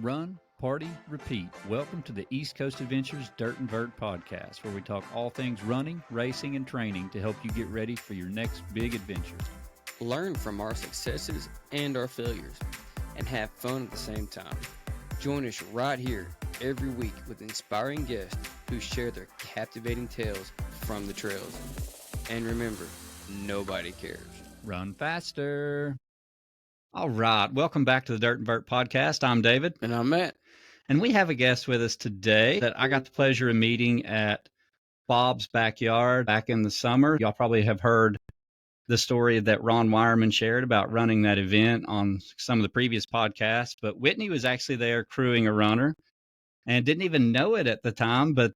Run, party, repeat. Welcome to the East Coast Adventures Dirt and Vert Podcast, where we talk all things running, racing, and training to help you get ready for your next big adventure. Learn from our successes and our failures, and have fun at the same time. Join us right here every week with inspiring guests who share their captivating tales from the trails. And remember, nobody cares. Run faster. All right. Welcome back to the Dirt and Vert Podcast. I'm David. And I'm Matt. And we have a guest with us today that I got the pleasure of meeting at Bob's backyard back in the summer. Y'all probably have heard the story that Ron Wireman shared about running that event on some of the previous podcasts. But Whitney was actually there crewing a runner and didn't even know it at the time, but,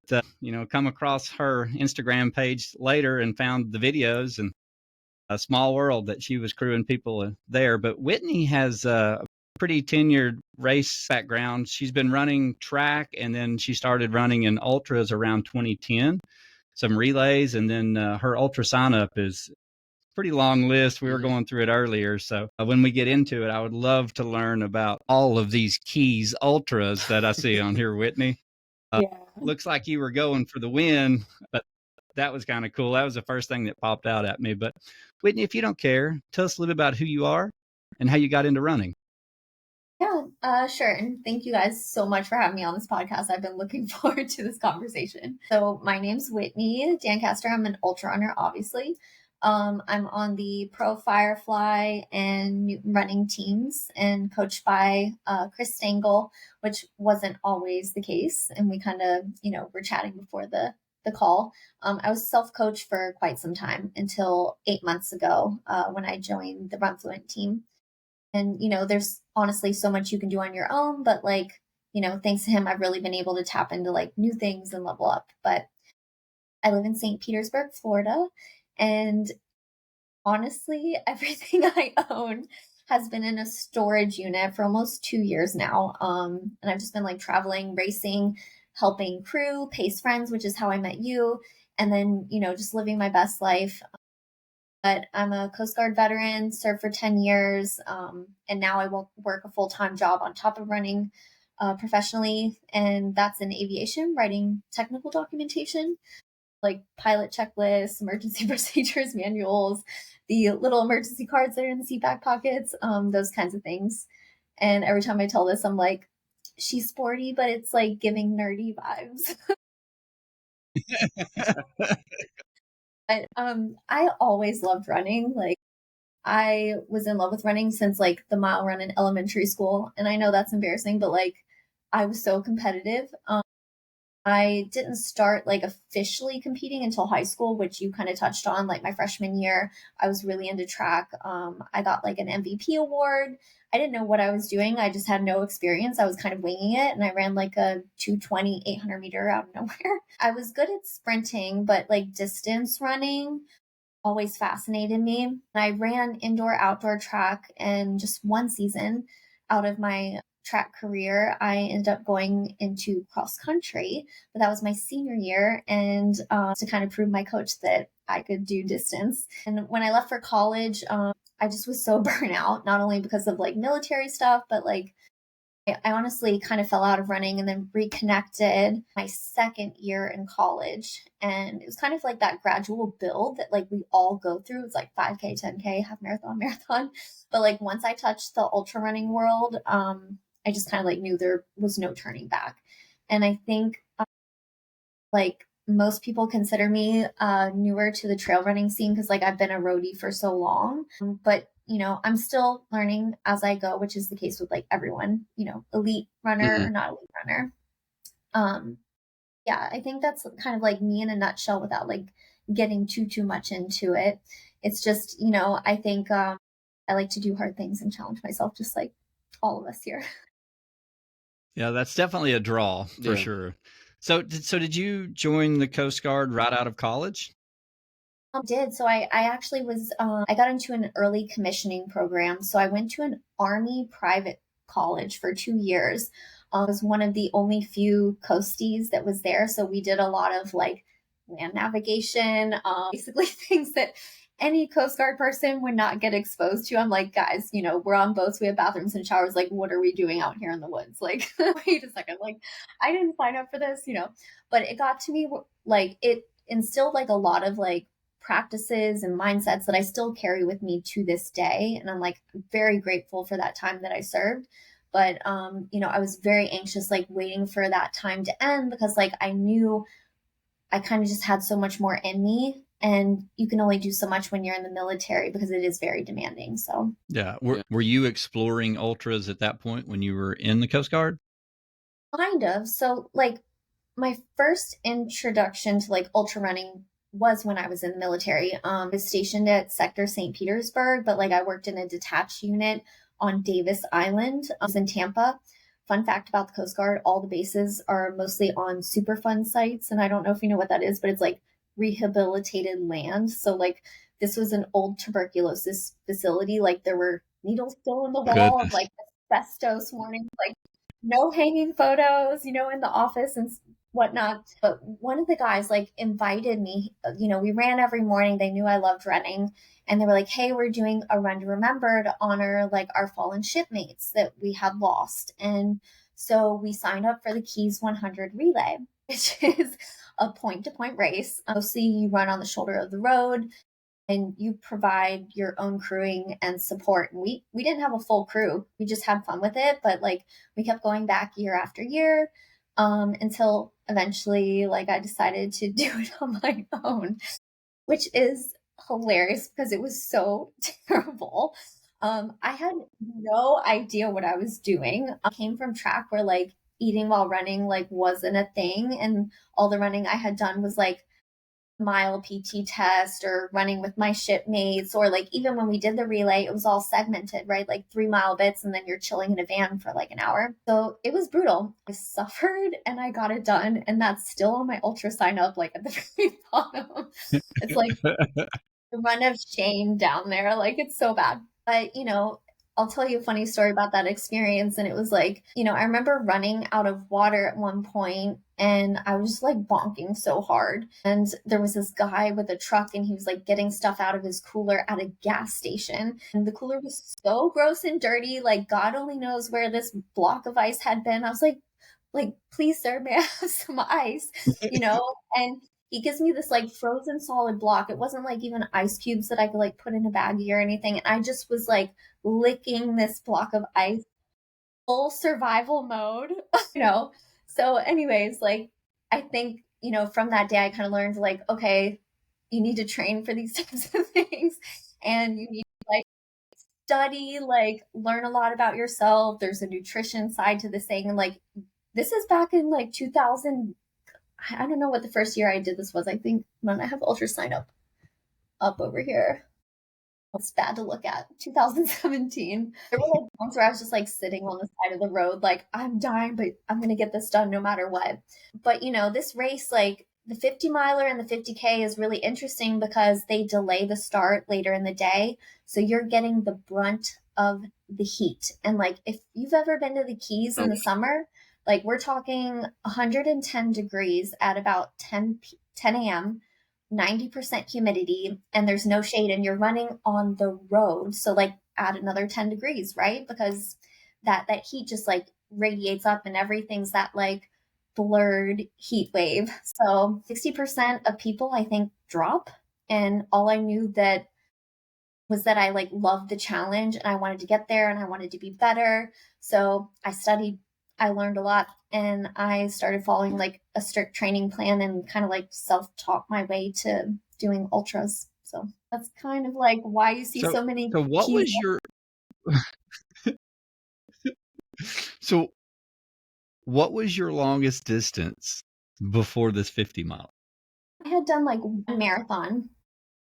come across her Instagram page later and found the videos, and a small world that she was crewing people there. But Whitney has a pretty tenured race background. She's been running track, and then she started running in ultras around 2010, some relays, and then her ultra sign up is pretty long list. We were going through it earlier. So when we get into it, I would love to learn about all of these keys ultras that I see on here, Whitney. Looks like you were going for the win, but that was kind of cool. That was the first thing that popped out at me. But Whitney, if you don't care, tell us a little bit about who you are and how you got into running. Yeah, sure. And thank you guys so much for having me on this podcast. I've been looking forward to this conversation. So my name's Whitney Dancaster. I'm an ultra runner, obviously. I'm on the Pro Firefly and Newton running teams and coached by Chris Stengel, which wasn't always the case. And we kind of, were chatting before the call. I was self-coached for quite some time until 8 months ago when I joined the Run Fluent team. And, there's honestly so much you can do on your own, but thanks to him, I've really been able to tap into new things and level up. But I live in St. Petersburg, Florida. And honestly, everything I own has been in a storage unit for almost 2 years now. And I've just been traveling, racing, helping crew, pace friends, which is how I met you. And then, just living my best life. But I'm a Coast Guard veteran, served for 10 years. And now I will work a full-time job on top of running professionally. And that's in aviation, writing technical documentation, like pilot checklists, emergency procedures, manuals, the little emergency cards that are in the seat back pockets, those kinds of things. And every time I tell this, I'm like, she's sporty, but it's giving nerdy vibes. But I always loved running. I was in love with running since the mile run in elementary school. And I know that's embarrassing, but I was so competitive. I didn't start officially competing until high school, which you kind of touched on. My freshman year, I was really into track. I got an MVP award. I didn't know what I was doing. I just had no experience. I was kind of winging it. And I ran a 220, 800 meter out of nowhere. I was good at sprinting, but distance running always fascinated me. And I ran indoor, outdoor track, and just one season out of my track career, I ended up going into cross country, but that was my senior year, and to kind of prove my coach that I could do distance. And when I left for college, I just was so burnt out, not only because of military stuff, but I honestly kind of fell out of running and then reconnected my second year in college. And it was kind of that gradual build that we all go through. It's 5K, 10K, half marathon. But once I touched the ultra running world, I just kind of knew there was no turning back. And I think most people consider me newer to the trail running scene because I've been a roadie for so long. But I'm still learning as I go, which is the case with everyone, elite runner or not elite runner. I think that's kind of me in a nutshell without getting too much into it. It's just, I think I like to do hard things and challenge myself, just like all of us here. Yeah, that's definitely a draw for sure. So did you join the Coast Guard right out of college? Did. So I actually was, I got into an early commissioning program. So I went to an Army private college for 2 years. I was one of the only few coasties that was there. So we did a lot of land navigation, basically things that any Coast Guard person would not get exposed to. I'm like, guys, we're on boats, we have bathrooms and showers. Like, what are we doing out here in the woods? Like, wait a second. Like, I didn't sign up for this. But it got to me, like, it instilled like a lot of like practices and mindsets that I still carry with me to this day. And I'm like very grateful for that time that I served. But I was very anxious, like waiting for that time to end because like I knew I kind of just had so much more in me. And you can only do so much when you're in the military because it is very demanding. So yeah. Were you exploring ultras at that point when you were in the Coast Guard? kind of. So like my first introduction to like ultra running was when I was in the military. I was stationed at Sector St. Petersburg, but like I worked in a detached unit on Davis Island. I was in Tampa. Fun fact about the Coast Guard, all the bases are mostly on Superfund sites. And I don't know if you know what that is, but it's like rehabilitated land. So like this was an old tuberculosis facility. Like there were needles still in the wall of Goodness. like asbestos warnings, like no hanging photos, in the office and whatnot. But one of the guys like invited me, we ran every morning. They knew I loved running. And they were like, hey, we're doing a run to remember to honor like our fallen shipmates that we had lost. And so we signed up for the Keys 100 relay, which is a point to point race. Mostly you run on the shoulder of the road and you provide your own crewing and support. And we didn't have a full crew. We just had fun with it. But like we kept going back year after year until eventually like I decided to do it on my own, which is hilarious because it was so terrible. I had no idea what I was doing. I came from track where like eating while running like wasn't a thing, and all the running I had done was like mile PT test or running with my shipmates, or like even when we did the relay, it was all segmented, right? Like 3 mile bits, and then you're chilling in a van for like an hour. So it was brutal. I suffered and I got it done. And that's still on my ultra sign up, like at the very bottom. It's like the run of shame down there. Like it's so bad. But, I'll tell you a funny story about that experience. And it was like, I remember running out of water at one point and I was just like bonking so hard. And there was this guy with a truck and he was like getting stuff out of his cooler at a gas station. And the cooler was so gross and dirty. Like God only knows where this block of ice had been. I was like, please, sir, may I have some ice? And he gives me this like frozen solid block. It wasn't like even ice cubes that I could like put in a baggie or anything. And I just was like licking this block of ice, full survival mode, you know? So anyways, like, I think, from that day, I kind of learned like, okay, you need to train for these types of things and you need to like study, like learn a lot about yourself. There's a nutrition side to this thing. And like, this is back in like 2000. I don't know what the first year I did this was. I think I have ultra sign up over here. It's bad to look at. 2017. There were like months where I was just like sitting on the side of the road, like I'm dying, but I'm gonna get this done no matter what. But this race, like the 50 miler and the 50K is really interesting because they delay the start later in the day. So you're getting the brunt of the heat. And like if you've ever been to the Keys in the summer, like we're talking 110 degrees at about 10 a.m., 90% humidity, and there's no shade, and you're running on the road. So like add another 10 degrees, right? Because that heat just like radiates up and everything's that like blurred heat wave. So 60% of people I think drop. And all I knew that was that I like loved the challenge and I wanted to get there and I wanted to be better. So I studied, I learned a lot, and I started following like a strict training plan and kind of like self-taught my way to doing ultras. So that's kind of like why you see so many. So what was your so what was your longest distance before this 50 mile? I had done like one marathon,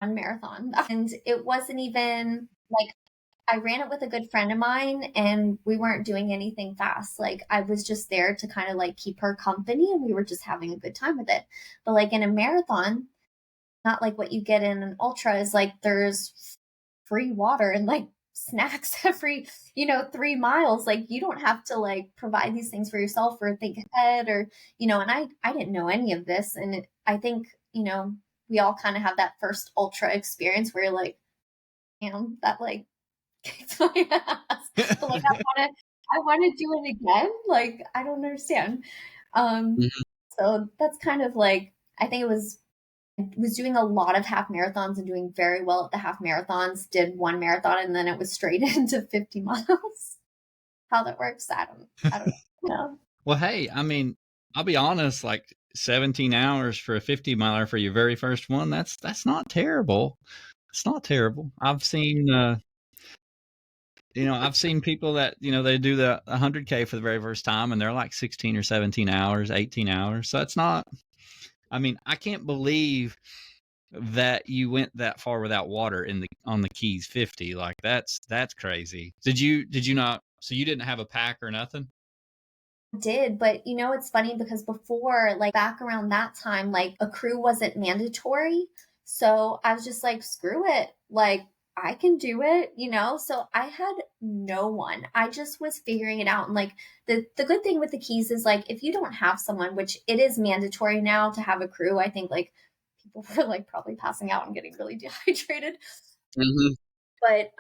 and it wasn't even like I ran it with a good friend of mine and we weren't doing anything fast. Like I was just there to kind of like keep her company and we were just having a good time with it. But like in a marathon, not like what you get in an ultra is like there's free water and like snacks every 3 miles. Like you don't have to like provide these things for yourself or think ahead or and I didn't know any of this. And I think we all kind of have that first ultra experience where you're like, damn, that like kicked my ass. But like I wanna do it again. Like, I don't understand. Um, Mhm. so that's kind of like, I think I was doing a lot of half marathons and doing very well at the half marathons, did one marathon, and then it was straight into 50 miles. How that works, I don't know. Well, hey, I mean, I'll be honest, like 17 hours for a 50 miler for your very first one, that's not terrible. It's not terrible. I've seen I've seen people that, they do the 100K for the very first time and they're like 16 or 17 hours, 18 hours. So it's not, I mean, I can't believe that you went that far without water on the Keys 50. Like that's crazy. Did you not, so you didn't have a pack or nothing? Did, but it's funny because before, like back around that time, like a crew wasn't mandatory. So I was just like, screw it. Like I can do it. So I had no one. I just was figuring it out. And like the good thing with the Keys is like if you don't have someone, which it is mandatory now to have a crew, I think like people were like probably passing out and getting really dehydrated. Mhm. But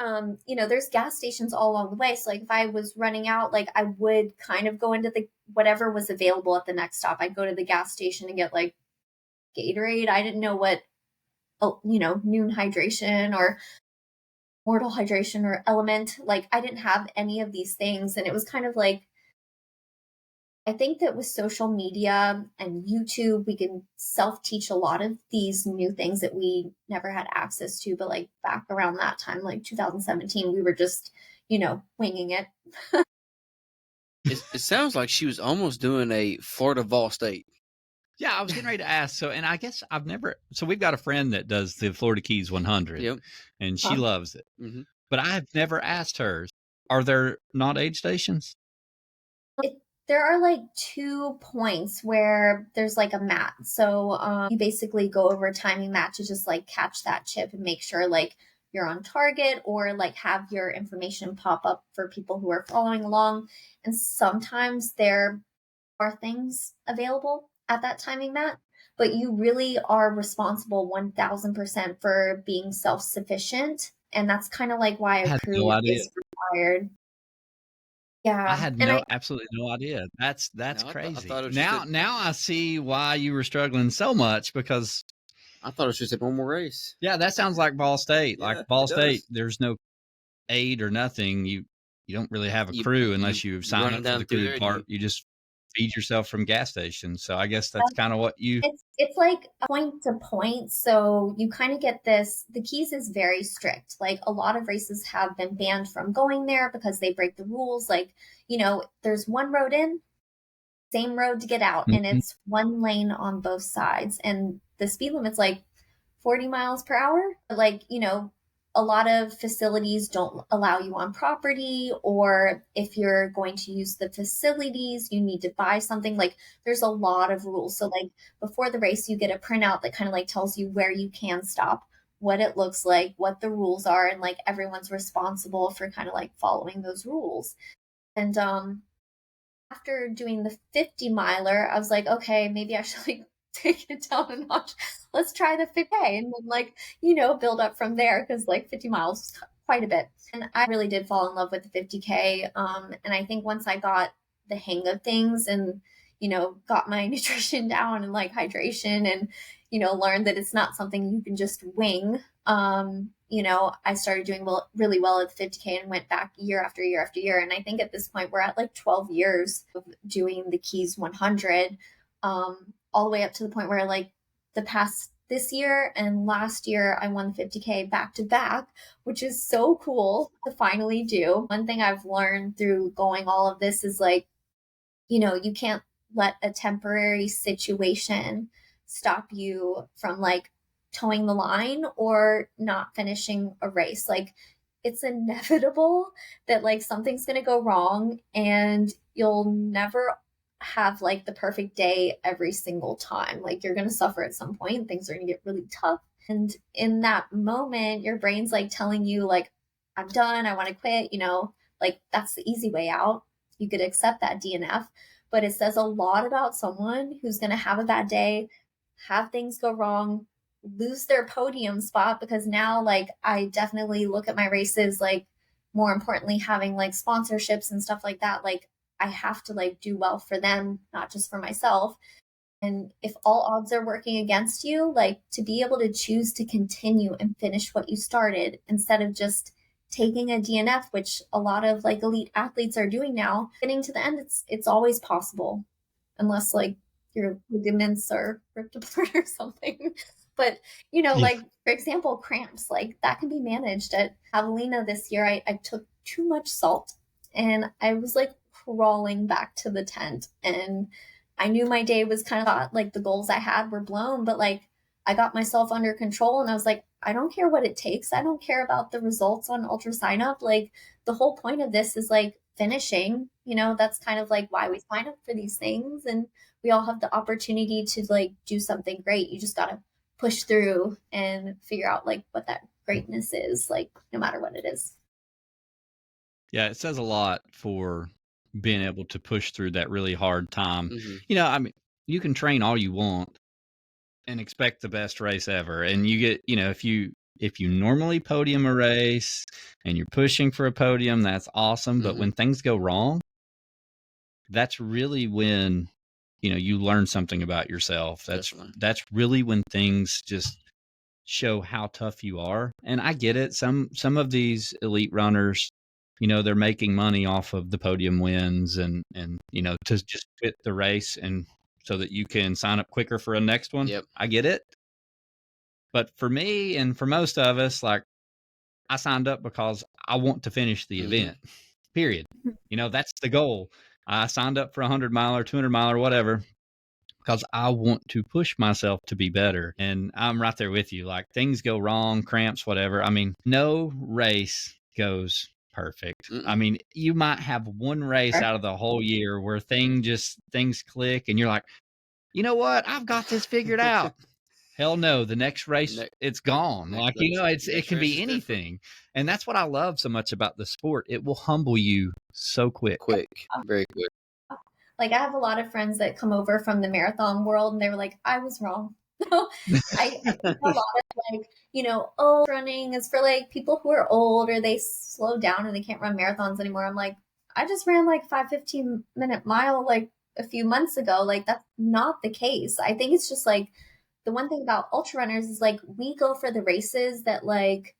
there's gas stations all along the way. So like if I was running out, like I would kind of go into the whatever was available at the next stop. I'd go to the gas station and get like Gatorade. I didn't know what noon hydration or mortal hydration or element. Like I didn't have any of these things. And it was kind of like I think that with social media and YouTube, we can self teach a lot of these new things that we never had access to. But like back around that time, like 2017, we were just, winging it. It sounds like she was almost doing a Florida Vol State. Yeah, I was getting ready to ask. So, and I guess so we've got a friend that does the Florida Keys 100 Yep. and she Huh. loves it. hmm But I have never asked her, are there not aid stations? There are like 2 points where there's like a mat. So you basically go over a timing mat to just like catch that chip and make sure like you're on target or like have your information pop up for people who are following along. And sometimes there are things available at that timing mat, but you really are responsible 1000% for being self sufficient. And that's kind of like why I a had crew no idea. is required. I Yeah. had And absolutely no idea. That's No, I crazy. thought it was just Now I see why you were struggling so much because I thought it was just a normal race. yeah, that sounds like Ball State. Yeah, Like Ball it State, does. there's no aid or nothing. You don't really have a You crew you unless you you sign running up for down the through crew there and part. You just feed yourself from gas stations. So I guess that's kind of what you. it's like point to point. So you kind of get this. The Keys is very strict. Like a lot of races have been banned from going there because they break the rules. Like, there's one road in, same road to get out, and Mhm. it's one lane on both sides. And the speed limit's like 40 miles per hour. Like, a lot of facilities don't allow you on property, or if you're going to use the facilities, you need to buy something. Like, there's a lot of rules. So, like, before the race, you get a printout that kind of like tells you where you can stop, what it looks like, what the rules are, and like everyone's responsible for kind of like following those rules. And after doing the 50 miler, I was like, okay, maybe I should like take it down a notch. Let's try the 50K and then like, build up from there because like 50 miles is quite a bit. And I really did fall in love with the 50K. And I think once I got the hang of things and, got my nutrition down and like hydration and, learned that it's not something you can just wing. I started doing really well at the 50K and went back year after year after year. And I think at this point we're at like 12 years of doing the Keys 100, all the way up to the point where like the past this year and last year I won the 50K back to back, which is so cool to finally do. One thing I've learned through going all of this is like, you can't let a temporary situation stop you from like towing the line or not finishing a race. Like it's inevitable that like something's going to go wrong and you'll never have like the perfect day every single time. Like you're going to suffer at some point. Things are going to get really tough. And in that moment, your brain's like telling you like, I'm done. I want to quit, like that's the easy way out. You could accept that DNF, but it says a lot about someone who's going to have a bad day, have things go wrong, lose their podium spot, because now like I definitely look at my races, like more importantly having like sponsorships and stuff like that, like I have to like do well for them, not just for myself. And if all odds are working against you, like to be able to choose to continue and finish what you started instead of just taking a DNF, which a lot of like elite athletes are doing now, getting to the end, it's always possible, unless like your ligaments are ripped apart or something. But Yeah. like for example, cramps, like that can be managed. At Javelina this year, I took too much salt and I was like crawling back to the tent, and I knew my day was kind of like the goals I had were blown, but like I got myself under control and I was like, I don't care what it takes. I don't care about the results on Ultra Sign Up. Like the whole point of this is like finishing, that's kind of like why we sign up for these things. And we all have the opportunity to like do something great. You just got to push through and figure out like what that greatness is, like no matter what it is. Yeah, it says a lot for being able to push through that really hard time. Mhm. I mean, you can train all you want and expect the best race ever. And you get, if you normally podium a race and you're pushing for a podium, that's awesome. But when things go wrong, that's really when, you learn something about yourself. That's really when things just show how tough you are. And I get it. Some of these elite runners, they're making money off of the podium wins and to just fit the race and so that you can sign up quicker for a next one. Yep. I get it. But for me and for most of us, like I signed up because I want to finish the event, period. That's the goal. I signed up for a 100-mile, 200-mile, or whatever, because I want to push myself to be better. And I'm right there with you. Like things go wrong, cramps, whatever. I mean, no race goes perfect. I mean, you might have one race out of the whole year where things click and you're like, you know what? I've got this figured out. Hell no, the next race, it's gone. Like, it can be anything. And that's what I love so much about the sport. It will humble you so quick. Very quick. Like I have a lot of friends that come over from the marathon world and they were like, I was wrong. I think a lot of like, running is for like people who are old or they slow down and they can't run marathons anymore. I'm like, I just ran like 15-minute mile like a few months ago. Like that's not the case. I think it's just like the one thing about ultra runners is like we go for the races that like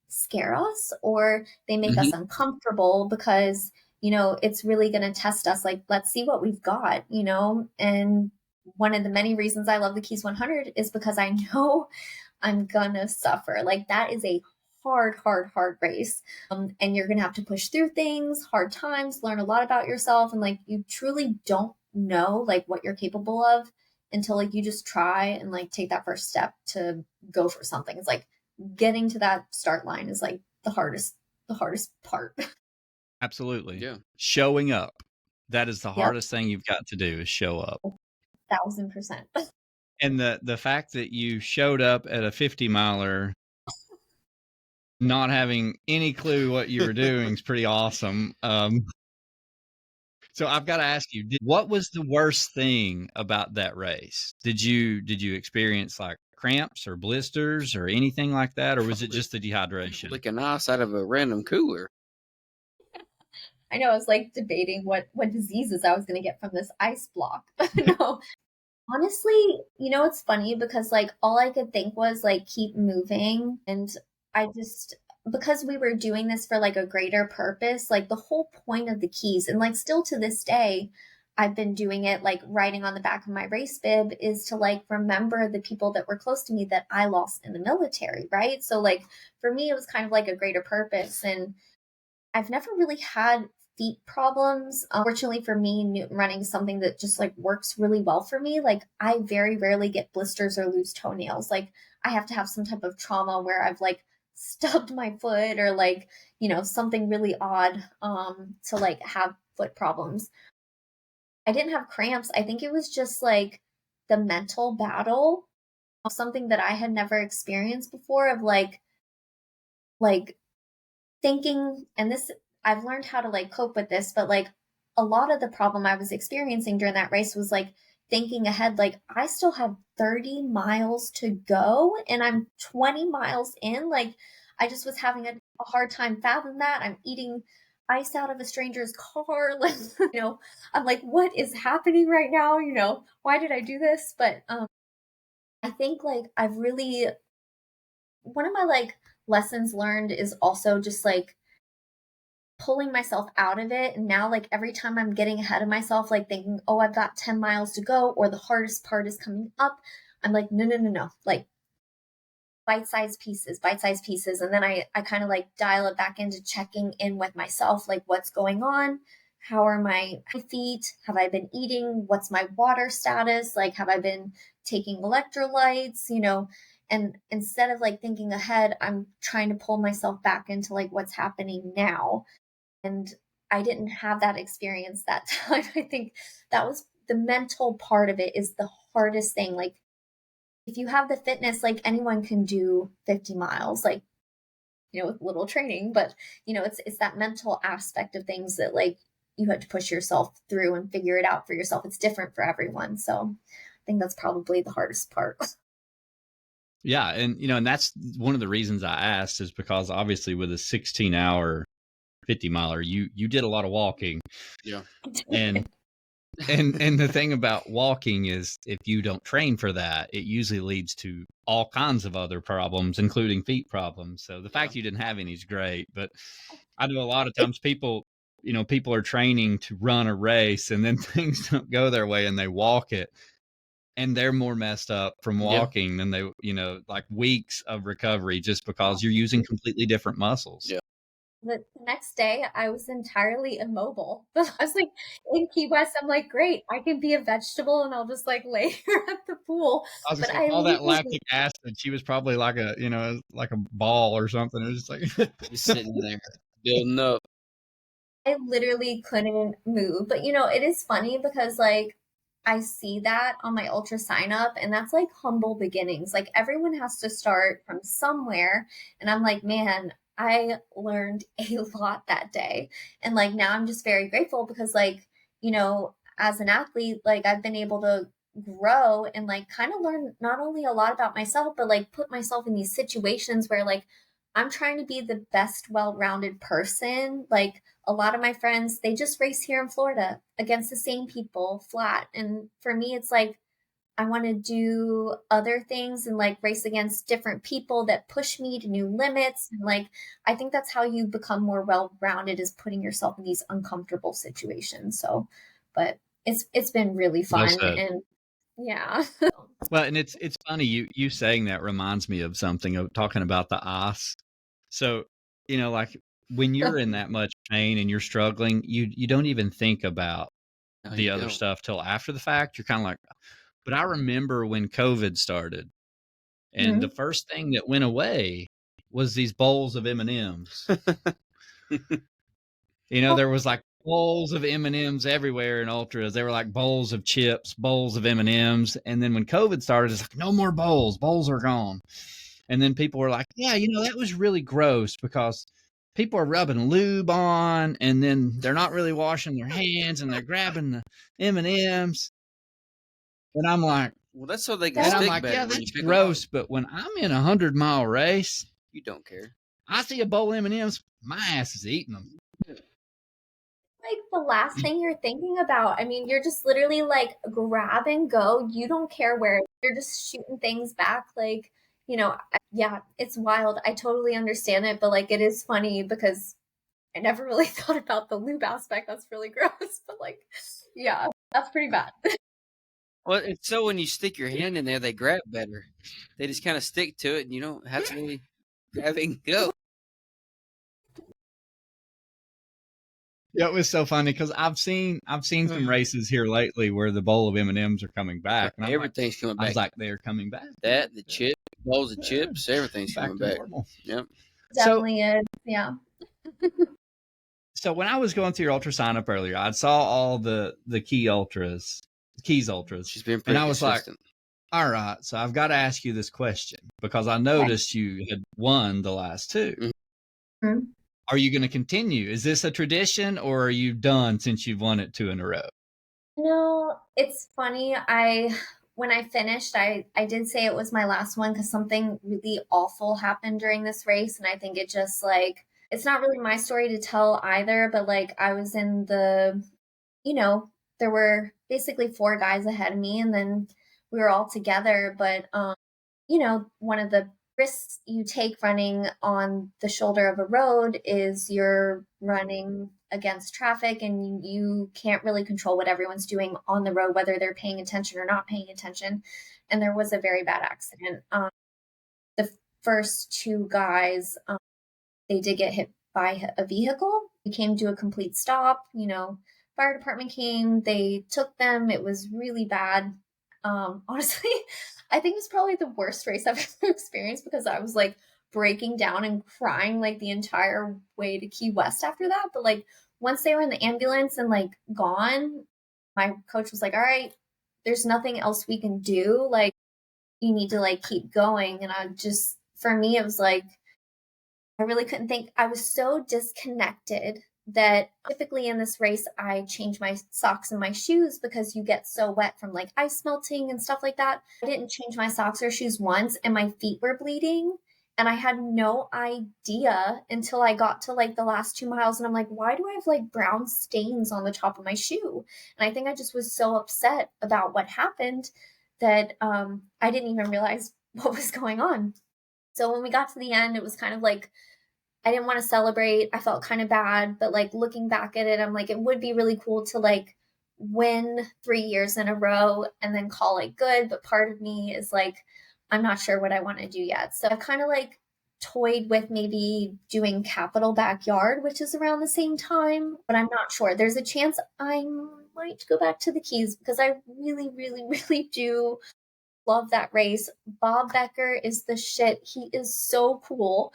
scare us or they make us uncomfortable because it's really going to test us. Like, let's see what we've got, and one of the many reasons I love the Keys 100 is because I know I'm going to suffer. Like that is a hard race. And you're going to have to push through things, hard times, learn a lot about yourself. And like, you truly don't know like what you're capable of until like you just try and like take that first step to go for something. It's like getting to that start line is like the hardest part. Absolutely. Yeah. Showing up. That is the hardest thing you've got to do is show up. 1,000%. And the fact that you showed up at a 50-miler not having any clue what you were doing is pretty awesome. So I've got to ask you, what was the worst thing about that race? Did you experience like cramps or blisters or anything like that? Or was it just the dehydration? Like an ice out of a random cooler. I know I was like debating what diseases I was going to get from this ice block. No, honestly, it's funny because like all I could think was like keep moving. And because we were doing this for like a greater purpose, like the whole point of the keys and like still to this day, I've been doing it like writing on the back of my race bib is to like remember the people that were close to me that I lost in the military. Right. So like for me, it was kind of like a greater purpose. And I've never really had feet problems. Fortunately for me, Newton running is something that just like works really well for me. Like I very rarely get blisters or loose toenails. Like I have to have some type of trauma where I've like stubbed my foot or like, something really odd to like have foot problems. I didn't have cramps. I think it was just like the mental battle, something that I had never experienced before of like thinking, and this I've learned how to like cope with this, but like a lot of the problem I was experiencing during that race was like thinking ahead, like I still have 30 miles to go and I'm 20 miles in. Like I just was having a hard time fathoming that. I'm eating ice out of a stranger's car. Like, I'm like, what is happening right now? Why did I do this? But I think like I've really, one of my like lessons learned is also just like pulling myself out of it. And now, like, every time I'm getting ahead of myself, like thinking, oh, I've got 10 miles to go, or the hardest part is coming up, I'm like, no, no, no, no. Like, bite-sized pieces. And then I kind of like dial it back into checking in with myself, like, what's going on? How are my feet? Have I been eating? What's my water status? Like, have I been taking electrolytes? And instead of like thinking ahead, I'm trying to pull myself back into like what's happening now. And I didn't have that experience that time. I think that was the mental part of it is the hardest thing. Like if you have the fitness, like anyone can do 50 miles, like, with little training, but it's that mental aspect of things that like you had to push yourself through and figure it out for yourself. It's different for everyone. So I think that's probably the hardest part. Yeah. And that's one of the reasons I asked is because obviously with a 16-hour 50 miler, you did a lot of walking. Yeah. And the thing about walking is if you don't train for that, it usually leads to all kinds of other problems, including feet problems. So the fact you didn't have any is great. But I know a lot of times people are training to run a race and then things don't go their way and they walk it. And they're more messed up from walking than they, like weeks of recovery just because you're using completely different muscles. Yeah. The next day, I was entirely immobile. I was like in Key West. I'm like, great, I can be a vegetable and I'll just like lay here at the pool. I was But gonna say, all that lactic acid, she was probably like like a ball or something. It was just like just sitting there building up. I literally couldn't move. But it is funny because like I see that on my ultra sign up and that's like humble beginnings. Like everyone has to start from somewhere. And I'm like, man, I learned a lot that day. And like now I'm just very grateful because like, as an athlete, like I've been able to grow and like kind of learn not only a lot about myself, but like put myself in these situations where like I'm trying to be the best well-rounded person. Like a lot of my friends, they just race here in Florida against the same people flat. And for me, it's like, I want to do other things and like race against different people that push me to new limits. And like, I think that's how you become more well-rounded is putting yourself in these uncomfortable situations. So, but it's been really fun. And yeah. Well, and it's funny you saying that reminds me of something of talking about the ice. So, like when you're in that much pain and you're struggling, you don't even think about the other stuff till after the fact. You're kind of like, but I remember when COVID started and the first thing that went away was these bowls of M&Ms. There was like bowls of M&Ms everywhere in ultras. They were like bowls of chips, bowls of M&Ms. And then when COVID started, it's like, no more bowls. Bowls are gone. And then people were like, yeah, that was really gross because people are rubbing lube on and then they're not really washing their hands and they're grabbing the M&Ms. And I'm like, well, that's so they can stick better. Yeah, that's gross. But when I'm in 100-mile race, you don't care. I see a bowl of M&Ms, my ass is eating them. Like the last thing you're thinking about. I mean, you're just literally like grab and go. You don't care where you're just shooting things back. Like, yeah, it's wild. I totally understand it, but like it is funny because I never really thought about the lube aspect. That's really gross, but like, yeah, that's pretty bad. Well, it's so when you stick your hand in there, they grab better. They just kind of stick to it, and you don't have to really grab it and go. Yeah, it was so funny because I've seen some races here lately where the bowl of M&Ms are coming back. And everything's coming back. I was like, they're coming back. That the chip, bowls of chips, everything's coming back. Normal. Yep, definitely is. Yeah. So when I was going through your ultra sign up earlier, I saw all the Keys ultras. She's been pretty and I was consistent. Like, all right, so I've got to ask you this question because I noticed you had won the last two. Mm-hmm. Are you going to continue? Is this a tradition or are you done since you've won it 2 in a row? No, it's funny. When I finished, I did say it was my last one because something really awful happened during this race, and I think it just like it's not really my story to tell either, but like I was in the, you know, there were basically four guys ahead of me, and then we were all together, but one of the risks you take running on the shoulder of a road is you're running against traffic and you can't really control what everyone's doing on the road, whether they're paying attention or not paying attention. And there was a very bad accident. The first two guys, they did get hit by a vehicle. We came to a complete stop. Fire department came, they took them. It was really bad. Honestly, I think it was probably the worst race I've ever experienced because I was like breaking down and crying like the entire way to Key West after that. But like once they were in the ambulance and like gone, my coach was like, all right, there's nothing else we can do. Like you need to like keep going. And for me, it was like, I really couldn't think. I was so disconnected that typically in this race, I change my socks and my shoes because you get so wet from like ice melting and stuff like that. I didn't change my socks or shoes once and my feet were bleeding. And I had no idea until I got to like the last 2 miles. And I'm like, why do I have like brown stains on the top of my shoe? And I think I just was so upset about what happened that I didn't even realize what was going on. So when we got to the end, it was kind of like, I didn't want to celebrate. I felt kind of bad, but like looking back at it, I'm like, it would be really cool to like win 3 years in a row and then call it good. But part of me is like, I'm not sure what I want to do yet. So I've kind of like toyed with maybe doing Capital Backyard, which is around the same time, but I'm not sure. There's a chance I might go back to the Keys because I really, really, really do love that race. Bob Becker is the shit. He is so cool.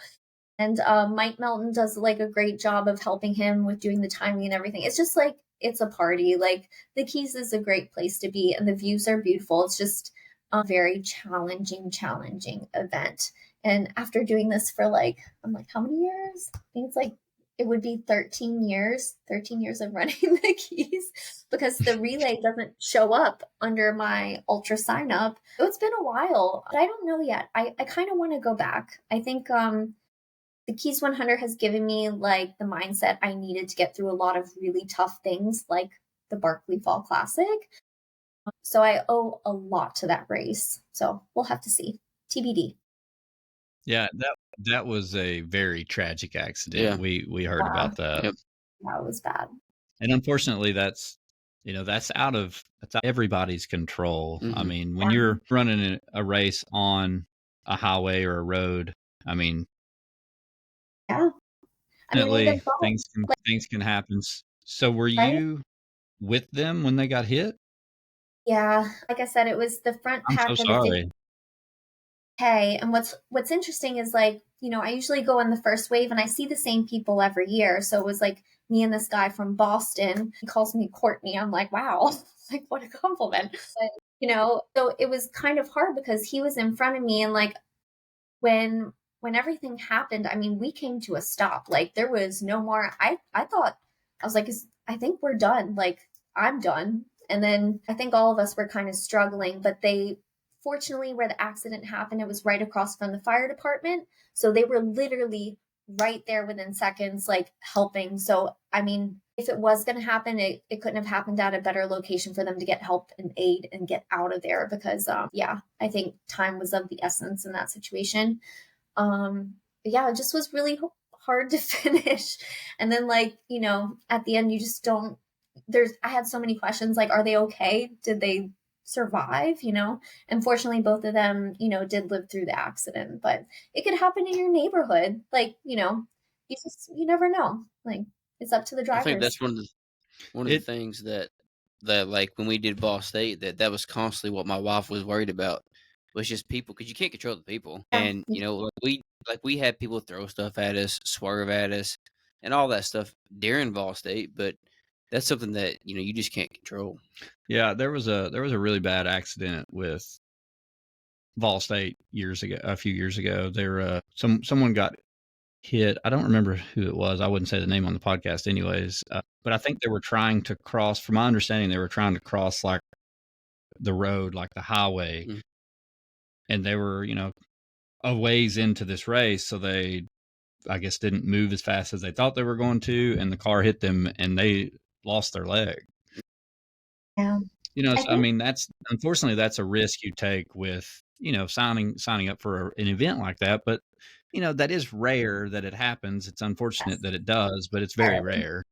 And Mike Melton does like a great job of helping him with doing the timing and everything. It's just like, it's a party. Like the Keys is a great place to be and the views are beautiful. It's just a very challenging event. And after doing this for like, I'm like, how many years? I think it's like, it would be 13 years of running the Keys because the relay doesn't show up under my ultra sign up. So it's been a while, but I don't know yet. I kind of want to go back. I think, the Keys 100 has given me like the mindset I needed to get through a lot of really tough things like the Barkley Fall Classic. So I owe a lot to that race. So we'll have to see. TBD. Yeah, that was a very tragic accident. Yeah. We heard about that. Yep. That was bad. And unfortunately that's out of everybody's control. Mhm. I mean, when you're running a race on a highway or a road, I mean, Yeah. I mean, definitely even things can happen. So were right? you with them when they got hit? Yeah. Like I said, it was the front I'm pack so of the sorry. 50K. And what's interesting is like, I usually go in the first wave and I see the same people every year. So it was like me and this guy from Boston. He calls me Courtney. I'm like, wow, like what a compliment. But, so it was kind of hard because he was in front of me and like when everything happened, I mean, we came to a stop. Like there was no more. I thought I was like, I think we're done. Like I'm done. And then I think all of us were kind of struggling, but fortunately where the accident happened, it was right across from the fire department. So they were literally right there within seconds, like helping. So, I mean, if it was going to happen, it couldn't have happened at a better location for them to get help and aid and get out of there because, I think time was of the essence in that situation. It just was really hard to finish. And then like, at the end, you just don't, I had so many questions, like, are they okay? Did they survive? Unfortunately, both of them, did live through the accident, but it could happen in your neighborhood. Like, you never know. Like it's up to the drivers. I think that's one of the things that like when we did Ball State, that was constantly what my wife was worried about was just people because you can't control the people, and we had people throw stuff at us, swerve at us, and all that stuff during Ball State, but that's something that you just can't control. Yeah, there was a really bad accident with Vol State a few years ago. There someone got hit. I don't remember who it was. I wouldn't say the name on the podcast anyways. but I think they were trying to cross, from my understanding, they were trying to cross like the road, like the highway. Mm. And they were, a ways into this race. So they, I guess, didn't move as fast as they thought they were going to. And the car hit them and they lost their leg. Yeah. I mean, unfortunately, that's a risk you take with, signing up for an event like that. But, that is rare that it happens. It's unfortunate that it does, but it's very rare.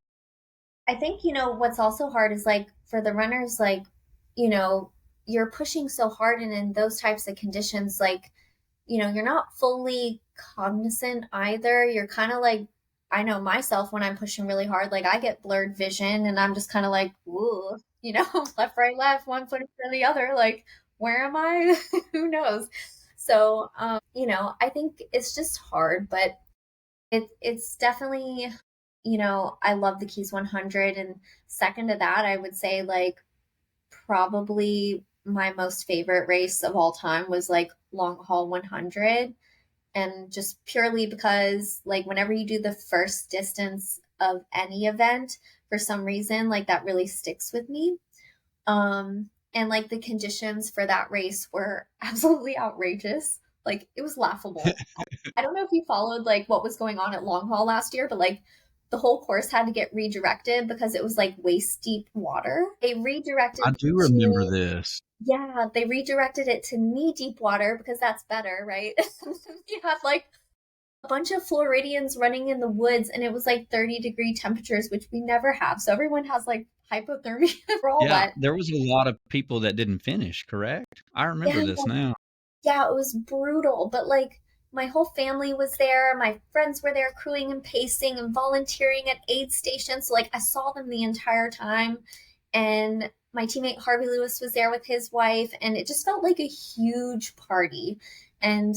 I think, what's also hard is like for the runners, like, you're pushing so hard and in those types of conditions, like, you're not fully cognizant either. You're kind of like, I know myself when I'm pushing really hard, like I get blurred vision and I'm just kind of like, ooh, left, right, left, one foot in front of the other. Like, where am I? Who knows? So, I think it's just hard, but it's definitely, I love the Keys 100. And second to that, I would say like probably my most favorite race of all time was like Long Haul 100. And just purely because like whenever you do the first distance of any event, for some reason, like that really sticks with me. And like the conditions for that race were absolutely outrageous. Like it was laughable. I don't know if you followed like what was going on at Long Haul last year, but like the whole course had to get redirected because it was like waist deep water. They redirected. I do remember this. Yeah, they redirected it to knee deep water because that's better, right? You had like a bunch of Floridians running in the woods and it was like 30-degree temperatures, which we never have. So everyone has like hypothermia. We're all wet. There was a lot of people that didn't finish, correct? I remember this now. Yeah, it was brutal, but like my whole family was there. My friends were there crewing and pacing and volunteering at aid stations. So like I saw them the entire time. And my teammate Harvey Lewis was there with his wife, and it just felt like a huge party. And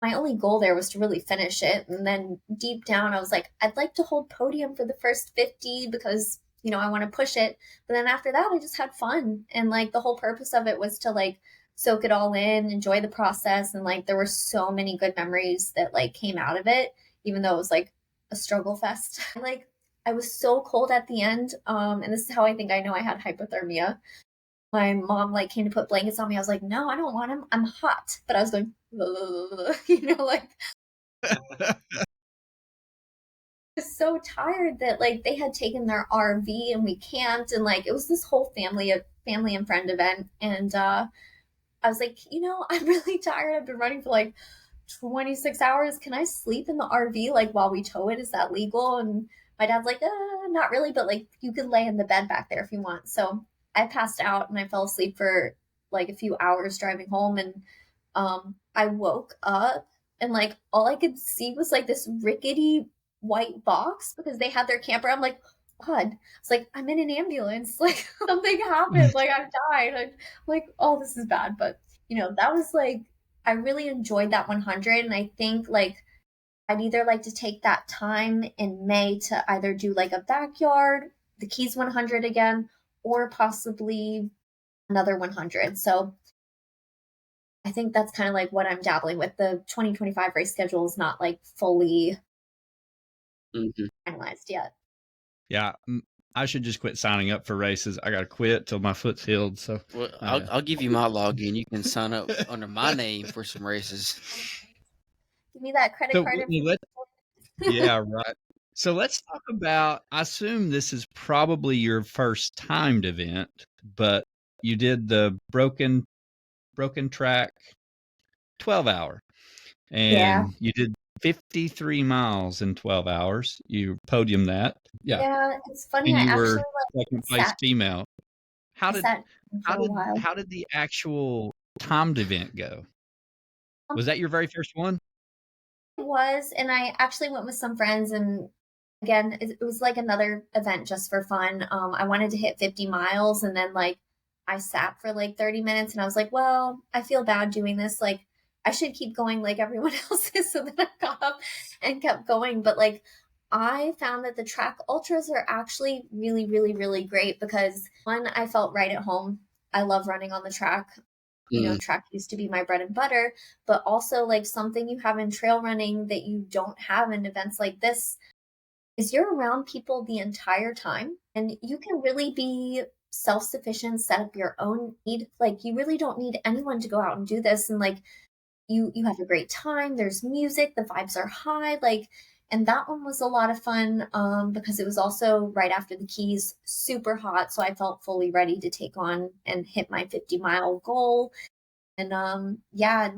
my only goal there was to really finish it. And then deep down, I was like, I'd like to hold podium for the first 50 because, I want to push it. But then after that, I just had fun. And like the whole purpose of it was to like soak it all in, enjoy the process. And like there were so many good memories that like came out of it, even though it was like a struggle fest. Like I was so cold at the end. And this is how I think I know I had hypothermia. My mom like came to put blankets on me. I was like, no, I don't want them. I'm hot. But I was going, like I was so tired that like they had taken their RV and we camped and like it was this whole family and friend event. And I was like, I'm really tired. I've been running for like 26 hours. Can I sleep in the RV like while we tow it? Is that legal? And my dad's like, not really, but like you could lay in the bed back there if you want. So I passed out and I fell asleep for like a few hours driving home. And I woke up and like all I could see was like this rickety white box because they had their camper. I'm like, God, it's like I'm in an ambulance. Like something happened. Like I've died. I'm like, oh, this is bad. But that was like I really enjoyed that 100. And I think like I'd either like to take that time in May to either do like a backyard, the Keys 100 again, or possibly another 100. So I think that's kind of like what I'm dabbling with. The 2025 race schedule is not like fully finalized yet. Yeah, I should just quit signing up for races. I got to quit till my foot's healed. So, well, I'll give you my login. You can sign up under my name for some races. Give me that credit card. Yeah, right. So let's talk about. I assume this is probably your first timed event, but you did the broken track 12-hour, and you did 53 miles in 12 hours. You podiumed that. Yeah, it's funny. And you I were actually second place female. How did the actual timed event go? Was that your very first one? It was, and I actually went with some friends, and again, it was like another event just for fun. I wanted to hit 50 miles, and then like I sat for like 30 minutes, and I was like, well, I feel bad doing this. Like I should keep going like everyone else is. So then I got up and kept going. But like I found that the track ultras are actually really, really, really great because one, I felt right at home. I love running on the track. Track used to be my bread and butter, but also like something you have in trail running that you don't have in events like this. is you're around people the entire time, and you can really be self-sufficient, set up your own need. Like, you really don't need anyone to go out and do this. And like, you have a great time. There's music, the vibes are high. Like, and that one was a lot of fun, because it was also right after the Keys, super hot. So I felt fully ready to take on and hit my 50-mile goal. And yeah,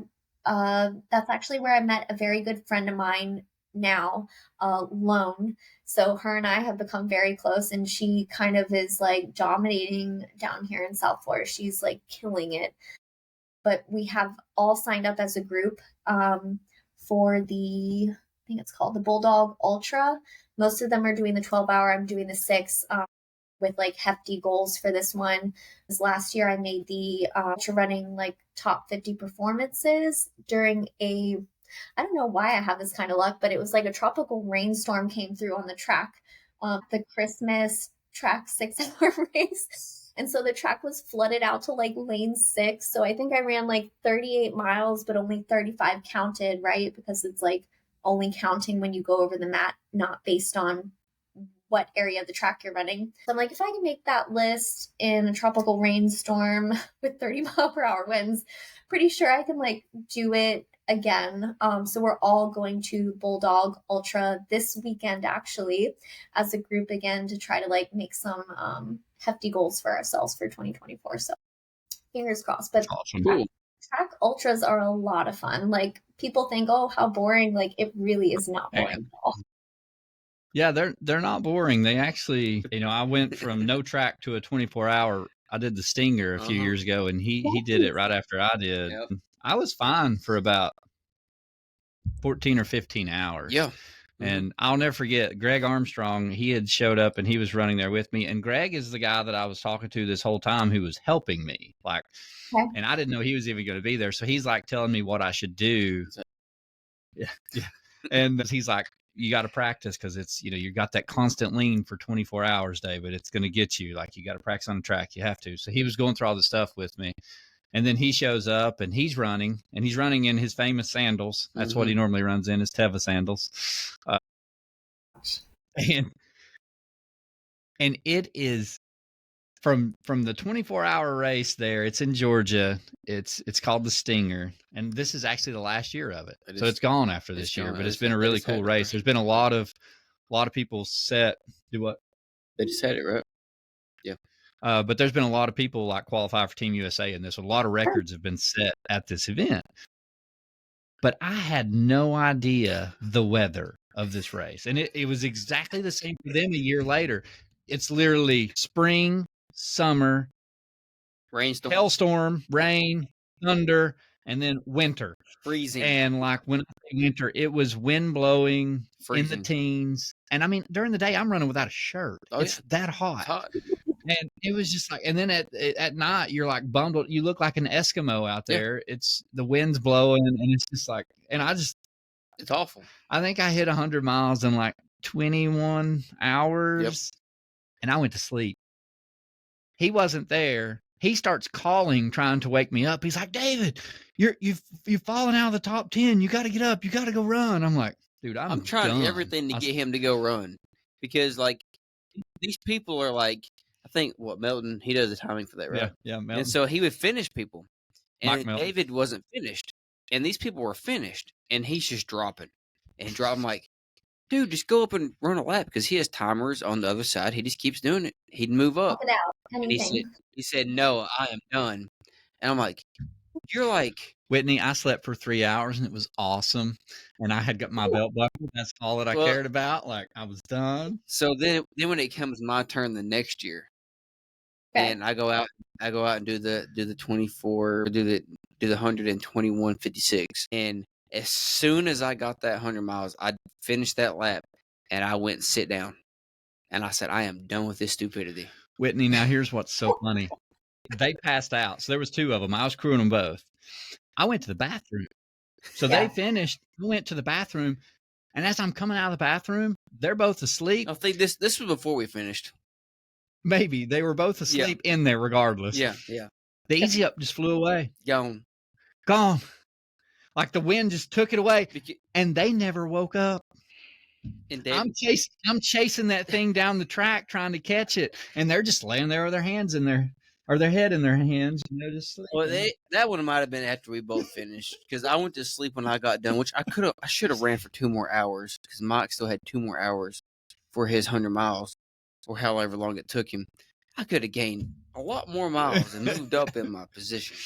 that's actually where I met a very good friend of mine now, Lone. So her and I have become very close, and she kind of is like dominating down here in South Florida. She's like killing it. But we have all signed up as a group, for the, I think it's called the Bulldog Ultra. Most of them are doing the 12-hour. I'm doing the 6, with like hefty goals for this one. Because last year I made the ultra running like top 50 performances during a, I don't know why I have this kind of luck, but it was like a tropical rainstorm came through on the track, the Christmas track 6-hour race. And so the track was flooded out to like lane 6. So I think I ran like 38 miles, but only 35 counted, right? Because it's like only counting when you go over the mat, not based on what area of the track you're running. So I'm like, if I can make that list in a tropical rainstorm with 30-mile-per-hour winds, pretty sure I can like do it again. So we're all going to Bulldog Ultra this weekend, actually, as a group again, to try to like make some hefty goals for ourselves for 2024. So fingers crossed. But Awesome. Cool. track ultras are a lot of fun. Like, people think, oh, how boring. Like, it really is not boring at all. Yeah, they're not boring. They actually, I went from no track to a 24-hour. I did the Stinger a few years ago, and he did it right after I did. Yep. I was fine for about 14 or 15 hours. Yeah. And I'll never forget Greg Armstrong. He had showed up and he was running there with me. And Greg is the guy that I was talking to this whole time who was helping me. Like, Okay. and I didn't know he was even going to be there. So he's like telling me what I should do. Yeah. And he's like, you got to practice because it's, you got that constant lean for 24 hours, David. It's going to get you. Like, you got to practice on the track. You have to. So he was going through all this stuff with me. And then he shows up and he's running in his famous sandals. That's what he normally runs in, his Teva sandals. And it is from the 24-hour race there. It's in Georgia. It's called the Stinger. And this is actually the last year of it. So it's gone after this year, but it's been a really cool race. There's been a lot of people set. Do what? They just had it, right? Yeah. But there's been a lot of people like qualify for Team USA in this. A lot of records have been set at this event. But I had no idea the weather of this race. And it was exactly the same for them a year later. It's literally spring, summer, Rainstorm, hailstorm, rain, thunder, and then winter. freezing. And like when I say winter, it was wind blowing Freezing. in the teens. And I mean, during the day, I'm running without a shirt. It's that hot. It's hot. And it was just like, and then at night, you're like bundled. You look like an Eskimo out there. Yeah. It's the wind's blowing, and it's just like, and it's awful. I think I hit 100 miles in like 21 hours, and I went to sleep. He wasn't there. He starts calling, trying to wake me up. He's like, David, you've fallen out of the top 10. You got to get up. You got to go run. I'm like, dude, I'm trying done. everything to get him to go run, because like these people are like, I think Melton, he does the timing for that, right? Yeah, Melton. And so he would finish people, and David wasn't finished, and these people were finished, and he's just dropping, and dropping like, dude, just go up and run a lap, because he has timers on the other side. He just keeps doing it. He'd move up. It out. And he said, no, I am done. And I'm like, you're like, Whitney, I slept for 3 hours and it was awesome. And I had got my belt buckle. That's all that I cared about. Like, I was done. So then when it comes my turn the next year, and I go out and do the 24, do the 121.56. And as soon as I got that 100 miles, I finished that lap and I went and sit down. And I said, I am done with this stupidity. Whitney, now here's what's so funny. They passed out. So there was 2 of them. I was crewing them both. I went to the bathroom. So they finished. I went to the bathroom. And as I'm coming out of the bathroom, they're both asleep. I think this was before we finished. Maybe. They were both asleep in there regardless. Yeah. The Easy Up just flew away. Gone. Like the wind just took it away. And they never woke up. And I'm chasing that thing down the track trying to catch it, and they're just laying there with their hands in their or their head in their hands, just that one might have been after we both finished because I went to sleep when I got done, which I should have ran for 2 more hours because Mike still had 2 more hours for his 100 miles or however long it took him. I could have gained a lot more miles and moved up in my position,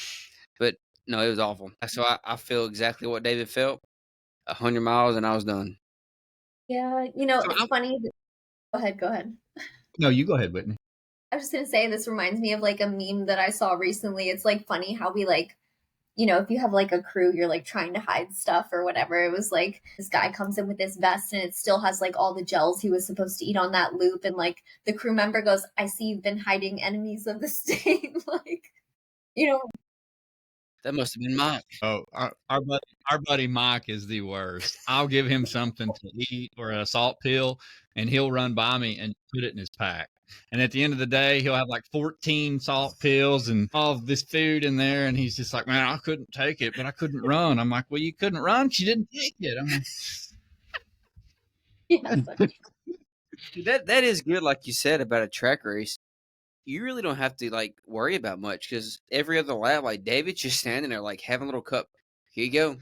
but no, it was awful. So I feel exactly what David felt. 100 miles and I was done. Yeah, it's funny. Go ahead. No, you go ahead, Whitney. I was just gonna say this reminds me of like a meme that I saw recently. It's like funny how we like, if you have like a crew, you're like trying to hide stuff or whatever. It was like this guy comes in with this vest and it still has like all the gels he was supposed to eat on that loop, and like the crew member goes, "I see you've been hiding enemies of the state." Like, That must have been Mike. Oh, our buddy Mike is the worst. I'll give him something to eat or a salt pill, and he'll run by me and put it in his pack. And at the end of the day, he'll have like 14 salt pills and all of this food in there. And he's just like, "Man, I couldn't take it, but I couldn't run." I'm like, "Well, you couldn't run because you didn't take it." I'm like, yeah, that is good, like you said about a track race. You really don't have to like worry about much because every other lap, like David's just standing there, like having a little cup. Here you go,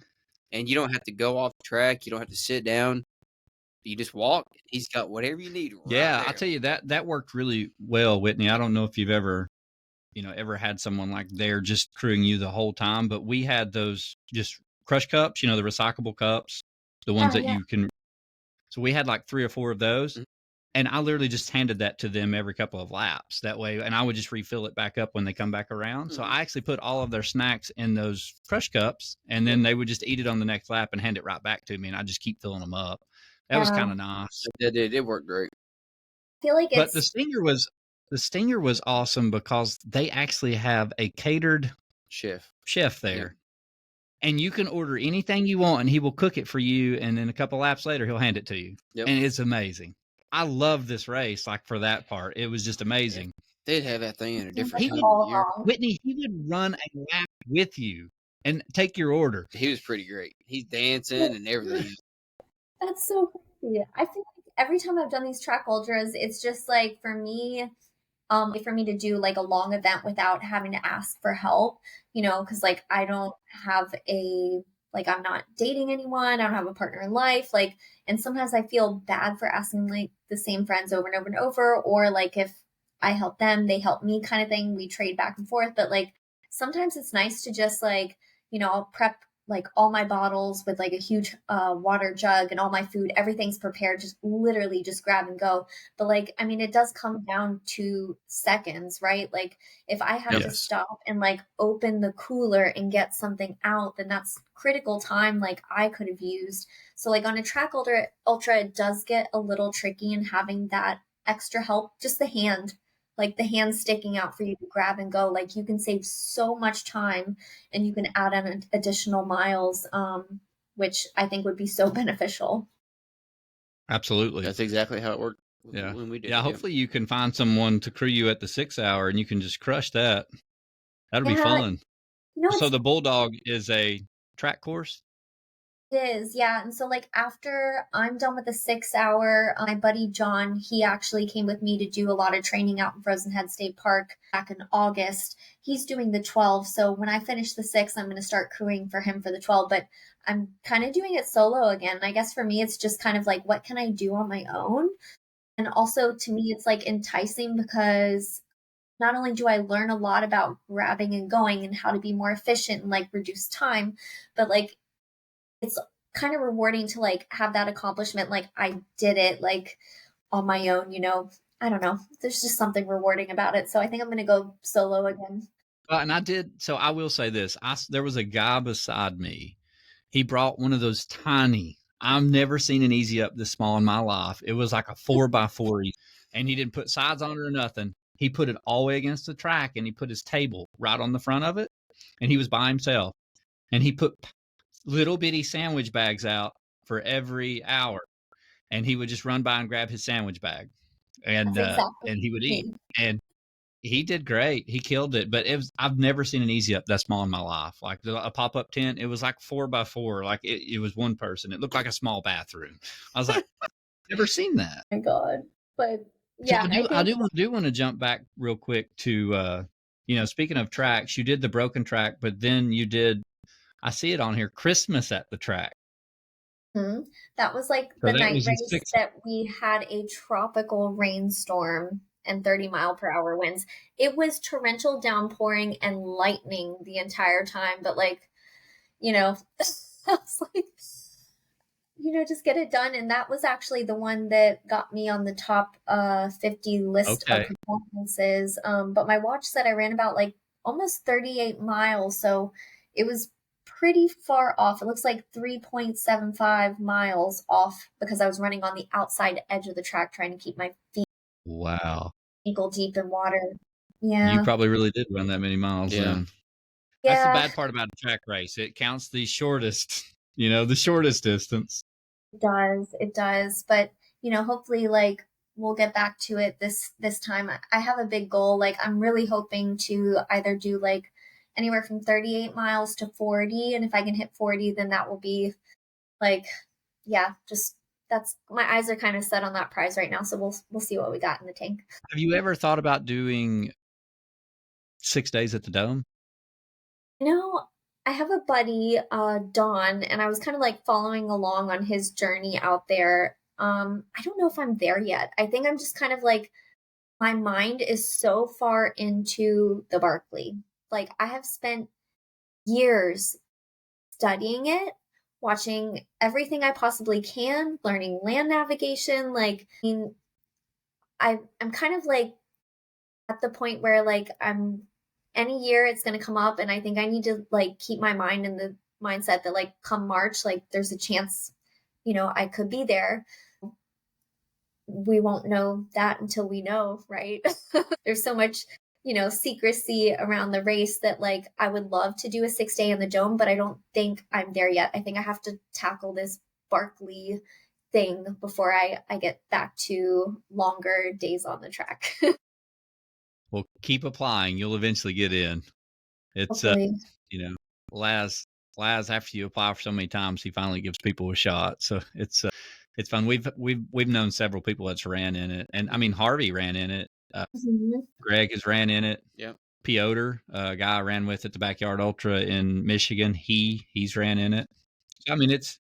and you don't have to go off track. You don't have to sit down. You just walk. He's got whatever you need. Right yeah, I'll tell you that worked really well, Whitney. I don't know if you've ever had someone like they're just crewing you the whole time, but we had those just crush cups, the recyclable cups, the ones that you can. So we had like 3 or 4 of those. Mm-hmm. And I literally just handed that to them every couple of laps that way. And I would just refill it back up when they come back around. Mm-hmm. So I actually put all of their snacks in those crush cups, and then they would just eat it on the next lap and hand it right back to me. And I just keep filling them up. That was kind of nice. It worked great. I feel like but the Stinger was awesome because they actually have a catered chef there. Yeah. And you can order anything you want and he will cook it for you. And then a couple laps later, he'll hand it to you. Yep. And it's amazing. I love this race, like for that part. It was just amazing. They'd have that thing in a different time of year. Whitney, he would run a lap with you and take your order. He was pretty great. He's dancing and everything. That's so crazy. I feel like every time I've done these track ultras, it's just like for me to do like a long event without having to ask for help, because like I don't have I'm not dating anyone. I don't have a partner in life. And sometimes I feel bad for asking like the same friends over and over and over, or like if I help them, they help me kind of thing. We trade back and forth. But like sometimes it's nice to just like, I'll prep like all my bottles with like a huge water jug and all my food, everything's prepared, just literally just grab and go. But like, I mean, it does come down to seconds, right? Like if I have to stop and like open the cooler and get something out, then that's critical time like I could have used. So like on a track ultra, it does get a little tricky in having that extra help, just the hand sticking out for you to grab and go. Like you can save so much time and you can add on additional miles, which I think would be so beneficial. Absolutely. That's exactly how it worked. Yeah. When we did hopefully you can find someone to crew you at the 6 hour and you can just crush that. That'll be fun. So the Bulldog is a track course? It is, yeah. And so like after I'm done with the 6 hour, my buddy John, he actually came with me to do a lot of training out in Frozen Head State Park back in August. He's doing the 12. So when I finish the 6, I'm going to start crewing for him for the 12. But I'm kind of doing it solo again. I guess for me, it's just kind of like, what can I do on my own? And also to me, it's like enticing because not only do I learn a lot about grabbing and going and how to be more efficient and like reduce time, but like it's kind of rewarding to like have that accomplishment. Like I did it like on my own, I don't know. There's just something rewarding about it. So I think I'm going to go solo again. And I did. So I will say this. There was a guy beside me. He brought one of those tiny, I've never seen an easy up this small in my life. It was like a 4x4 and he didn't put sides on it or nothing. He put it all the way against the track and he put his table right on the front of it. And he was by himself and he put little bitty sandwich bags out for every hour, and he would just run by and grab his sandwich bag, and and he would eat. And he did great. He killed it. But I've never seen an easy up that small in my life. Like a pop up tent. It was like 4x4. Like it was one person. It looked like a small bathroom. I was like, Never seen that. Oh my God. But So yeah, I do want to jump back real quick to speaking of tracks, you did the broken track, but then you did, I see it on here, Christmas at the track. That was like So the that night was in race six. that we had a tropical rainstorm and 30-mile-per-hour winds. It was torrential downpouring and lightning the entire time, but like, I was like, just get it done. And that was actually the one that got me on the top 50 list of Okay. performances. But my watch said I ran about like almost 38 miles. So it was pretty far off. It looks like 3.75 miles off because I was running on the outside edge of the track trying to keep my feet Wow. ankle deep in water. You Yeah. probably really did run that many miles then. That's the Yeah, bad part about a track race. It counts the shortest, the shortest distance. it does. It does. But, hopefully like we'll get back to it this time. I have a big goal. Like I'm really hoping to either do like anywhere from 38 miles to 40. And if I can hit 40, then that will be like, yeah, just that's my eyes are kind of set on that prize right now. So we'll see what we got in the tank. Have you ever thought about doing 6 days at the Dome? I have a buddy, Don, and I was kind of like following along on his journey out there. I don't know if I'm there yet. I think I'm just kind of like my mind is so far into the Barkley. Like I have spent years studying it, watching everything I possibly can, learning land navigation. Like, I mean, I'm kind of like at the point where like I'm any year it's going to come up and I think I need to like keep my mind in the mindset that like come March like there's a chance I could be there. We won't know that until we know, right? There's so much secrecy around the race that like I would love to do a 6 day in the Dome, but I don't think I'm there yet. I think I have to tackle this Barkley thing before I get back to longer days on the track. Well, keep applying. You'll eventually get in. It's Hopefully. Laz after you apply for so many times, he finally gives people a shot. So it's fun. We've known several people that's ran in it, and I mean Harvey ran in it. Greg has ran in it. Yep. Piotr, a guy I ran with at the Backyard Ultra in Michigan, he's ran in it. So, I mean, it's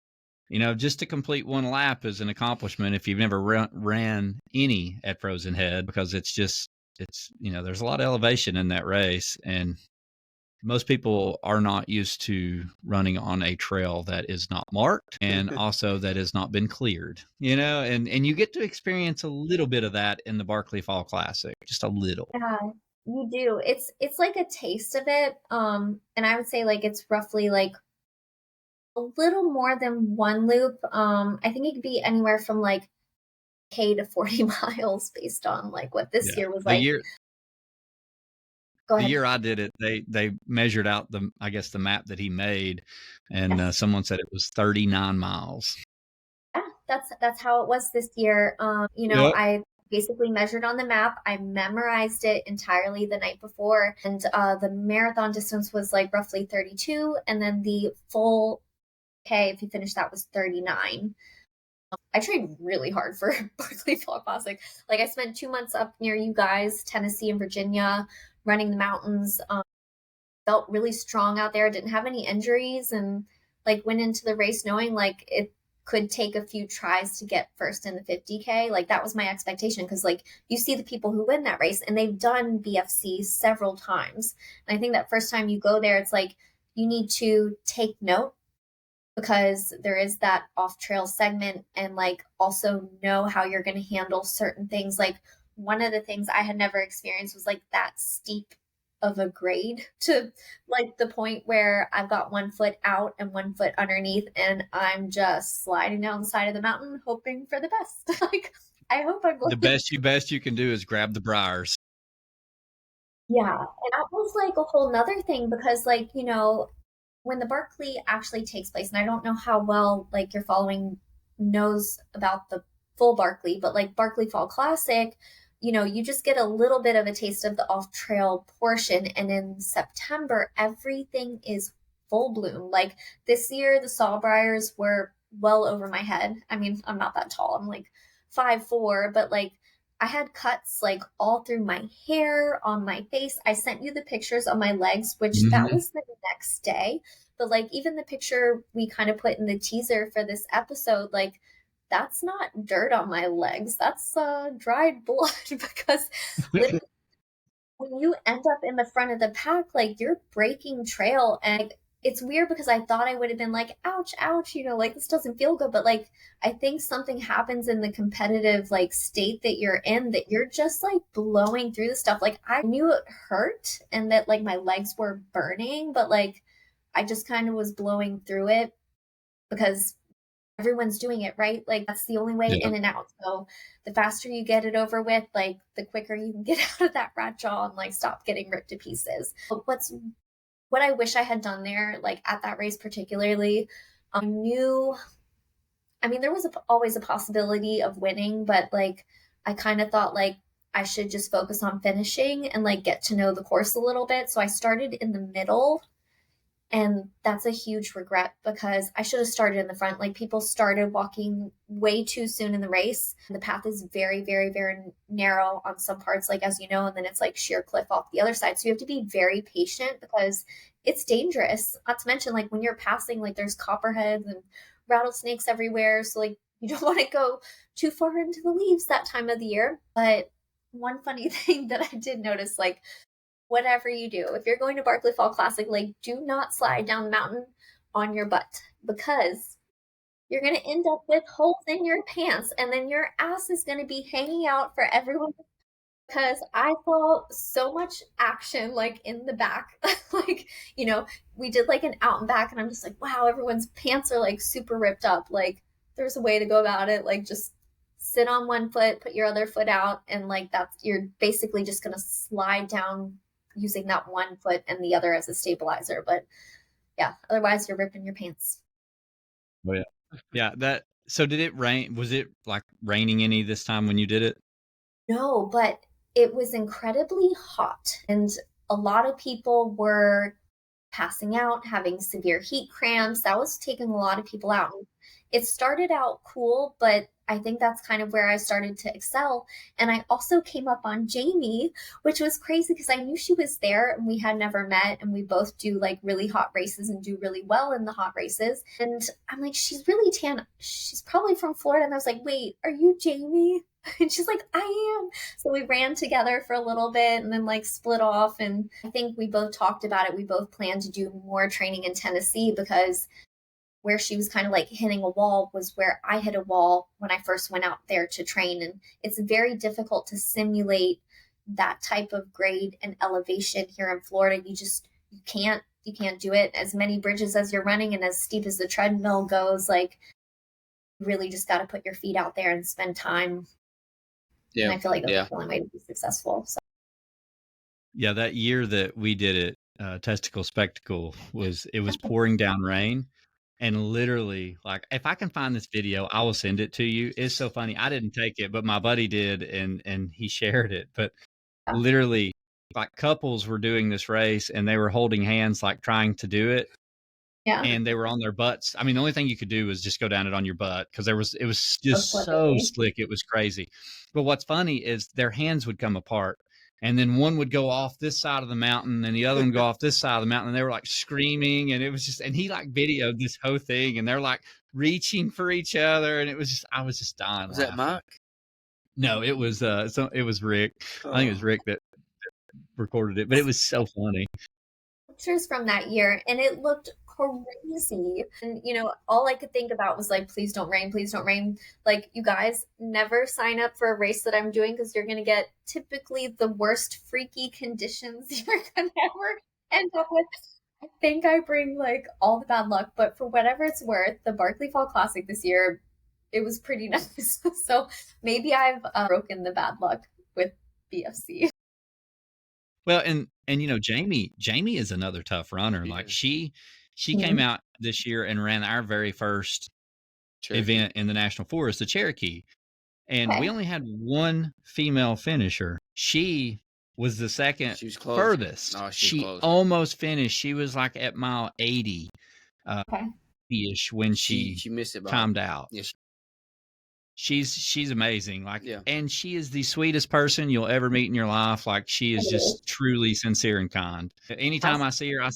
just to complete one lap is an accomplishment if you've never ran any at Frozen Head, because it's there's a lot of elevation in that race, and most people are not used to running on a trail that is not marked and also that has not been cleared, and you get to experience a little bit of that in the Barkley Fall Classic, just a little. Yeah, you do. It's like a taste of it. And I would say like it's roughly like a little more than one loop. I think it could be anywhere from like K to 40 miles based on like what this year was like. Go The ahead. year I did it, they measured out the map that he made, and Yes. someone said it was 39 miles. Yeah, that's how it was this year. Yep. I basically measured on the map. I memorized it entirely the night before, and the marathon distance was like roughly 32, and then the full K, if you finish that, was 39. I trained really hard for Barkley Fall Classic. Like I spent 2 months up near you guys, Tennessee and Virginia, running the mountains. Felt really strong out there. Didn't have any injuries, and like went into the race knowing like it could take a few tries to get first in the 50K. Like that was my expectation because like you see the people who win that race and they've done BFC several times. And I think that first time you go there, it's like you need to take note because there is that off trail segment and like also know how you're going to handle certain things. Like one of the things I had never experienced was like that steep of a grade to like the point where I've got 1 foot out and 1 foot underneath and I'm just sliding down the side of the mountain hoping for the best. Like I hope I'm going The best you can do is grab the briars. Yeah, and that was like a whole nother thing because like, when the Barkley actually takes place, and I don't know how well like your following knows about the full Barkley, but like Barkley Fall Classic, you just get a little bit of a taste of the off trail portion. And in September, everything is full bloom. Like this year, the sawbriars were well over my head. I mean, I'm not that tall. I'm like 5'4", but like I had cuts like all through my hair, on my face. I sent you the pictures on my legs, which that was the next day. But like even the picture we kind of put in the teaser for this episode, like that's not dirt on my legs. That's dried blood because literally when you end up in the front of the pack, like you're breaking trail. And it's weird because I thought I would have been like, ouch, ouch, like this doesn't feel good. But like, I think something happens in the competitive like state that you're in that you're just like blowing through the stuff. Like I knew it hurt and that like my legs were burning, but like I just kind of was blowing through it because everyone's doing it, right? Like that's the only way in and out. So the faster you get it over with, like the quicker you can get out of that rat jaw and like stop getting ripped to pieces. But what I wish I had done there, like at that race particularly, I knew, I mean, there was always a possibility of winning, but like I kind of thought like I should just focus on finishing and like get to know the course a little bit. So I started in the middle. And that's a huge regret because I should have started in the front. Like people started walking way too soon in the race. The path is very, very, very narrow on some parts, like as you know, and then it's like sheer cliff off the other side. So you have to be very patient because it's dangerous. Not to mention like when you're passing, like there's copperheads and rattlesnakes everywhere. So like you don't want to go too far into the leaves that time of the year. But one funny thing that I did notice, like whatever you do, if you're going to Barkley Fall Classic, like do not slide down the mountain on your butt because you're going to end up with holes in your pants and then your ass is going to be hanging out for everyone because I saw so much action like in the back. Like, we did like an out and back and I'm just like, wow, everyone's pants are like super ripped up. Like there's a way to go about it. Like just sit on one foot, put your other foot out, and like you're basically just going to slide down using that one foot and the other as a stabilizer. But yeah, otherwise you're ripping your pants. Oh yeah. Yeah. So did it rain? Was it like raining any this time when you did it? No, but it was incredibly hot and a lot of people were passing out, having severe heat cramps. That was taking a lot of people out. It started out cool, but I think that's kind of where I started to excel. And I also came up on Jamie, which was crazy because I knew she was there and we had never met. And we both do like really hot races and do really well in the hot races. And I'm like, she's really tan. She's probably from Florida. And I was like, wait, are you Jamie? And she's like, I am. So we ran together for a little bit and then like split off. And I think we both talked about it. We both planned to do more training in Tennessee because where she was kind of like hitting a wall was where I hit a wall when I first went out there to train. And it's very difficult to simulate that type of grade and elevation here in Florida. You can't do it. As many bridges as you're running and as steep as the treadmill goes, like you really just got to put your feet out there and spend time. Yeah. And I feel like that's the only way to be successful. So. Yeah, that year that we did it, Testicle Spectacle, it was pouring down rain. And literally, like, if I can find this video, I will send it to you. It's so funny. I didn't take it, but my buddy did, and he shared it. But literally, like, couples were doing this race, and they were holding hands, like, trying to do it. Yeah. And they were on their butts. I mean, the only thing you could do was just go down it on your butt because it was just so slick. It was crazy. But what's funny is their hands would come apart. And then one would go off this side of the mountain and the other one go off this side of the mountain. And they were like screaming. And it was just, and he like videoed this whole thing and they're like reaching for each other. And it was just, I was just dying. Was that Mike? No, it was, it was Rick. I think it was Rick that recorded it, but it was so funny. Pictures from that year and it looked crazy. And all I could think about was like, please don't rain, please don't rain. Like, you guys never sign up for a race that I'm doing because you're gonna get typically the worst freaky conditions you're gonna ever end up with. I think I bring like all the bad luck, but for whatever it's worth, the Barkley Fall Classic this year, it was pretty nice. So maybe I've broken the bad luck with BFC. Well, and Jamie is another tough runner. Yeah. Like she came out this year and ran our very first event in the National Forest, the Cherokee. And we only had one female finisher. She was the second furthest. No, she almost finished. She was like at mile 80 ish when she missed it timed out. Yes. she's amazing. Like, Yeah. and she is the sweetest person you'll ever meet in your life. Like, she is just truly sincere and kind. Anytime I see her, I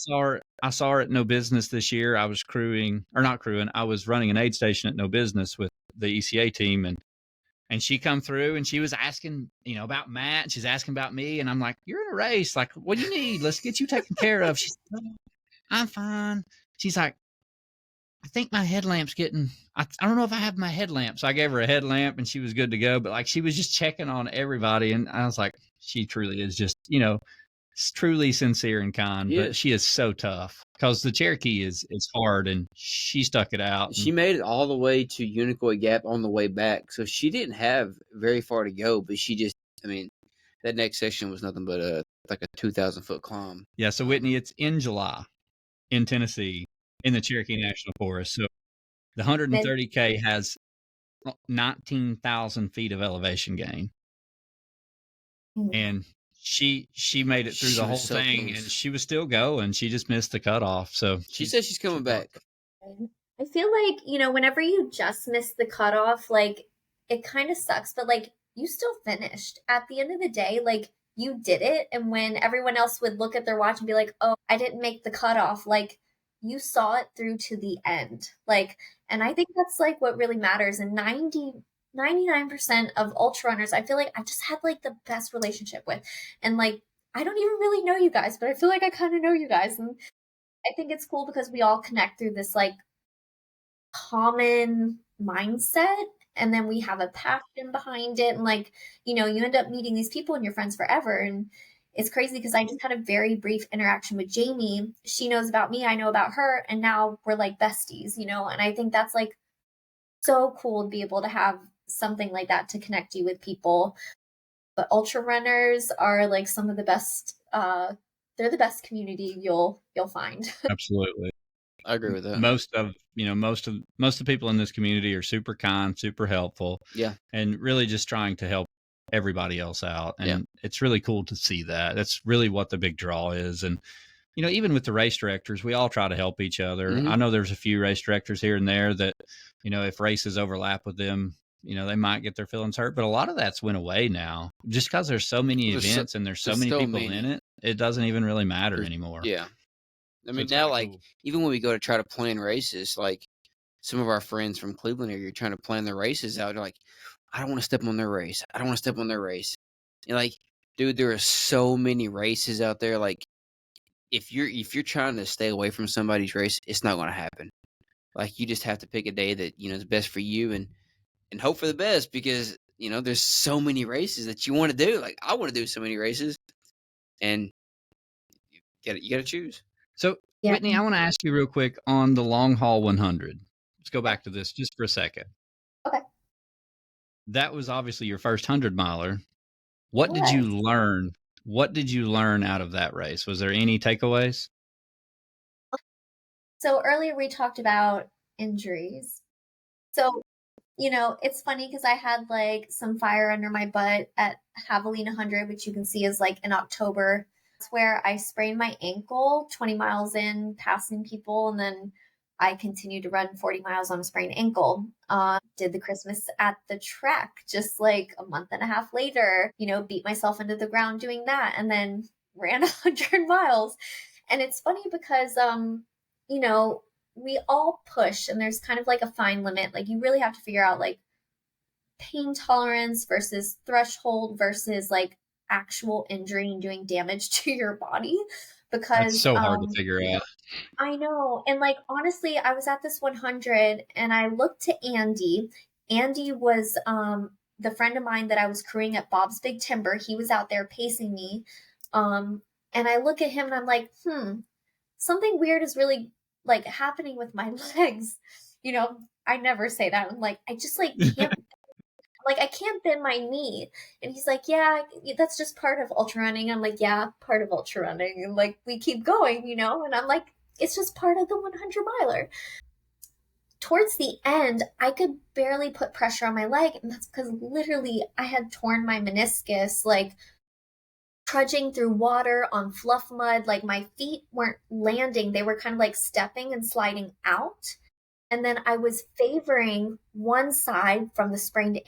saw her at No Business this year. I was I was running an aid station at No Business with the ECA team, and she come through and she was asking, about Matt, and she's asking about me, and I'm like, "You're in a race. Like, what do you need? Let's get you taken care of." She's like, "Oh, I'm fine." She's like, "I think my headlamp's I don't know if I have my headlamp." So I gave her a headlamp and she was good to go. But like, she was just checking on everybody. And I was like, she truly is just, truly sincere and kind, but she is so tough because the Cherokee is hard, and she stuck it out. She made it all the way to Unicoi Gap on the way back. So she didn't have very far to go, but that next section was nothing but a 2,000-foot climb. Yeah. So Whitney, it's in July in Tennessee in the Cherokee National Forest. So the 130K has 19,000 feet of elevation gain. And she made it through the whole thing, and she was still going. She just missed the cutoff. So she says she's coming back. I feel like, whenever you just miss the cutoff, like, it kind of sucks, but like, you still finished. At the end of the day, like, you did it. And when everyone else would look at their watch and be like, "Oh, I didn't make the cutoff," like, you saw it through to the end. Like, and I think that's like what really matters. And 99% of ultra runners, I feel like I just had like the best relationship with. And like, I don't even really know you guys, but I feel like I kind of know you guys. And I think it's cool because we all connect through this like common mindset, and then we have a passion behind it. And like, you end up meeting these people and you're friends forever. And it's crazy because I just had a very brief interaction with Jamie. She knows about me, I know about her, and now we're like besties, and I think that's like so cool to be able to have something like that to connect you with people. But ultra runners are like some of the best, they're the best community you'll find. Absolutely. I agree with that. Most of the people in this community are super kind, super helpful. Yeah. And really just trying to help everybody else out. And it's really cool to see that. That's really what the big draw is. And, even with the race directors, we all try to help each other. I know there's a few race directors here and there that, if races overlap with them, they might get their feelings hurt. But a lot of that's went away now just because there's so many events and there's so many people in it. It doesn't even really matter anymore. Yeah. I mean, now, like, even when we go to try to plan races, like, some of our friends from Cleveland area are trying to plan their races out. They're like, "I don't want to step on their race. I don't want to step on their race." And like, dude, there are so many races out there. Like, if you're trying to stay away from somebody's race, it's not going to happen. Like, you just have to pick a day that is best for you, and hope for the best, because there's so many races that you want to do. Like, I want to do so many races, and you got to choose. So, Whitney, I want to ask you real quick on the long haul 100. Let's go back to this just for a second. Okay. That was obviously your first 100-miler. What did you learn? What did you learn out of that race? Was there any takeaways? So earlier we talked about injuries. So, it's funny because I had like some fire under my butt at Javelina 100, which you can see is like in October. That's where I sprained my ankle 20 miles in, passing people, and then I continued to run 40 miles on a sprained ankle. Did the Christmas at the Trek just like a month and a half later, beat myself into the ground doing that, and then ran 100 miles. And it's funny because, we all push, and there's kind of like a fine limit. Like, you really have to figure out like pain tolerance versus threshold versus like actual injury and doing damage to your body, because it's so hard to figure out. I know. And like, honestly, I was at this 100 and I looked to Andy. Andy was the friend of mine that I was crewing at Bob's Big Timber. He was out there pacing me. And I look at him and I'm like, something weird is really like happening with my legs. I never say that. I'm like, I just like can't like, I can't bend my knee. And he's like, "Yeah, that's just part of ultra running." I'm like, "Yeah, part of ultra running." And like, we keep going, and I'm like, it's just part of the 100 miler. Towards the end, I could barely put pressure on my leg. And that's because literally I had torn my meniscus, like trudging through water on fluff mud. Like, my feet weren't landing. They were kind of like stepping and sliding out. And then I was favoring one side from the sprained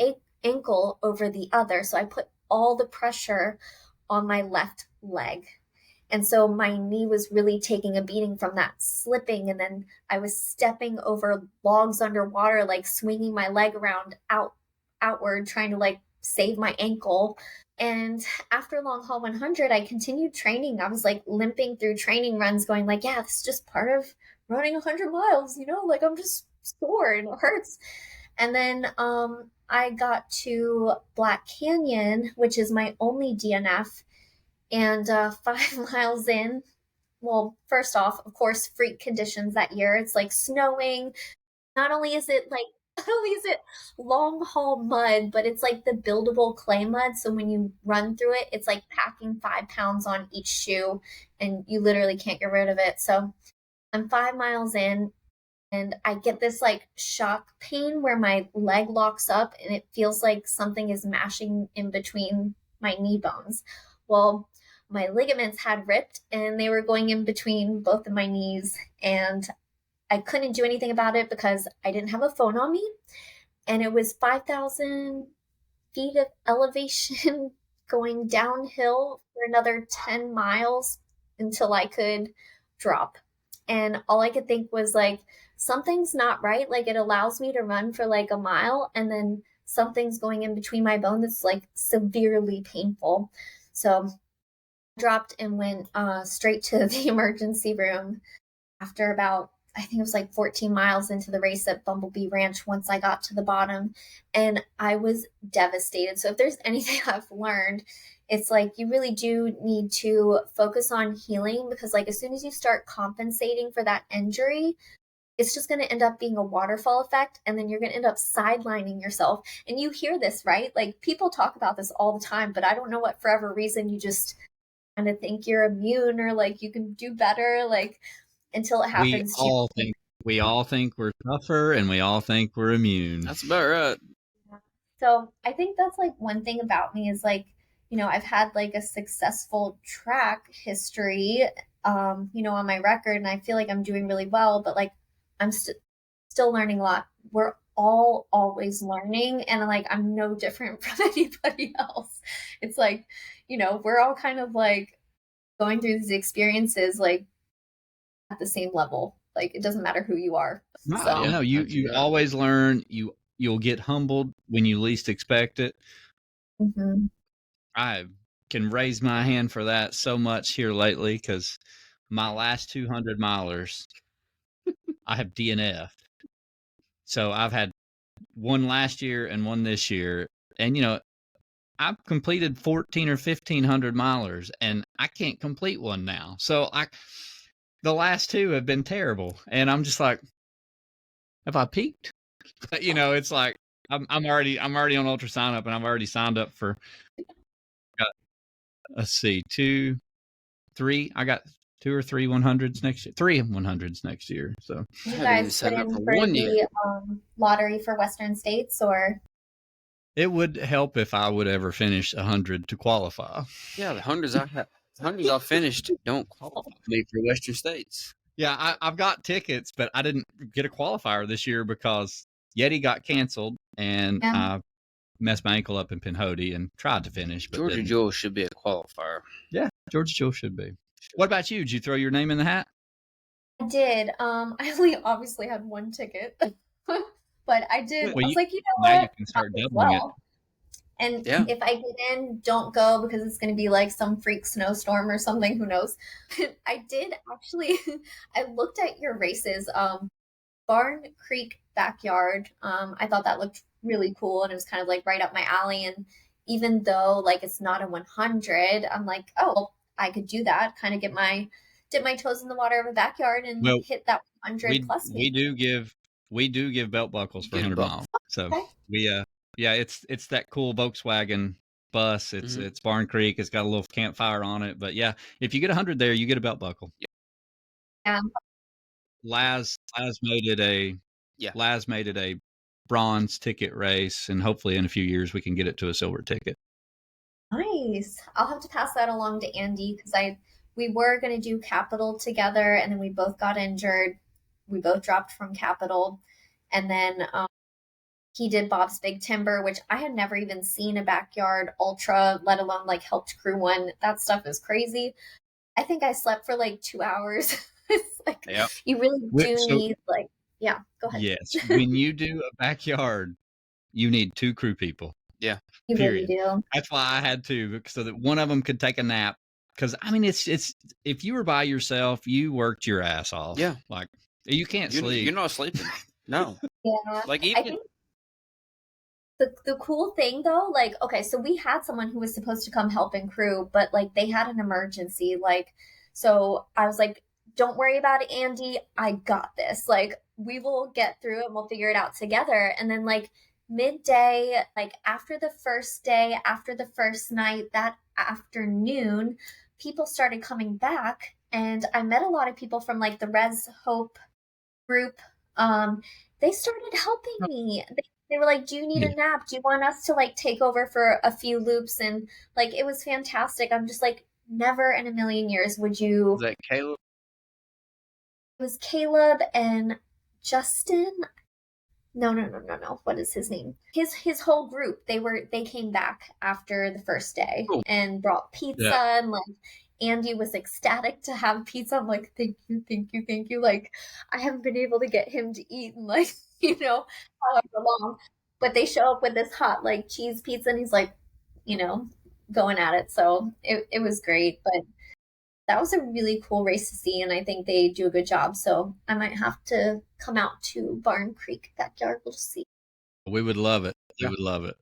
ankle over the other. So I put all the pressure on my left leg. And so my knee was really taking a beating from that slipping. And then I was stepping over logs underwater, like swinging my leg around outward, trying to like save my ankle. And after Long Haul 100, I continued training. I was like limping through training runs going like, yeah, this is just part of running 100 miles, like I'm just sore and it hurts. And then I got to Black Canyon, which is my only DNF. And 5 miles in, well, first off, of course, freak conditions that year. It's like snowing. Not only is it long haul mud, but it's like the buildable clay mud. So when you run through it, it's like packing 5 pounds on each shoe and you literally can't get rid of it. So I'm 5 miles in and I get this like shock pain where my leg locks up and it feels like something is mashing in between my knee bones. Well, my ligaments had ripped and they were going in between both of my knees, and I couldn't do anything about it because I didn't have a phone on me. And it was 5,000 feet of elevation going downhill for another 10 miles until I could drop. And all I could think was like, something's not right. Like it allows me to run for like a mile and then something's going in between my bone that's like severely painful. So dropped and went straight to the emergency room after about, I think it was like 14 miles into the race at Bumblebee Ranch once I got to the bottom, and I was devastated. So if there's anything I've learned, it's like you really do need to focus on healing, because like as soon as you start compensating for that injury, it's just going to end up being a waterfall effect, and then you're going to end up sidelining yourself. And you hear this, right? Like people talk about this all the time, but I don't know what for whatever reason you just kind of think you're immune or like you can do better, like until it happens to you. We all think we're tougher and we all think we're immune. That's about right. So I think that's like one thing about me is like, I've had like a successful track history, on my record, and I feel like I'm doing really well, but like I'm still learning a lot. We're all always learning, and like I'm no different from anybody else. It's like, we're all kind of like going through these experiences like at the same level. Like it doesn't matter who you are. No, you always learn. You'll get humbled when you least expect it. Mm-hmm. I can raise my hand for that so much here lately because my last 200 milers, I have DNF'd. So I've had one last year and one this year, and I've completed 14 or 1500 milers, and I can't complete one now. So the last two have been terrible, and I'm just like, have I peaked? It's like I'm already on Ultra Sign Up, and I've already signed up for. Let's see, 2, 3. I got 2 or 3 100s next year. 3 100s next year. So you guys put in for the lottery for Western States, or? It would help if I would ever finish 100 to qualify. Yeah, the hundreds I finished don't qualify me for Western States. Yeah, I've got tickets, but I didn't get a qualifier this year because Yeti got canceled, and I messed my ankle up in Pinhoti and tried to finish. But Georgia Jewel should be a qualifier. Yeah, Georgia Jewel should be. What about you? Did you throw your name in the hat? I did. I only obviously had one ticket, but I did. Well, I was like, now what? You can start doubling it. And if I get in, don't go because it's going to be like some freak snowstorm or something. Who knows? I did actually. I looked at your races. Barn Creek Backyard. I thought that looked really cool, and it was kind of like right up my alley. And even though like it's not a 100, I'm like, oh, I could do that. Kind of dip my toes in the water of a backyard and hit that 100 plus. We do give belt buckles for 100 miles. So it's that cool Volkswagen bus. It's Barn Creek. It's got a little campfire on it. But yeah, if you get 100 there, you get a belt buckle. Yeah. Laz made it a bronze ticket race, and hopefully in a few years we can get it to a silver ticket. Nice. I'll have to pass that along to Andy because we were going to do Capital together, and then we both got injured. We both dropped from Capital. And then he did Bob's Big Timber, which I had never even seen a backyard ultra, let alone like helped crew one. That stuff is crazy. I think I slept for like 2 hours. It's like, Yep. you really do So, need like, yeah, go ahead. yes, when you do a backyard, you need 2 crew people. Yeah. You really Period. do. That's why I had 2, so that one of them could take a nap. Because I mean, it's if you were by yourself, you worked your ass off. Yeah. Like you can't sleep. You're not sleeping. No. Yeah. Like I even think the cool thing though, like, okay, so we had someone who was supposed to come help and crew, but like they had an emergency. Like, so I was like, don't worry about it, Andy. I got this. Like, we will get through it and we'll figure it out together. And then like midday, like after the first day, after the first night, that afternoon, people started coming back. And I met a lot of people from like the Res Hope group. They started helping me. They were like, do you need a nap? Do you want us to like take over for a few loops? And like, it was fantastic. I'm just like, never in a million years would you. Was that Caleb? It was Caleb and Justin. No. What is his name? His whole group. They came back after the first day and brought pizza and like Andy was ecstatic to have pizza. I'm like, thank you. Like, I haven't been able to get him to eat in like, however long. But they show up with this hot like cheese pizza and he's like, going at it. So it was great. But that was a really cool race to see, and I think they do a good job. So I might have to come out to Barn Creek backyard. We'll just see. We would love it. Yeah. We would love it.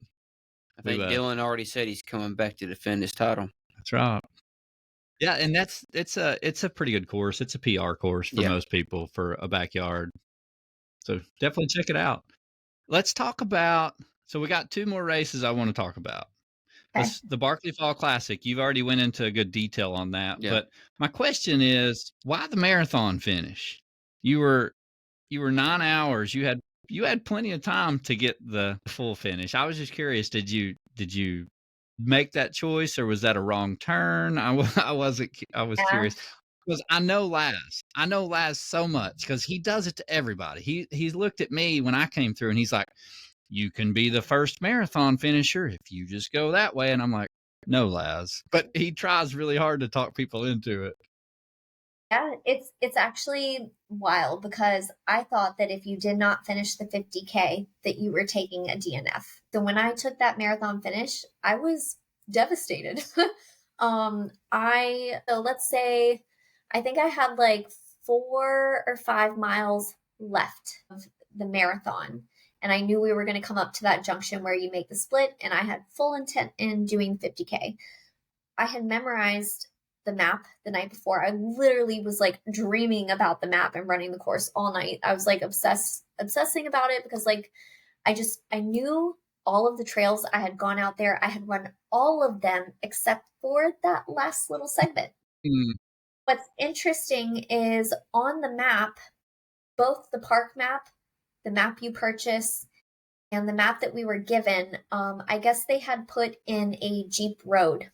I think Dylan already said he's coming back to defend his title. That's right. Yeah, and it's a pretty good course. It's a PR course for most people for a backyard. So definitely check it out. Let's talk about. So we got 2 more races I want to talk about. Okay. The Barkley Fall Classic. You've already went into a good detail on that. Yeah. But my question is, why the marathon finish? You were 9 hours. You had plenty of time to get the full finish. I was just curious. Did you make that choice, or was that a wrong turn? I was curious because I know Laz so much because he does it to everybody. He's looked at me when I came through and he's like, you can be the first marathon finisher if you just go that way. And I'm like, no, Laz. But he tries really hard to talk people into it. Yeah, it's actually wild because I thought that if you did not finish the 50K that you were taking a DNF. So when I took that marathon finish, I was devastated. Let's say I think I had like 4 or 5 miles left of the marathon. And I knew we were going to come up to that junction where you make the split, and I had full intent in doing 50K. I had memorized the map the night before. I literally was like dreaming about the map and running the course all night. I was like obsessing about it because like I knew all of the trails. I had gone out there. I had run all of them except for that last little segment. Mm. What's interesting is on the map, both the park map, the map you purchase, and the map that we were given, I guess they had put in a Jeep road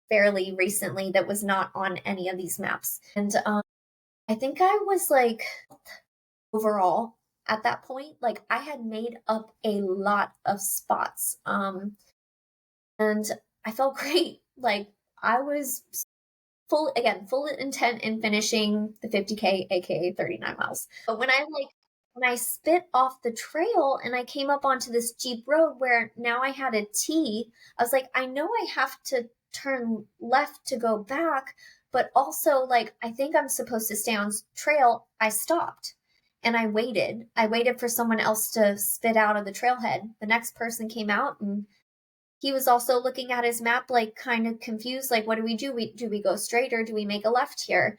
fairly recently that was not on any of these maps. And I think I was like overall at that point, like I had made up a lot of spots. And I felt great. Like I was full intent in finishing the 50K, aka 39 miles. But when I spit off the trail and I came up onto this Jeep road where now I had a T, I was like, I know I have to turn left to go back, but also like, I think I'm supposed to stay on trail. I stopped and I waited for someone else to spit out of the trailhead. The next person came out and he was also looking at his map, like kind of confused, like, what do? Do we go straight or do we make a left here?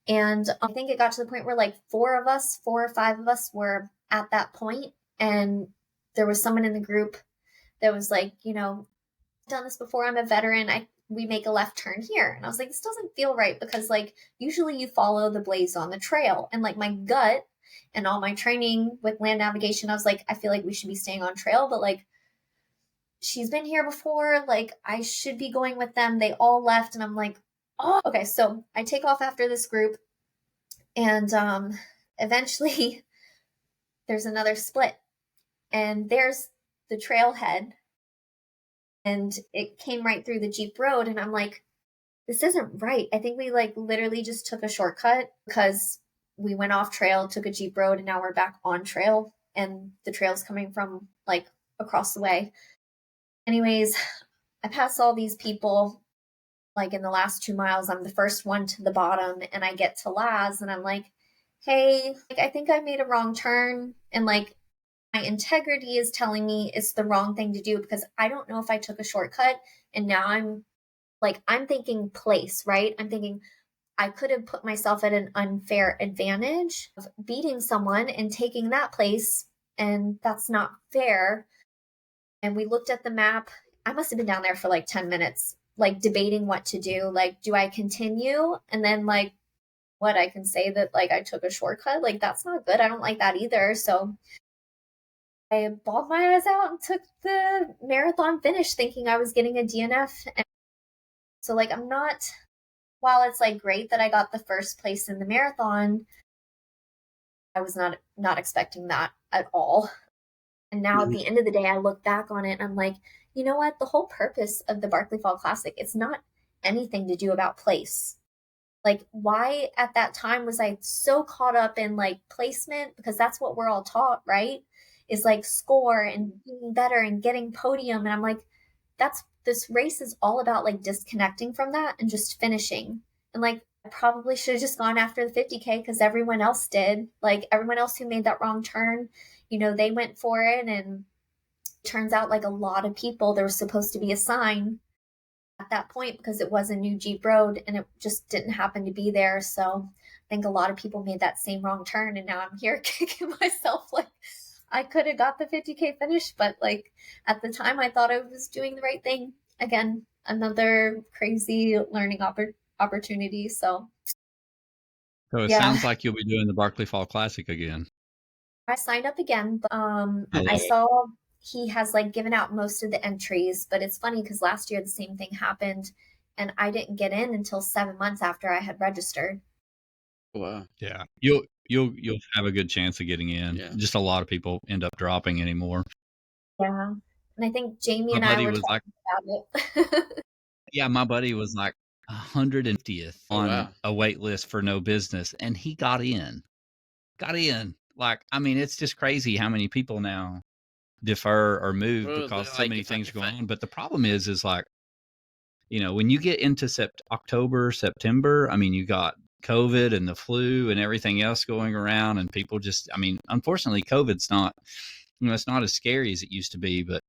And I think it got to the point where like 4 or 5 of us were at that point. And there was someone in the group that was like, I've done this before. I'm a veteran. We make a left turn here. And I was like, this doesn't feel right because like usually you follow the blaze on the trail. And like my gut and all my training with land navigation, I was like, I feel like we should be staying on trail, but like she's been here before. Like I should be going with them. They all left. And I'm like, oh, okay. So I take off after this group and eventually there's another split, and there's the trailhead, and it came right through the Jeep road, and I'm like, this isn't right. I think we like literally just took a shortcut because we went off trail, took a Jeep road, and now we're back on trail, and the trail's coming from like across the way. Anyways, I passed all these people. Like in the last 2 miles, I'm the first one to the bottom, and I get to Laz, and I'm like, hey, like, I think I made a wrong turn, and like my integrity is telling me it's the wrong thing to do because I don't know if I took a shortcut, and now I'm thinking place, right? I'm thinking I could have put myself at an unfair advantage of beating someone and taking that place, and that's not fair. And we looked at the map. I must have been down there for like 10 minutes, like debating what to do. Like, do I continue? And then like, what, I can say that like I took a shortcut? Like, that's not good. I don't like that either. So I bawled my eyes out and took the marathon finish thinking I was getting a DNF. And so like, I'm not, while it's like great that I got the first place in the marathon, I was not expecting that at all. And now at the end of the day, I look back on it and I'm like, you know what? The whole purpose of the Barkley Fall Classic, it's not anything to do about place. Like, why at that time was I so caught up in like placement? Because that's what we're all taught, right? Is like score and being better and getting podium. And I'm like, this race is all about like disconnecting from that and just finishing. And like, I probably should have just gone after the 50K because everyone else did. Like everyone else who made that wrong turn, you know, they went for it. And it turns out like a lot of people, there was supposed to be a sign at that point because it was a new Jeep road and it just didn't happen to be there. So I think a lot of people made that same wrong turn. And now I'm here kicking myself like I could have got the 50K finish, but like at the time I thought I was doing the right thing. Again, another crazy learning opportunity. So it yeah, sounds like you'll be doing the Barkley Fall Classic again. I signed up again, but I saw he has like given out most of the entries, but it's funny because last year the same thing happened and I didn't get in until 7 months after I had registered. Wow. Yeah. You'll have a good chance of getting in. Yeah. Just a lot of people end up dropping anymore. Yeah. And I think Jamie My and I buddy were was like, talking about it. yeah, my buddy was like 150th on wow. a wait list for no business, and he got in. Like, I mean, it's just crazy how many people now defer or move Well, because so like, many if I- things if go I- on. But the problem is like, you know, when you get into October, September, I mean, you got COVID and the flu and everything else going around, and people just, I mean, unfortunately, COVID's not, you know, it's not as scary as it used to be, but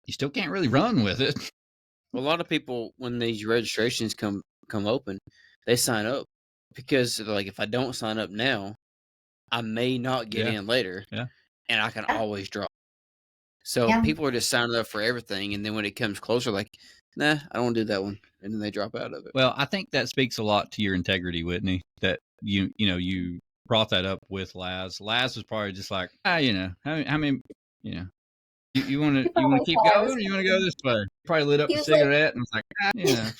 you still can't really run with it. A lot of people, when these registrations come open, they sign up because like if I don't sign up now, I may not get in later, Yeah. and I can always drop. So Yeah. people are just signing up for everything, and then when it comes closer, like, nah, I don't want to do that one, and then they drop out of it. Well, I think that speaks a lot to your integrity, Whitney, that you brought that up with Laz. Laz was probably just like, you know, how many, you know, you want to keep going or you want to go this way? Probably lit up He a was cigarette and was like, you know.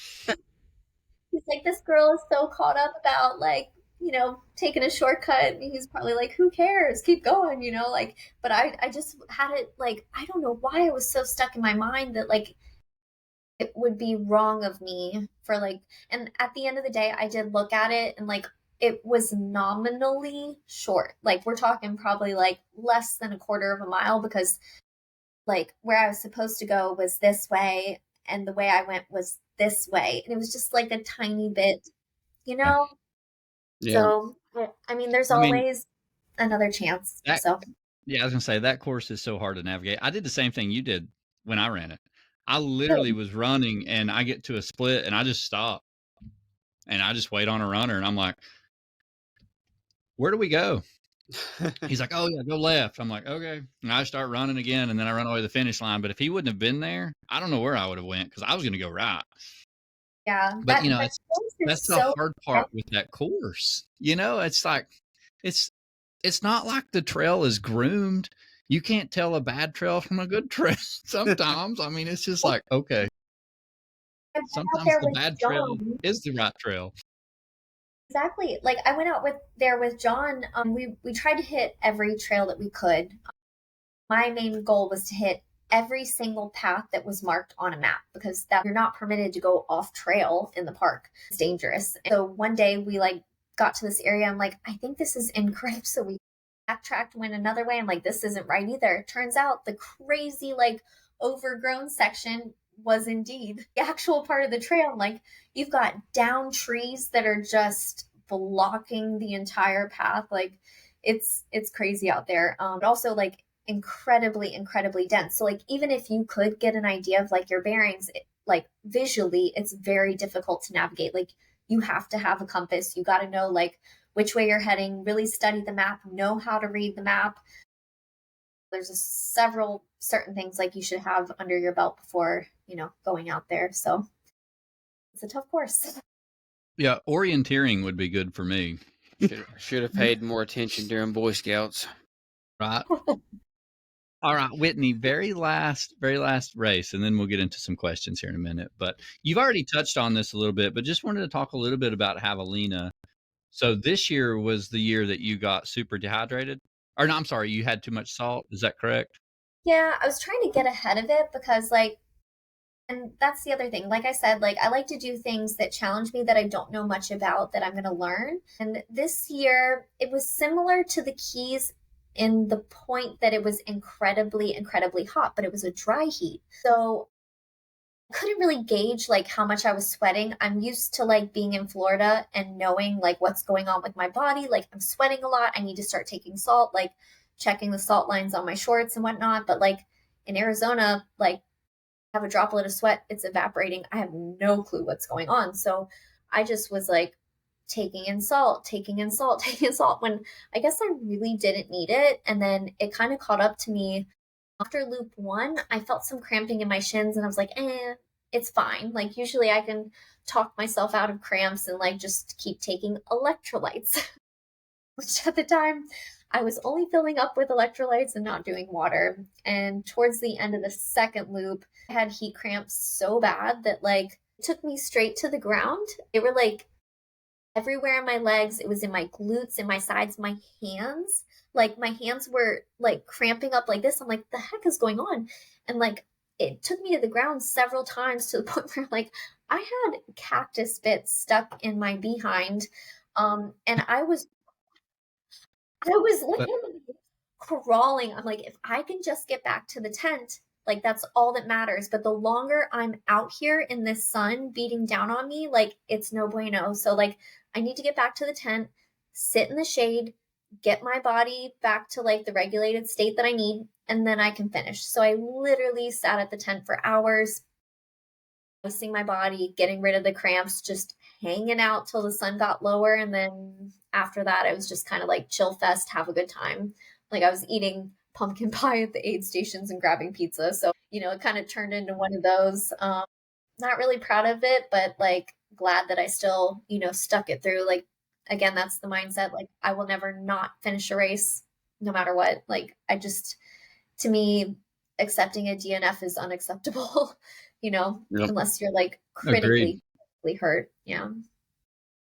He's like, this girl is so caught up about like, you know, taking a shortcut. And he's probably like, who cares? Keep going, you know, like, but I just had it like, I don't know why it was so stuck in my mind that like it would be wrong of me for like, and at the end of the day, I did look at it and like, it was nominally short. Like we're talking probably like less than a quarter of a mile because like where I was supposed to go was this way and the way I went was this way. And it was just like a tiny bit, you know? Yeah. So, I mean, there's always another chance. Yeah, I was So, gonna say that course is so hard to navigate. I did the same thing you did when I ran it. I literally was running and I get to a split and I just stop and I just wait on a runner and I'm like, where do we go? He's like, oh yeah, go left. I'm like, okay. And I start running again and then I run away to the finish line. But if he wouldn't have been there, I don't know where I would have went because I was going to go right. yeah. But you know, that course is that's the so hard part with that course. You know, it's like, it's not like the trail is groomed. You can't tell a bad trail from a good trail sometimes. I mean, it's just like, okay, out sometimes there the with bad trail John. is the right trail. Exactly. Like I went out with John. We tried to hit every trail that we could. My main goal was to hit every single path that was marked on a map because that you're not permitted to go off trail in the park. It's dangerous. And so one day we like got to this area. I'm like, I think this is incorrect. So we backtracked, went another way. I'm like, this isn't right either. Turns out the crazy like overgrown section was indeed the actual part of the trail. Like you've got down trees that are just blocking the entire path. Like it's crazy out there. But also like incredibly dense. So like even if you could get an idea of like your bearings, like visually, it's very difficult to navigate. Like you have to have a compass. You got to know like which way you're heading, really study the map, know how to read the map. There's several certain things like you should have under your belt before, going out there. So it's a tough course. Yeah, orienteering would be good for me. Should have paid more attention during Boy Scouts. Right. All right, Whitney, very last race, and then we'll get into some questions here in a minute. But you've already touched on this a little bit, but just wanted to talk a little bit about Javelina. So this year was the year that you got super dehydrated? Or no, I'm sorry, you had too much salt. Is that correct? Yeah, I was trying to get ahead of it because and that's the other thing. Like I said, like I like to do things that challenge me that I don't know much about that I'm going to learn. And this year it was similar to the Keys in the point that it was incredibly hot, but it was a dry heat. So I couldn't really gauge like how much I was sweating. I'm used to like being in Florida and knowing like what's going on with my body. Like I'm sweating a lot. I need to start taking salt, like checking the salt lines on my shorts and whatnot. But like in Arizona, like have a droplet of sweat, it's evaporating. I have no clue what's going on. So I just was like taking in salt, taking in salt, taking in salt when I guess I really didn't need it. And then it kind of caught up to me after loop one. I felt some cramping in my shins and I was like, it's fine. Like usually I can talk myself out of cramps and like just keep taking electrolytes, which at the time I was only filling up with electrolytes and not doing water. And towards the end of the second loop, I had heat cramps so bad that like it took me straight to the ground. They were like everywhere in my legs. It was in my glutes, in my sides, my hands. Like my hands were like cramping up like this. I'm like, the heck is going on? And like it took me to the ground several times to the point where like I had cactus bits stuck in my behind. And I was literally crawling. I'm like, if I can just get back to the tent, like that's all that matters. But the longer I'm out here in this sun beating down on me, like it's no bueno. So like I need to get back to the tent, sit in the shade, get my body back to like the regulated state that I need, and then I can finish. So I literally sat at the tent for hours, icing my body, getting rid of the cramps, just hanging out till the sun got lower. And then after that, it was just kind of like chill fest, have a good time. Like I was eating pumpkin pie at the aid stations and grabbing pizza. So, it kind of turned into one of those. Not really proud of it, but like glad that I still, stuck it through. Like, again, that's the mindset. Like, I will never not finish a race no matter what. Like, to me, accepting a DNF is unacceptable, Yep. unless you're like Agreed. critically hurt. Yeah.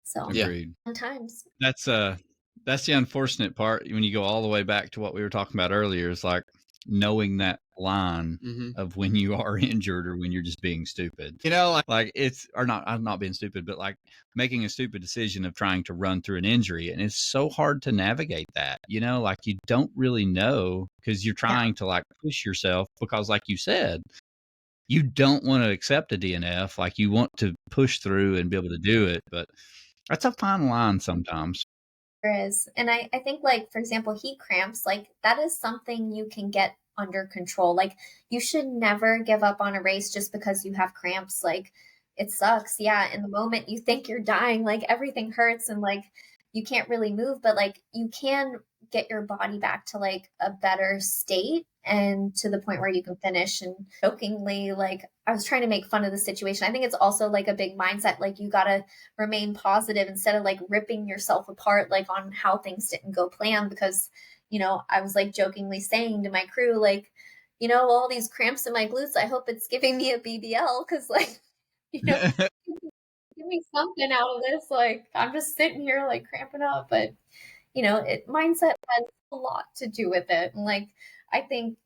So Agreed. sometimes. That's the unfortunate part when you go all the way back to what we were talking about earlier, is like knowing that line of when you are injured or when you're just being stupid. Like it's, or not, I'm not being stupid, but like making a stupid decision of trying to run through an injury. And it's so hard to navigate that, like you don't really know because you're trying to like push yourself because like you said, you don't want to accept a DNF. Like you want to push through and be able to do it, but that's a fine line sometimes. There is. And I think like, for example, heat cramps, like that is something you can get under control. Like you should never give up on a race just because you have cramps. Like it sucks. Yeah. In the moment you think you're dying, like everything hurts and like you can't really move, but like you can get your body back to like a better state and to the point where you can finish. And jokingly, like I was trying to make fun of the situation. I think it's also like a big mindset. Like you got to remain positive instead of like ripping yourself apart, like on how things didn't go plan. Because, I was like jokingly saying to my crew, like, all these cramps in my glutes, I hope it's giving me a BBL. Cause like, give me me something out of this. Like, I'm just sitting here like cramping up, but mindset has a lot to do with it. And like, I think,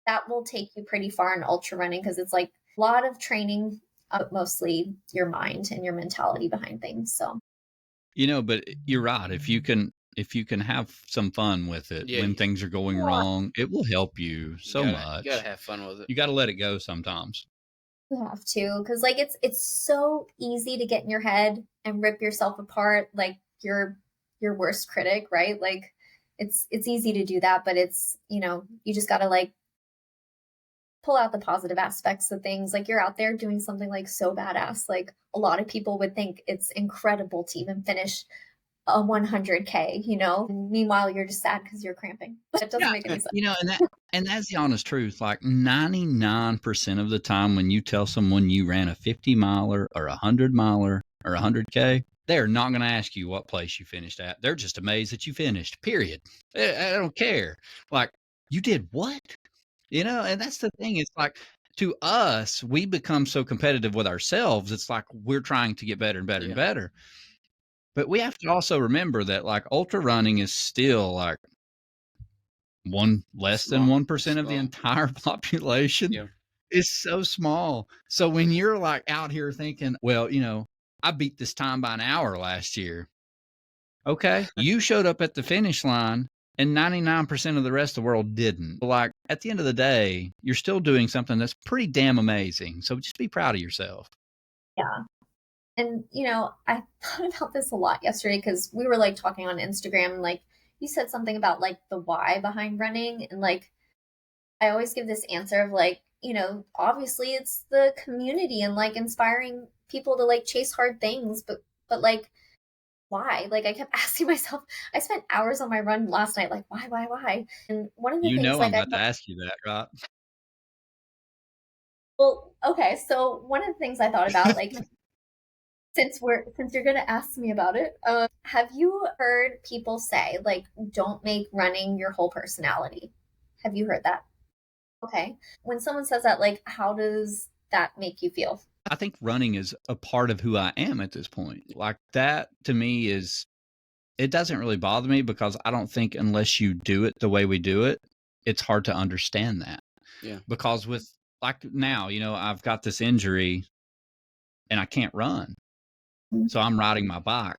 that will take you pretty far in ultra running because it's like a lot of training, but mostly your mind and your mentality behind things. So, But you're right. If you can have some fun with it when things are going wrong, it will help you so much. You gotta have fun with it. You got to let it go sometimes. you have to, because like it's so easy to get in your head and rip yourself apart, like your worst critic, right? Like it's easy to do that, but it's you just got to like pull out the positive aspects of things. Like you're out there doing something like so badass. Like a lot of people would think it's incredible to even finish a 100K, And meanwhile, you're just sad because you're cramping. It doesn't make any sense. And that's the honest truth. Like 99% of the time when you tell someone you ran a 50 miler or a 100 miler or 100K, they're not going to ask you what place you finished at. They're just amazed that you finished, period. I don't care. Like, you did what? And that's the thing. It's like, to us, we become so competitive with ourselves. It's like we're trying to get better and better and better. But we have to also remember that like ultra running is still like less than 1% of the entire population. Yeah. It's so small. So when you're like out here thinking, well, I beat this time by an hour last year. Okay. You showed up at the finish line and 99% of the rest of the world didn't. Like at the end of the day, you're still doing something that's pretty damn amazing. So just be proud of yourself. Yeah. And, I thought about this a lot yesterday because we were like talking on Instagram and like you said something about like the why behind running. And like, I always give this answer of like, obviously it's the community and like inspiring people to like chase hard things. But like, why? Like I kept asking myself, I spent hours on my run last night. Like, why? And one of the things I'm like about to ask you that, right? Well, okay. So one of the things I thought about, like, since you're gonna ask me about it, have you heard people say like, don't make running your whole personality? Have you heard that? Okay. When someone says that, like, how does that make you feel? I think running is a part of who I am at this point. Like that to me it doesn't really bother me because I don't think unless you do it the way we do it, it's hard to understand that. Yeah. Because with like now, I've got this injury and I can't run. So I'm riding my bike.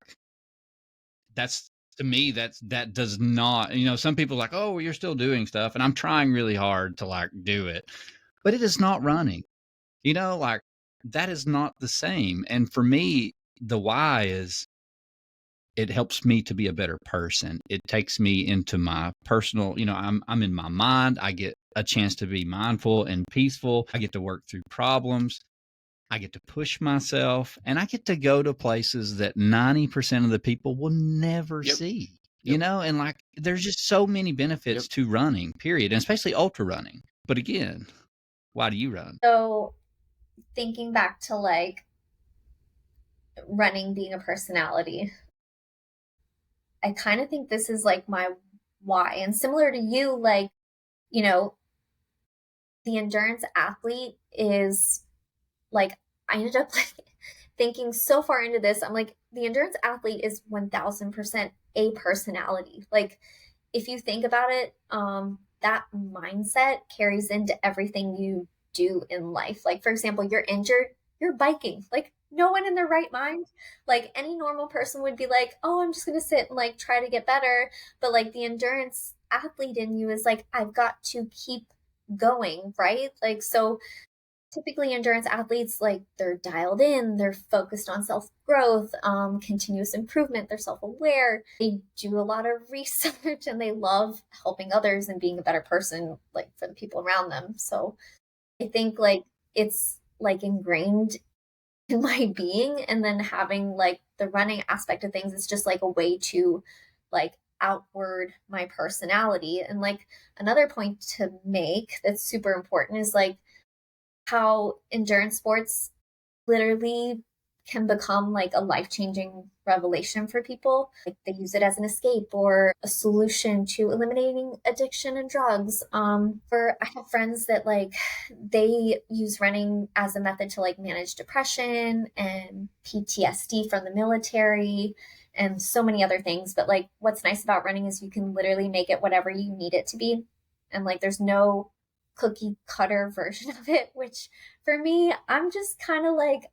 That's to me, that does not, some people are like, oh, well, you're still doing stuff. And I'm trying really hard to like do it, but it is not running, like that is not the same. And for me, the why is it helps me to be a better person. It takes me into my personal, I'm in my mind. I get a chance to be mindful and peaceful. I get to work through problems. I get to push myself and I get to go to places that 90% of the people will never see, and like, there's just so many benefits to running, period. And especially ultra running. But again, why do you run? So thinking back to like running being a personality, I kind of think this is like my why. And similar to you, like, the endurance athlete is like, I ended up like thinking so far into this. I'm like, the endurance athlete is 1000% a personality. Like, if you think about it, that mindset carries into everything you do in life. Like, for example, you're injured, you're biking. Like, no one in their right mind, like any normal person would be like, oh, I'm just going to sit and like try to get better. But like the endurance athlete in you is like, I've got to keep going, right? Like, so typically endurance athletes, like they're dialed in, they're focused on self-growth, continuous improvement, they're self-aware, they do a lot of research, and they love helping others and being a better person like for the people around them. So I think like it's like ingrained in my being, and then having like the running aspect of things is just like a way to like outward my personality. And like another point to make that's super important is like how endurance sports literally can become like a life-changing revelation for people. Like they use it as an escape or a solution to eliminating addiction and drugs. I have friends that like they use running as a method to like manage depression and PTSD from the military and so many other things. But like what's nice about running is you can literally make it whatever you need it to be. And like there's no cookie cutter version of it, which for me, I'm just kind of like,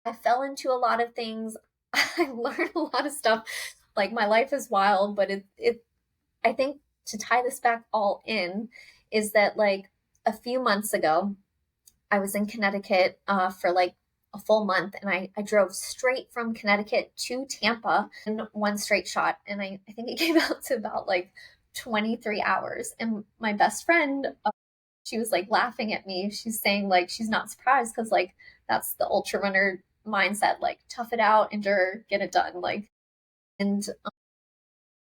I fell into a lot of things. I learned a lot of stuff. Like my life is wild, but I think to tie this back all in is that like a few months ago, I was in Connecticut for like a full month and I drove straight from Connecticut to Tampa in one straight shot. And I think it came out to about like 23 hours. And my best friend, she was like laughing at me. She's saying like she's not surprised because like that's the ultra runner mindset, like tough it out, endure, get it done. Like, and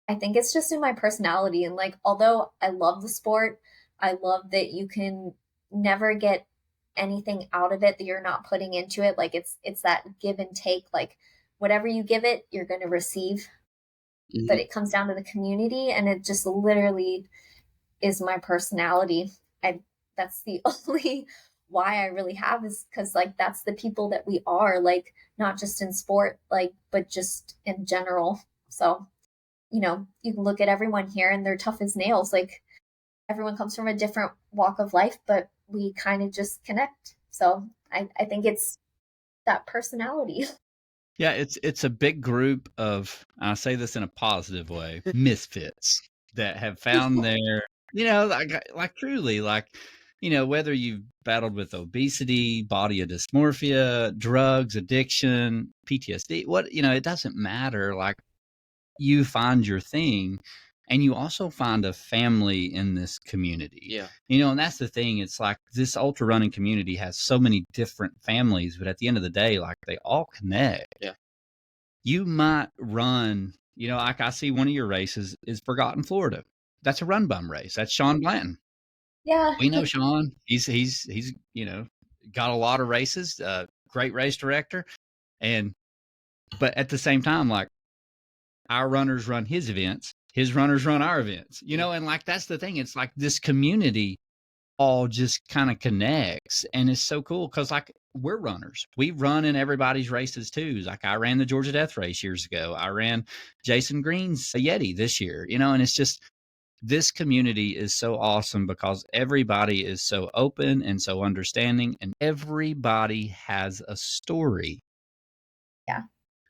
I think it's just in my personality. And like, although I love the sport, I love that you can never get anything out of it that you're not putting into it. Like it's that give and take, like whatever you give it, you're going to receive. Mhm. But it comes down to the community and it just literally is my personality. That's the only why I really have is because like that's the people that we are, like not just in sport, like but just in general. So you know, you can look at everyone here and they're tough as nails. Like everyone comes from a different walk of life, but we kind of just connect. So I think it's that personality. Yeah, it's a big group of, I say this in a positive way, misfits that have found their, like truly, like, whether you've battled with obesity, body dysmorphia, drugs, addiction, PTSD, it doesn't matter. Like you find your thing. And you also find a family in this community. Yeah. And that's the thing. It's like this ultra running community has so many different families, but at the end of the day, like they all connect. Yeah. You might run, like I see one of your races is Forgotten Florida. That's a run bum race. That's Sean Blanton. Yeah. We know Sean. He's got a lot of races, great race director. But at the same time, like our runners run his events. His runners run our events, and like, that's the thing. It's like this community all just kind of connects. And it's so cool because like we're runners. We run in everybody's races too. Like I ran the Georgia Death Race years ago. I ran Jason Green's Yeti this year, and it's just, this community is so awesome because everybody is so open and so understanding and everybody has a story. Yeah.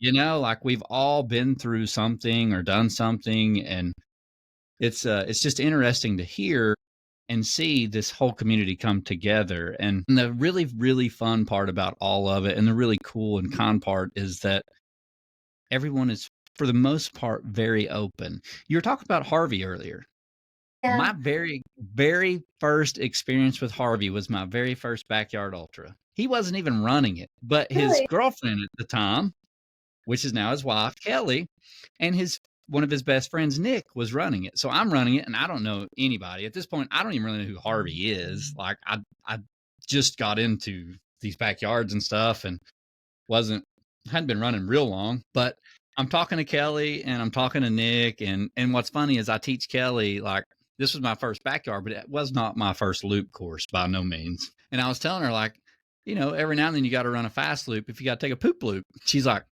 Like we've all been through something or done something, and it's just interesting to hear and see this whole community come together. And the really, really fun part about all of it, and the really cool and con part, is that everyone is, for the most part, very open. You were talking about Harvey earlier. Yeah. My very, very first experience with Harvey was my very first backyard ultra. He wasn't even running it, but his Really? girlfriend at the time, which is now his wife, Kelly, and one of his best friends, Nick, was running it. So I'm running it, and I don't know anybody. At this point, I don't even really know who Harvey is. Like, I just got into these backyards and stuff and hadn't been running real long. But I'm talking to Kelly, and I'm talking to Nick, and what's funny is I teach Kelly, like, this was my first backyard, but it was not my first loop course by no means. And I was telling her, like, every now and then you got to run a fast loop if you got to take a poop loop. She's like,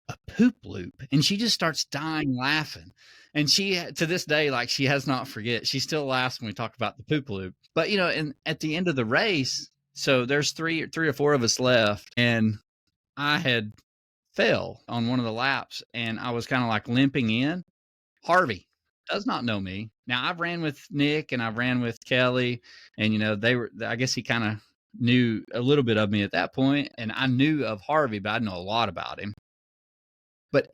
a poop loop, and she just starts dying laughing. And she, to this day, like, she has not forget. She still laughs when we talk about the poop loop. But and at the end of the race, so there's three or four of us left, and I had fell on one of the laps, and I was kind of like limping in. Harvey does not know me. Now I've ran with Nick and I've ran with Kelly, and I guess he kind of knew a little bit of me at that point, and I knew of Harvey, but I didn't know a lot about him. But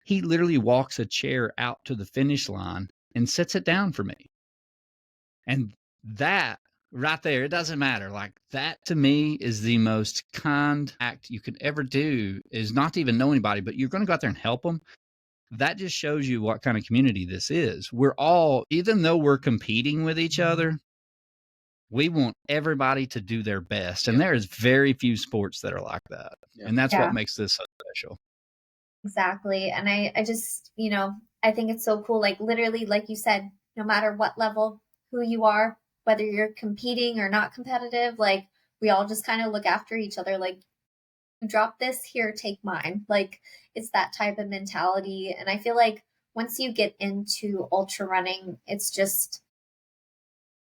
he literally walks a chair out to the finish line and sets it down for me. And that right there, it doesn't matter. Like, that to me is the most kind act you could ever do, is not to even know anybody, but you're going to go out there and help them. That just shows you what kind of community this is. We're all, even though we're competing with each other, we want everybody to do their best. And Yep. there is very few sports that are like that. Yep. And that's Yeah. what makes this so special. Exactly. And I just, I think it's so cool. Like literally, like you said, no matter what level, who you are, whether you're competing or not competitive, like we all just kind of look after each other. Like, drop this here, take mine. Like it's that type of mentality. And I feel like once you get into ultra running, it's just,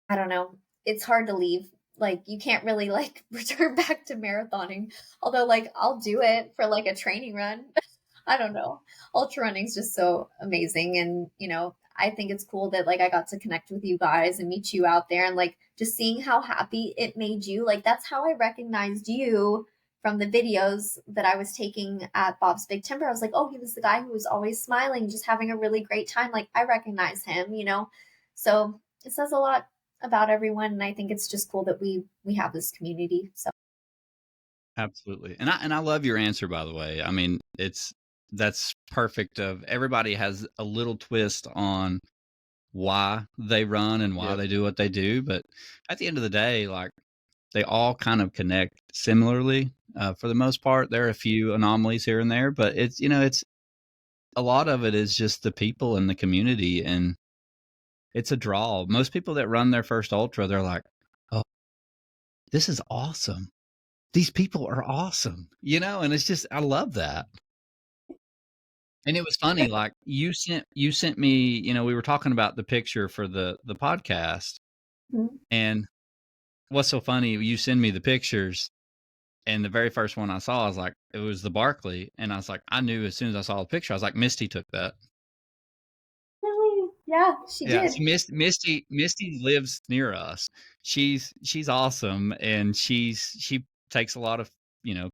I don't know, it's hard to leave. Like you can't really like return back to marathoning. Although like I'll do it for like a training run. I don't know. Ultra running is just so amazing. And, I think it's cool that like I got to connect with you guys and meet you out there and like just seeing how happy it made you. Like that's how I recognized you from the videos that I was taking at Bob's Big Timber. I was like, oh, he was the guy who was always smiling, just having a really great time. Like I recognize him, So it says a lot about everyone. And I think it's just cool that we have this community. So Absolutely. And I love your answer, by the way. I mean, that's perfect. Of everybody has a little twist on why they run and why Yep. they do what they do. But at the end of the day, like they all kind of connect similarly. For the most part, there are a few anomalies here and there, but it's a lot of it is just the people in the community, and it's a draw. Most people that run their first ultra, they're like, oh, this is awesome. These people are awesome, and it's just, I love that. And it was funny, like you sent me, we were talking about the picture for the podcast. Mhm. And what's so funny, you send me the pictures, and the very first one I saw, I was like, it was the Barkley. And I was like, I knew as soon as I saw the picture, I was like, Misty took that. really, yeah, she Yeah, did. so Misty lives near us. She's awesome, and she takes a lot of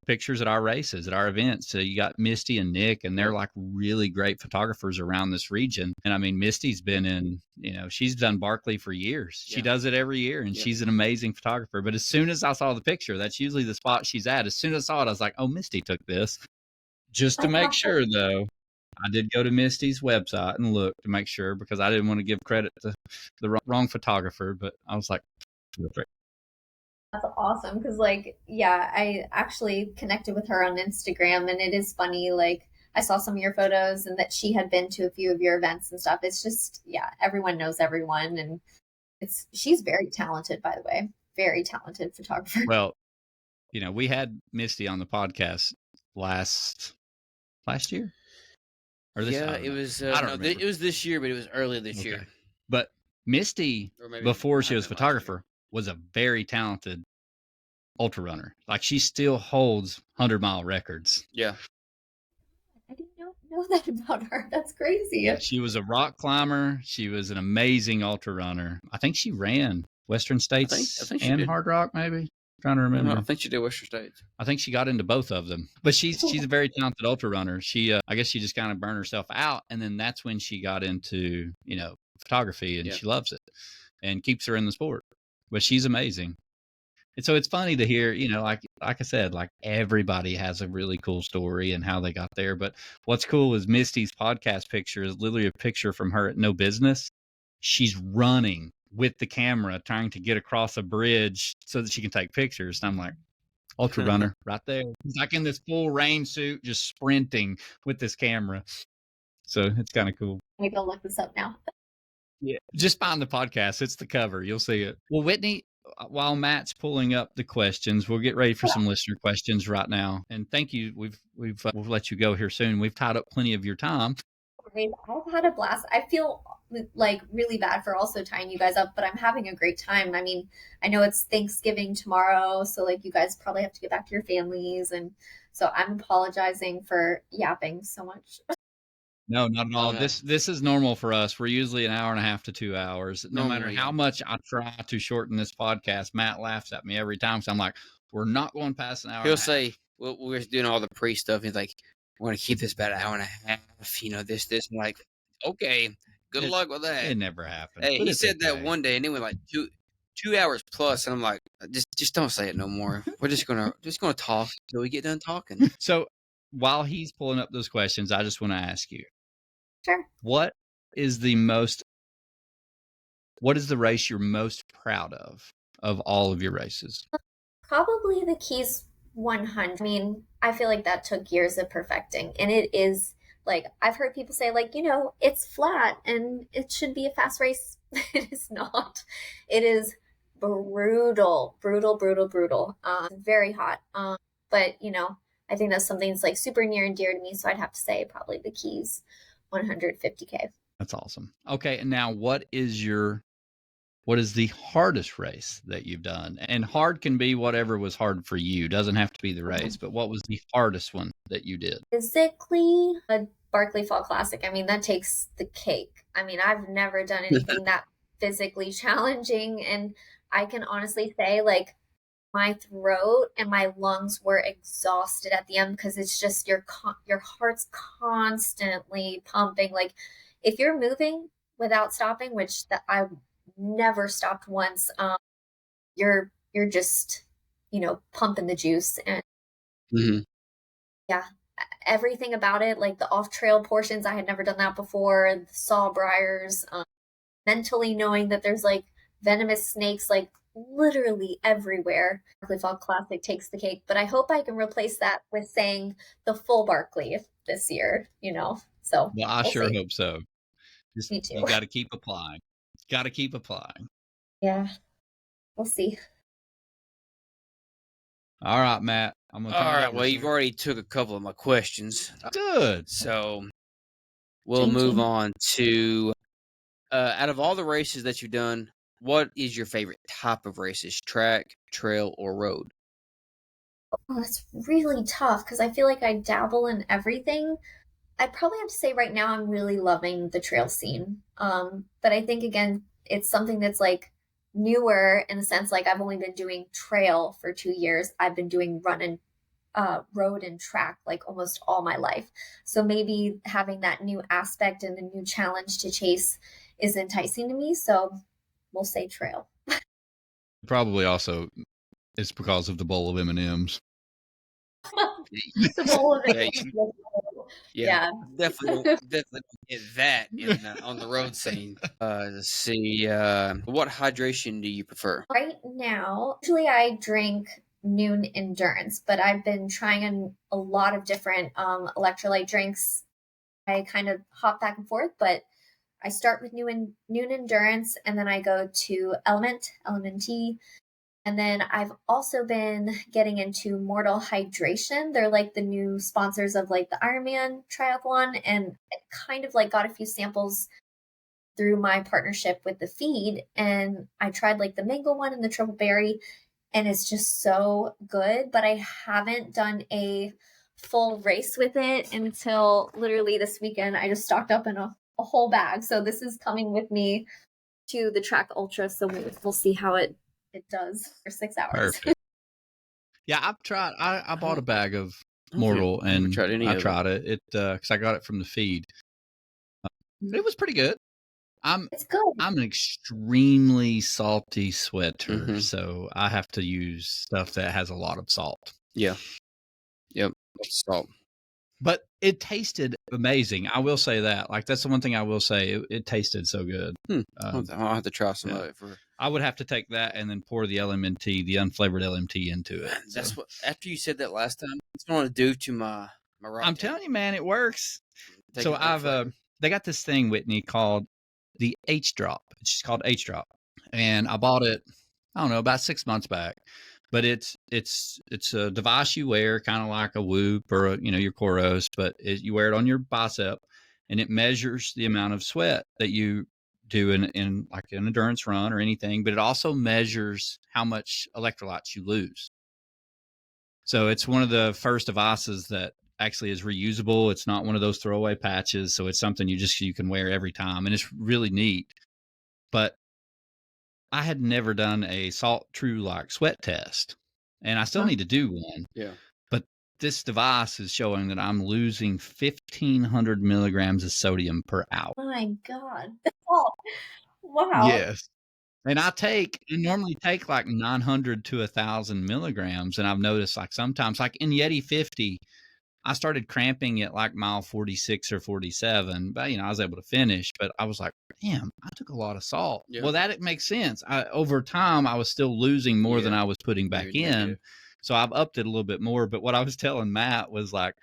pictures at our races, at our events. So you got Misty and Nick, and they're like really great photographers around this region. And I mean, Misty's been in, she's done Barkley for years. She does it every year, and she's an amazing photographer. But as soon as I saw the picture, that's usually the spot she's at. As soon as I saw it, I was like, oh, Misty took this. Just to make sure, though, I did go to Misty's website and look to make sure, because I didn't want to give credit to the wrong photographer. But I was like, perfect. That's awesome. Cause like, yeah, I actually connected with her on Instagram, and it is funny. Like I saw some of your photos and that she had been to a few of your events and stuff. It's just, yeah, everyone knows everyone. And she's very talented, by the way, very talented photographer. Well, we had Misty on the podcast last year. Or this, Yeah, it was. I don't no, remember. it was this year, but it was earlier this year. But Misty, Or maybe before it she might was have been last photographer, was a very talented ultra runner. Like she still holds 100-mile records. Yeah. I didn't know that about her. That's crazy. Yeah, she was a rock climber. She was an amazing ultra runner. I think she ran Western States I think she and did. Hard Rock, maybe. I'm trying to remember. I think she did Western States. I think she got into both of them. But she's a very talented ultra runner. She I guess she just kind of burned herself out, and then that's when she got into, photography, and she loves it and keeps her in the sport. But she's amazing. And so it's funny to hear, like I said, like everybody has a really cool story and how they got there. But what's cool is Misty's podcast picture is literally a picture from her at No Business. She's running with the camera, trying to get across a bridge so that she can take pictures. And I'm like, ultra runner right there. He's like in this full rain suit, just sprinting with this camera. So it's kind of cool. Maybe I'll look this up now. Yeah. Just find the podcast. It's the cover. You'll see it. Well, Whitney, while Matt's pulling up the questions, we'll get ready for some listener questions right now. And thank you. We'll let you go here soon. We've tied up plenty of your time. I've had a blast. I feel like really bad for also tying you guys up, but I'm having a great time. I mean, I know it's Thanksgiving tomorrow, so like you guys probably have to get back to your families, and so I'm apologizing for yapping so much. No, not at all. Okay. This is normal for us. We're usually an hour and a half to 2 hours. No matter how much I try to shorten this podcast, Matt laughs at me every time. So I'm like, we're not going past an hour. He'll say, well, we're doing all the pre stuff. He's like, we're going to keep this about an hour and a half. This. I'm like, okay, good luck with that. It never happened. Hey, he said that one day, and it went like 2 hours plus, and I'm like, just don't say it no more. We're just gonna talk until we get done talking. So while he's pulling up those questions, I just want to ask you. Sure. What is the race you're most proud of? of all of your races? Probably the Keys 100. I mean, I feel like that took years of perfecting. And it is like, I've heard people say, like, it's flat and it should be a fast race. It is not. It is brutal, brutal, brutal, brutal. Very hot. But, I think that's something that's like super near and dear to me. So I'd have to say probably the Keys 150K. That's awesome. Okay. And now what is the hardest race that you've done? And hard can be whatever was hard for you. Doesn't have to be the race, but what was the hardest one that you did? Physically, a Barkley Fall Classic. I mean, that takes the cake. I mean, I've never done anything that physically challenging. And I can honestly say, like, my throat and my lungs were exhausted at the end because it's just your heart's constantly pumping. Like, if you're moving without stopping, which I never stopped once, you're just pumping the juice. And yeah, everything about it, like the off-trail portions, I had never done that before. The sawbriars, mentally knowing that there's like venomous snakes like literally everywhere. Barkley Fall Classic takes the cake, but I hope I can replace that with saying the full Barkley this year, So Well, I sure hope so. Me too. You got to keep applying. Got to keep applying. Yeah, we'll see. All right, Matt. All right. Well, you've already took a couple of my questions. Good. So we'll move on to, out of all the races that you've done, what is your favorite type of races? Track, trail, or road? Oh, that's really tough because I feel like I dabble in everything. I probably have to say right now I'm really loving the trail scene. But I think again, it's something that's like newer in the sense like I've only been doing trail for 2 years. I've been doing run and road and track like almost all my life. So maybe having that new aspect and a new challenge to chase is enticing to me. So we'll say trail. Probably also it's because of the bowl of M&Ms. The bowl of M&Ms. Yeah, definitely get that on the road scene. Let's see. What hydration do you prefer? Right now, usually I drink Noon Endurance, but I've been trying a lot of different electrolyte drinks. I kind of hop back and forth, but I start with Noon Endurance, and then I go to LMNT. And then I've also been getting into Mortal Hydration. They're like the new sponsors of like the Ironman triathlon. And I kind of like got a few samples through my partnership with the feed. And I tried like the mango one and the triple berry, and it's just so good. But I haven't done a full race with it until literally this weekend. I just stocked up in a whole bag. So this is coming with me to the Track Ultra. So we'll see how it does for 6 hours. Perfect. Yeah, I've tried. I bought a bag of Mortal and I tried it. It because I got it from the feed. It was pretty good. It's good. I'm an extremely salty sweater, so I have to use stuff that has a lot of salt. Yeah. Yep. Salt. But it tasted amazing. I will say that. Like, that's the one thing I will say. It tasted so good. I'll have to try some of it. I would have to take that and then pour the LMNT, the unflavored LMT, into it. That's what. After you said that last time, that's what I want to do to my rock. I'm telling you, man, it works. So they got this thing, Whitney, called the H Drop. It's just called H Drop, and I bought it, I don't know, about 6 months back. But it's a device you wear, kind of like a Whoop or your Coros, but you wear it on your bicep, and it measures the amount of sweat that you do in like an endurance run or anything. But it also measures how much electrolytes you lose. So it's one of the first devices that actually is reusable. It's not one of those throwaway patches, so it's something you can wear every time, and it's really neat. But I had never done a Salt True like sweat test, and I still need to do one. Yeah. But this device is showing that I'm losing 1,500 milligrams of sodium per hour. Oh my God. Oh, wow. Yes. And I normally take like 900 to 1,000 milligrams. And I've noticed like sometimes like in Yeti 50, I started cramping at like mile 46 or 47, but I was able to finish, but I was like, damn, I took a lot of salt. Yeah. Well, that makes sense. Over time, I was still losing more than I was putting back in. So I've upped it a little bit more. But what I was telling Matt was like,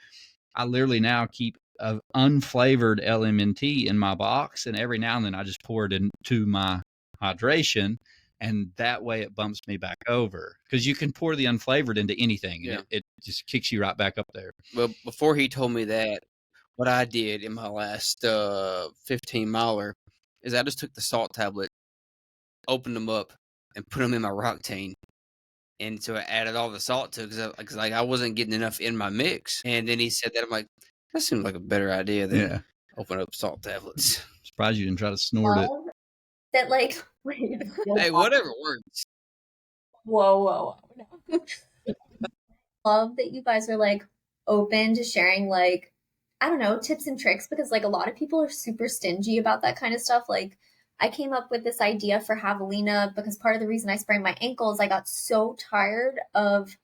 I literally now keep an unflavored LMNT in my box, and every now and then I just pour it into my hydration, and that way it bumps me back over, because you can pour the unflavored into anything, and it just kicks you right back up there. Well, before he told me that, what I did in my last 15 miler is I just took the salt tablet, opened them up, and put them in my Roctane. And so I added all the salt to it because I wasn't getting enough in my mix. And then he said that. I'm like, that seems like a better idea than open up salt tablets. Surprised you didn't try to snort it. That hey, whatever works. Whoa. Love that you guys are like open to sharing like, I don't know, tips and tricks, because like a lot of people are super stingy about that kind of stuff. Like I came up with this idea for javelina because part of the reason I sprained my ankle is I got so tired of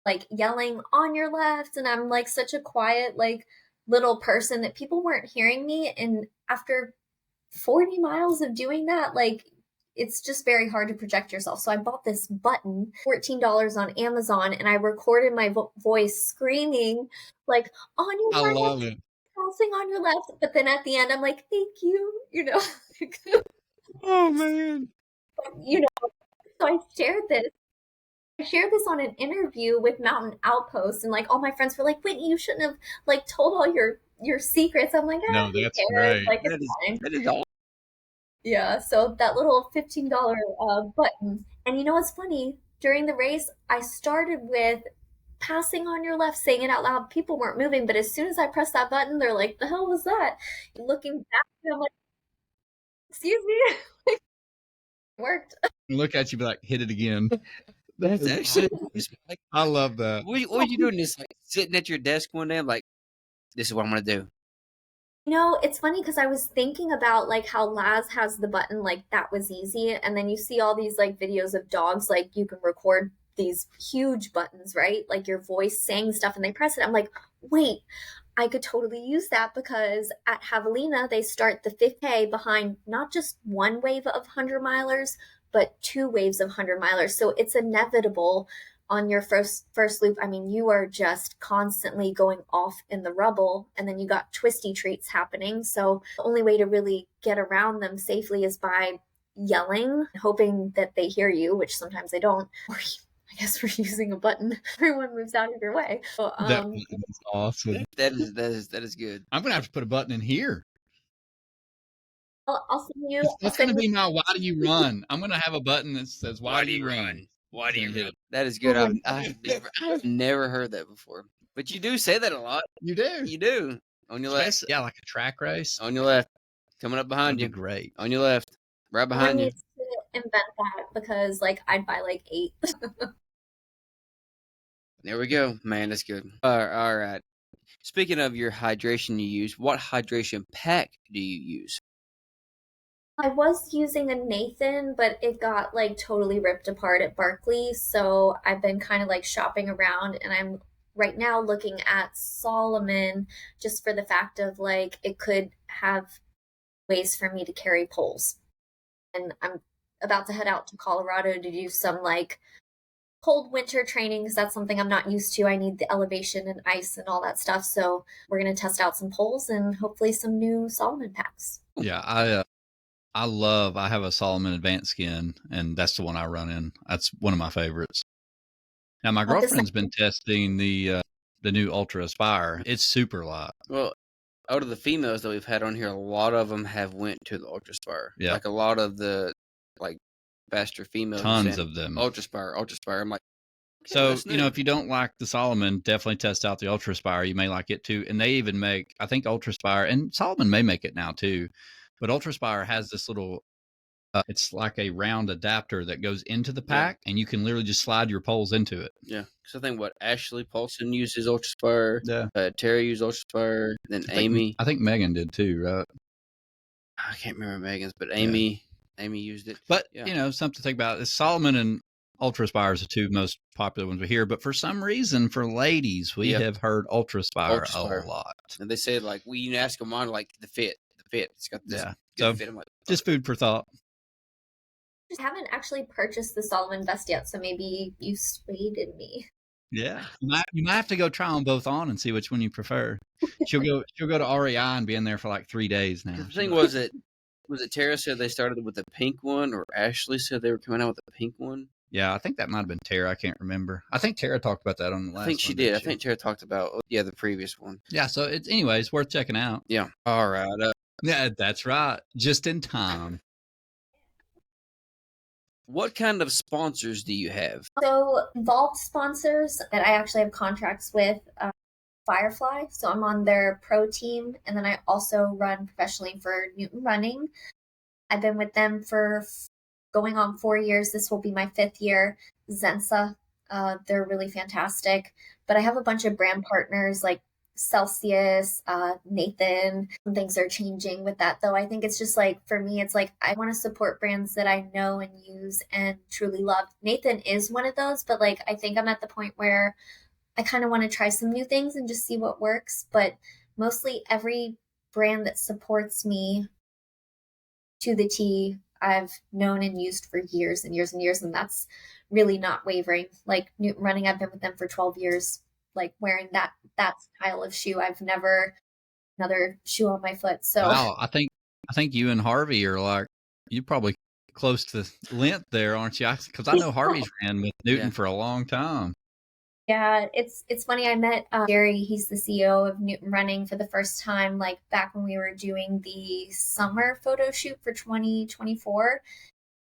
like yelling on your left, and I'm like such a quiet like little person that people weren't hearing me. And after 40 miles of doing that, like it's just very hard to project yourself. So I bought this button, $14 on Amazon, and I recorded my voice screaming like on your I left, love it. crossing on your left. But then at the end, I'm like, thank you, Oh man. So I shared this on an interview with Mountain Outpost, and like all my friends were like, Whitney, you shouldn't have like told all your secrets. I'm like, no, that's great. Like, that is awesome. Yeah, so that little $15 button. And you know what's funny? During the race, I started with passing on your left, saying it out loud. People weren't moving, but as soon as I pressed that button, they're like, the hell was that? Looking back, I'm like, excuse me? It worked. Look at you, be like, hit it again. That's actually like, I love that. What are you doing? This like sitting at your desk one day, I'm like, this is what I'm gonna do. It's funny because I was thinking about like how Laz has the button, like that was easy. And then you see all these like videos of dogs, like you can record these huge buttons, right? Like your voice saying stuff and they press it. I'm like, wait, I could totally use that, because at Javelina, they start the 5K behind not just one wave of 100 milers, but 2 waves of 100 milers. So it's inevitable on your first loop. I mean, you are just constantly going off in the rubble, and then you got twisty treats happening. So the only way to really get around them safely is by yelling, hoping that they hear you, which sometimes they don't. Or I guess we're using a button. Everyone moves out of your way. So, that is awesome. That is good. I'm gonna have to put a button in here. I'll send you. That's gonna be my "Why do you run?" I'm gonna have a button that says "Why do you run?" Why do you run? That is good. I've never heard that before. But you do say that a lot. You do. You do. On your left. Yeah, like a track race. On your left. Coming up behind That'd you. be great. On your left. Right behind you. Needs to invent that, because like I'd buy like 8. There we go. Man, that's good. All right. Speaking of your hydration you use, what hydration pack do you use? I was using a Nathan, but it got like totally ripped apart at Barkley. So I've been kind of like shopping around, and I'm right now looking at Solomon, just for the fact of like it could have ways for me to carry poles. And I'm about to head out to Colorado to do some like cold winter training, because that's something I'm not used to. I need the elevation and ice and all that stuff. So we're going to test out some poles and hopefully some new Solomon packs. Yeah, I have a Solomon Advanced Skin, and that's the one I run in. That's one of my favorites. Now, my girlfriend's been testing the new Ultra Aspire. It's super light. Well, out of the females that we've had on here, a lot of them have went to the Ultra Aspire. Yeah. Like a lot of the like faster females. Tons of them. Ultra Aspire. I'm like, so, if you don't like the Solomon, definitely test out the Ultra Aspire. You may like it too. And they even make, I think Ultra Aspire, and Solomon may make it now too, but Ultra Aspire has this little, it's like a round adapter that goes into the pack, and you can literally just slide your poles into it. Yeah. So I think what Ashley Paulson uses Ultra Aspire. Yeah. Terry used Ultra Aspire. Then Amy. I think Megan did too, right? I can't remember Megan's, but Amy used it. But, something to think about is Solomon and Ultra Aspire is the two most popular ones we hear. But for some reason, for ladies, we have heard Ultra Aspire a lot. And they say, like, you ask them on, like, the fit. It's got this good fit. I'm like, just food for thought. I haven't actually purchased the Solomon vest yet, so maybe you swayed me. Yeah, you might have to go try them both on and see which one you prefer. She'll go to REI and be in there for like 3 days now. The thing was it Tara said they started with the pink one, or Ashley said they were coming out with the pink one? Yeah, I think that might have been Tara. I can't remember. I think Tara talked about that on the last one. I think she did. I think Tara talked about, the previous one. Yeah, so it's worth checking out. Yeah. All right. Yeah, that's right. Just in time. What kind of sponsors do you have? So, involved sponsors that I actually have contracts with, Firefly. So I'm on their pro team, and then I also run professionally for Newton Running. I've been with them for going on 4 years. This will be my 5th year. Zensa, they're really fantastic. But I have a bunch of brand partners like Celsius, Nathan. Things are changing with that, though. I think it's just like, for me, it's like I want to support brands that I know and use and truly love. Nathan is one of those, but like I think I'm at the point where I kind of want to try some new things and just see what works. But mostly every brand that supports me to the T, I've known and used for years and years and years, and that's really not wavering. Like Newton Running, I've been with them for 12 years, like wearing that style of shoe. I've never another shoe on my foot. So wow, I think you and Harvey are like, you probably close to length there, aren't you? Because I know Harvey's ran with Newton for a long time. Yeah, it's funny. I met Gary. He's the CEO of Newton Running for the first time, like back when we were doing the summer photo shoot for 2024.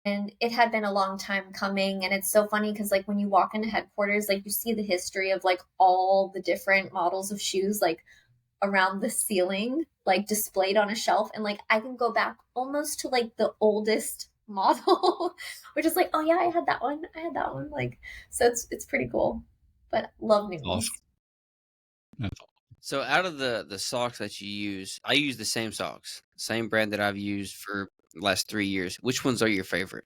And it had been a long time coming. And it's so funny because like when you walk into headquarters, like you see the history of like all the different models of shoes, like around the ceiling, like displayed on a shelf. And like I can go back almost to like the oldest model, which is like, oh yeah, I had that one. Like, so it's pretty cool. But love Newtons. Awesome. So out of the socks that you use, I use the same socks, same brand that I've used for the last 3 years. Which ones are your favorite?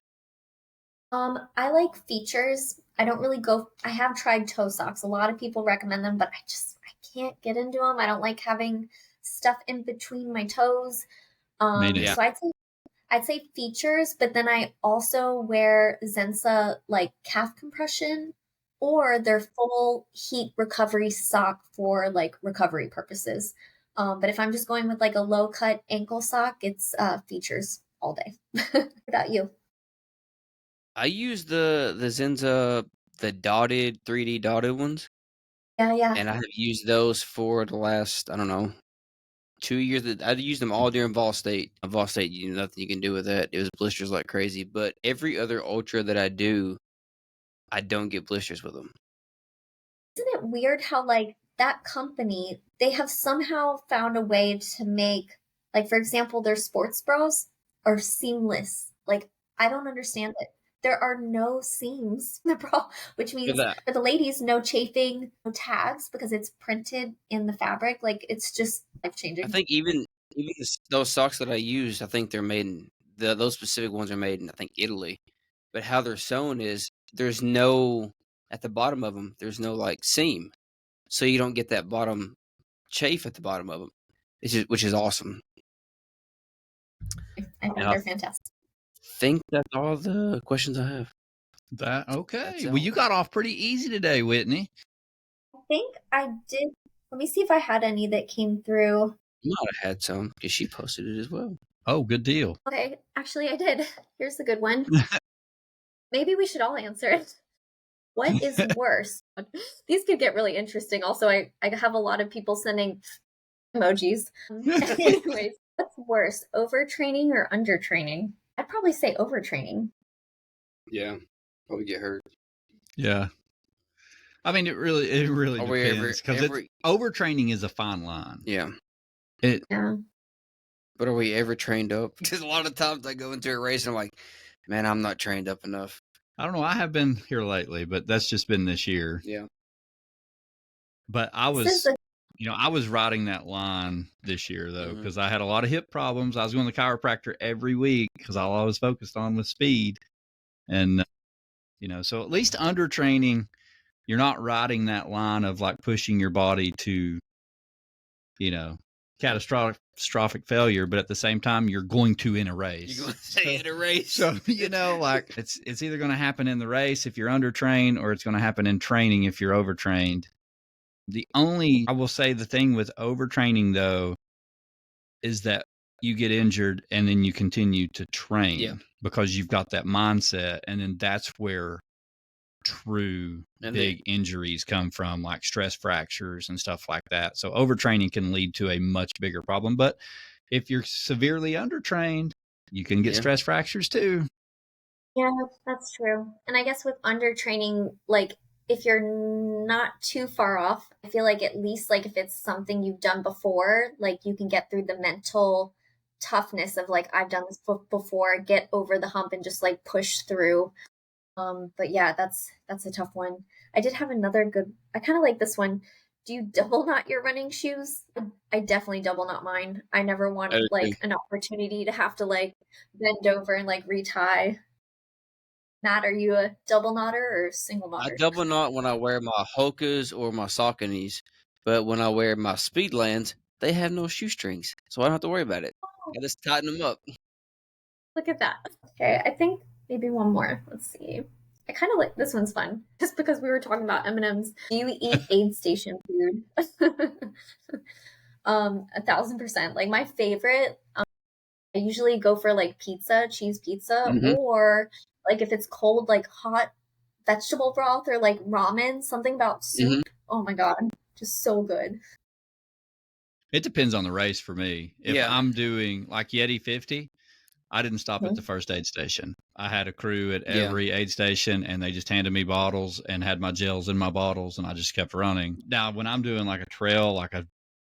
I like Features. I don't really go. I have tried toe socks. A lot of people recommend them, but I can't get into them. I don't like having stuff in between my toes. So I'd say Features, but then I also wear Zensa like calf compression or their full heat recovery sock for like recovery purposes. But if I'm just going with like a low cut ankle sock, it's Features all day. What about you? I use the Zenza, the 3D dotted ones. Yeah. And I have used those for the last, I don't know, 2 years. I used them all during Vol State. Vol State, nothing you can do with that. It was blisters like crazy. But every other ultra that I do, I don't get blisters with them. Isn't it weird how like that company, they have somehow found a way to make, like, for example, their sports bras are seamless. Like, I don't understand it. There are no seams in the bra, which means for the ladies, no chafing, no tags, because it's printed in the fabric. Like, it's just life-changing. I think even those socks that I use, I think they're made in, those specific ones are made in, I think, Italy. But how they're sewn is there's no, at the bottom of them, there's no like seam. So you don't get that bottom chafe at the bottom of them, which is awesome. I think they're fantastic. I think that's all the questions I have. Okay. Well, you got off pretty easy today, Whitney. I think I did. Let me see if I had any that came through. You might have had some because she posted it as well. Oh, good deal. Okay. Actually, I did. Here's the good one. Maybe we should all answer it. What is worse? These could get really interesting. Also, I have a lot of people sending emojis. Anyways, what's worse, overtraining or undertraining? I'd probably say overtraining. Yeah, probably get hurt. Yeah. I mean, it really depends because overtraining is a fine line. Yeah. Yeah. But are we ever trained up? Because a lot of times I go into a race and I'm like, man, I'm not trained up enough. I don't know. I have been here lately, but that's just been this year. Yeah. But I was riding that line this year, though, because I had a lot of hip problems. I was going to the chiropractor every week because all I was focused on was speed. And So at least under training, you're not riding that line of like pushing your body to, catastrophic failure, but at the same time, you're going to in a race. You're going to say in a race. So, like it's either going to happen in the race if you're undertrained, or it's going to happen in training if you're overtrained. I will say the thing with overtraining though, is that you get injured and then you continue to train because you've got that mindset. And then that's where true big injuries come from, like stress fractures and stuff like that. So overtraining can lead to a much bigger problem. But if you're severely undertrained, you can get stress fractures too. Yeah, that's true. And I guess with undertraining, like if you're not too far off, I feel like at least like if it's something you've done before, like you can get through the mental toughness of like, I've done this before, get over the hump and just like push through. But yeah, that's a tough one. I did have another good, I kind of like this one. Do you double knot your running shoes? I definitely double knot mine. I never want like an opportunity to have to like bend over and like retie. Matt, are you a double knotter or single knotter? I double knot when I wear my Hokas or my Sauconys, but when I wear my Speedlands, they have no shoestrings, so I don't have to worry about it. I just tighten them up. Look at that. Okay, I think maybe one more. Let's see. I kind of like this one's fun, just because we were talking about M&Ms. Do you eat aid station food? 1,000%. Like my favorite, I usually go for like pizza, cheese pizza, or like if it's cold, like hot vegetable broth or like ramen, something about soup. Oh my God, just so good. It depends on the race for me. If I'm doing like Yeti 50, I didn't stop at the first aid station. I had a crew at every aid station, and they just handed me bottles and had my gels in my bottles, and I just kept running. Now, when I'm doing like a trail, like a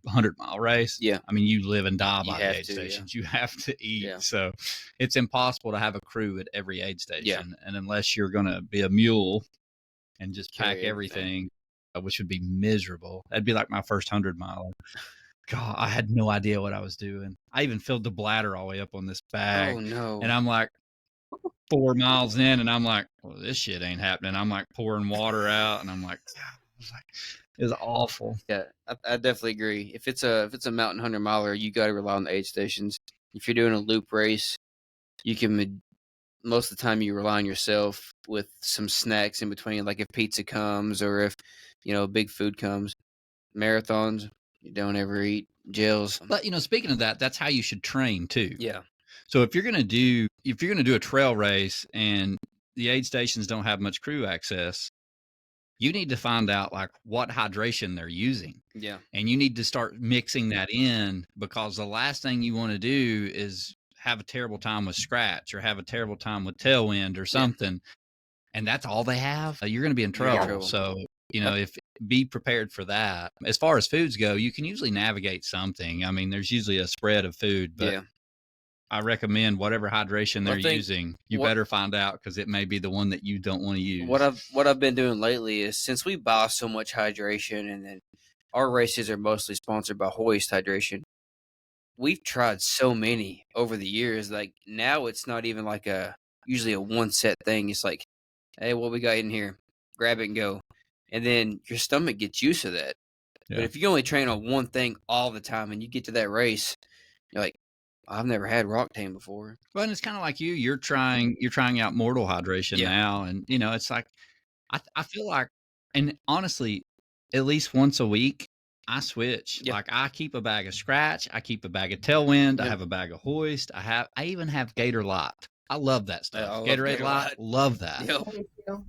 100-mile race, I mean, you live and die by the aid stations. You have to eat. So it's impossible to have a crew at every aid station. And unless you're going to be a mule and just pack everything, which would be miserable. That'd be like my first 100-miler. God, I had no idea what I was doing. I even filled the bladder all the way up on this bag. Oh, no. And I'm like 4 miles in, and I'm like, well, this shit ain't happening. I'm like pouring water out, and I'm like, it was awful. Yeah, I definitely agree. If it's a mountain 100-miler, you got to rely on the aid stations. If you're doing a loop race, you can, most of the time you rely on yourself with some snacks in between, like if pizza comes or if, big food comes. Marathons, you don't ever eat gels. But speaking of that, that's how you should train too. Yeah. So if you're gonna do a trail race and the aid stations don't have much crew access, you need to find out like what hydration they're using. Yeah. And you need to start mixing that in, because the last thing you want to do is have a terrible time with scratch or have a terrible time with tailwind or something. And that's all they have. You're going to be in trouble. So, be prepared for that. As far as foods go, you can usually navigate something. I mean, there's usually a spread of food, but I recommend whatever hydration they're using, you better find out, because it may be the one that you don't want to use. What I've been doing lately is, since we buy so much hydration, and then our races are mostly sponsored by Hoist Hydration, we've tried so many over the years. Like now it's not even like usually a one set thing. It's like, hey, what we got in here? Grab it and go. And then your stomach gets used to that. Yeah. But if you only train on one thing all the time and you get to that race, you're like, I've never had Roctane before. Well, and it's kind of like you're trying out Mortal Hydration now. And, it's like, I feel like, and honestly, at least once a week, I switch. Like I keep a bag of Scratch. I keep a bag of Tailwind. I have a bag of Hoist. I even have Gator Light. I love that stuff. Gatorade Light. Love that. Yep.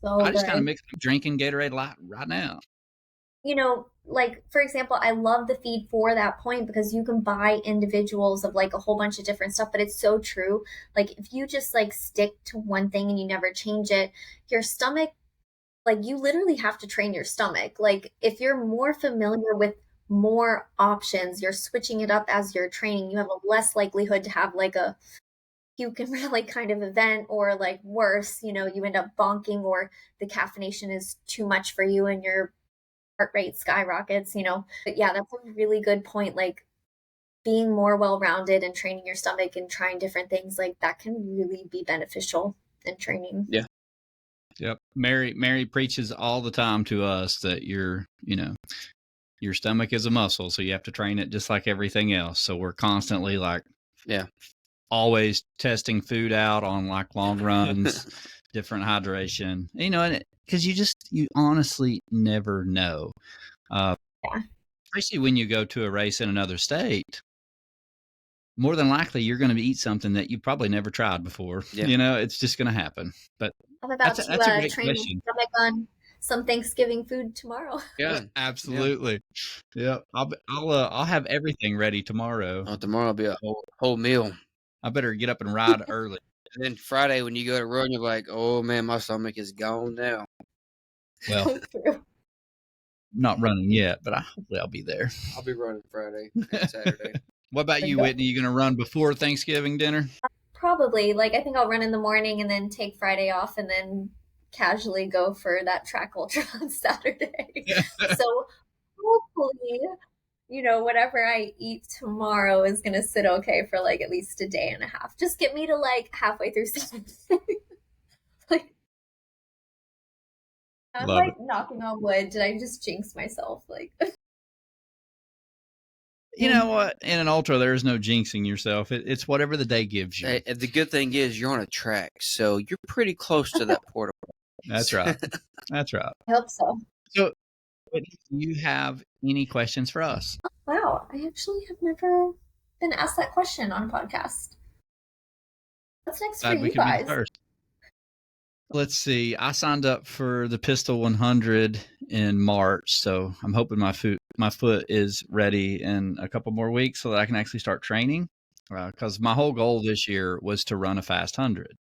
So I just kind of mix drinking Gatorade Light right now. Like for example, I love the feed for that point, because you can buy individuals of like a whole bunch of different stuff, but it's so true. Like if you just like stick to one thing and you never change it, your stomach, like you literally have to train your stomach. Like if you're more familiar with more options, you're switching it up as you're training, you have a less likelihood to have like a puke and like kind of event, or like worse, you end up bonking, or the caffeination is too much for you and your heart rate skyrockets, But yeah, that's a really good point. Like being more well-rounded and training your stomach and trying different things, like that can really be beneficial in training. Yeah. Mary preaches all the time to us that your stomach is a muscle, so you have to train it just like everything else. So we're constantly always testing food out on like long runs, different hydration, and because you honestly never know. Especially when you go to a race in another state, more than likely you're going to eat something that you probably never tried before. Yeah. It's just going to happen. But I'm about to that's a great train my question. stomach on some Thanksgiving food tomorrow. Yeah. Absolutely. Yeah. I'll have everything ready tomorrow. Oh, tomorrow will be a whole meal. I better get up and ride early. And then Friday when you go to run, you're like, oh man, my stomach is gone now. Well, I'm not running yet, but hopefully I'll be there. I'll be running Friday and Saturday. What about you, Whitney? You going to run before Thanksgiving dinner? Probably. I think I'll run in the morning and then take Friday off and then casually go for that track ultra on Saturday. So hopefully, whatever I eat tomorrow is going to sit okay for at least a day and a half. Just get me to halfway through Saturday. I'm knocking on wood. Did I just jinx myself? You know what? In an ultra, there's no jinxing yourself. It's whatever the day gives you. Hey, the good thing is you're on a track, so you're pretty close to that porta. That's right. That's right. I hope so. So, do you have any questions for us? Wow, I actually have never been asked that question on a podcast. What's next for you guys? Let's see. I signed up for the Pistol 100 in March, so I'm hoping my foot is ready in a couple more weeks so that I can actually start training. Because my whole goal this year was to run a fast 100.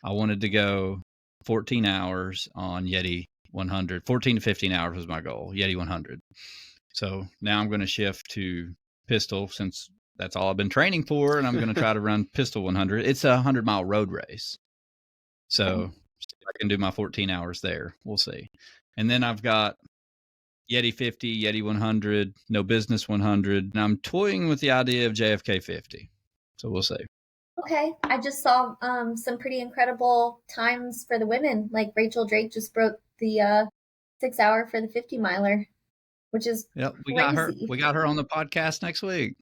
I wanted to go 14 hours on Yeti 100. 14 to 15 hours was my goal, Yeti 100. So now I'm going to shift to Pistol since that's all I've been training for, and I'm going to try to run Pistol 100. It's a 100-mile road race. So I can do my 14 hours there. We'll see. And then I've got Yeti 50, Yeti 100, No Business 100. And I'm toying with the idea of JFK 50. So we'll see. Okay. I just saw some pretty incredible times for the women. Rachel Drake just broke the 6 hour for the 50 miler, which is we got her. We got her on the podcast next week.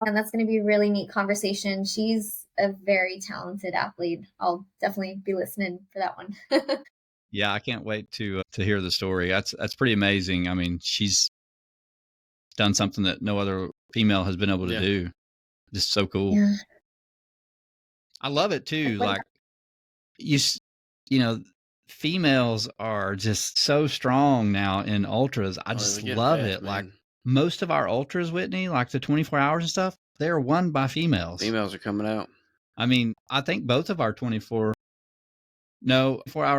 And that's going to be a really neat conversation. She's a very talented athlete. I'll definitely be listening for that one. Yeah, I can't wait to hear the story. That's pretty amazing. I mean, she's done something that no other female has been able to do. Just so cool. Yeah. I love it too. Females are just so strong now in ultras. I just love it. Man. Most of our ultras, Whitney, the 24 hours and stuff, they're won by females. Females are coming out. I mean, I think both of our 4-hour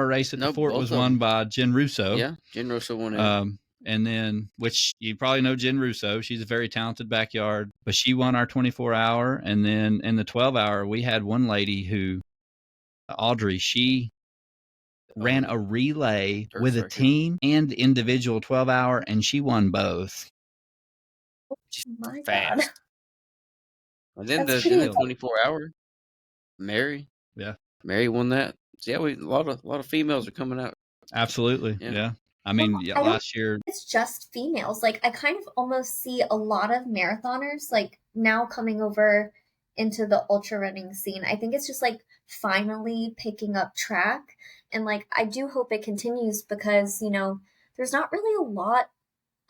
race at the fort was won by Jen Russo. Yeah, Jen Russo won it. And then, which you probably know Jen Russo. She's a very talented backyard, but she won our 24-hour. And then in the 12-hour, we had one lady who, Audrey, she ran a relay with a team and individual 12-hour, and she won both. She's fast. And then the 24-hour, Mary. Yeah. Mary won that. So yeah, a lot of females are coming out. Absolutely. Yeah. I mean, last year. It's just females. I kind of almost see a lot of marathoners now coming over into the ultra running scene. I think it's just finally picking up track. And I do hope it continues because, there's not really a lot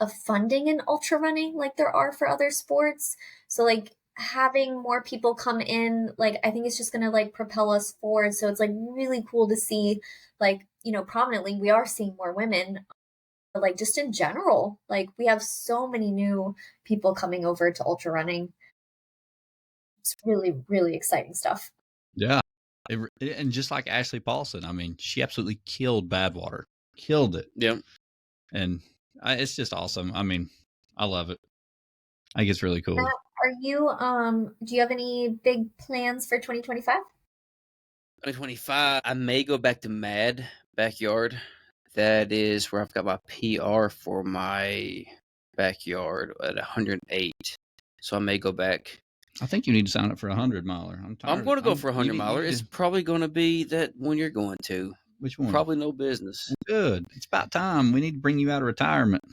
of funding in ultra running like there are for other sports. So having more people come in, I think it's just going to propel us forward. So it's really cool to see prominently we are seeing more women, but just in general, we have so many new people coming over to ultra running. It's really, really exciting stuff. Yeah. And just like Ashley Paulson, I mean, she absolutely killed Badwater. Killed it. Yeah. And it's just awesome. I mean, I love it. I think it's really cool. Are you, do you have any big plans for 2025? 2025, I may go back to Mad Backyard. That is where I've got my PR for my backyard at 108. So I may go back. I think you need to sign up for a 100 miler. I'm going to go for a 100 miler. It's probably going to be that one you're going to. Which one? Probably no business. Good. It's about time. We need to bring you out of retirement.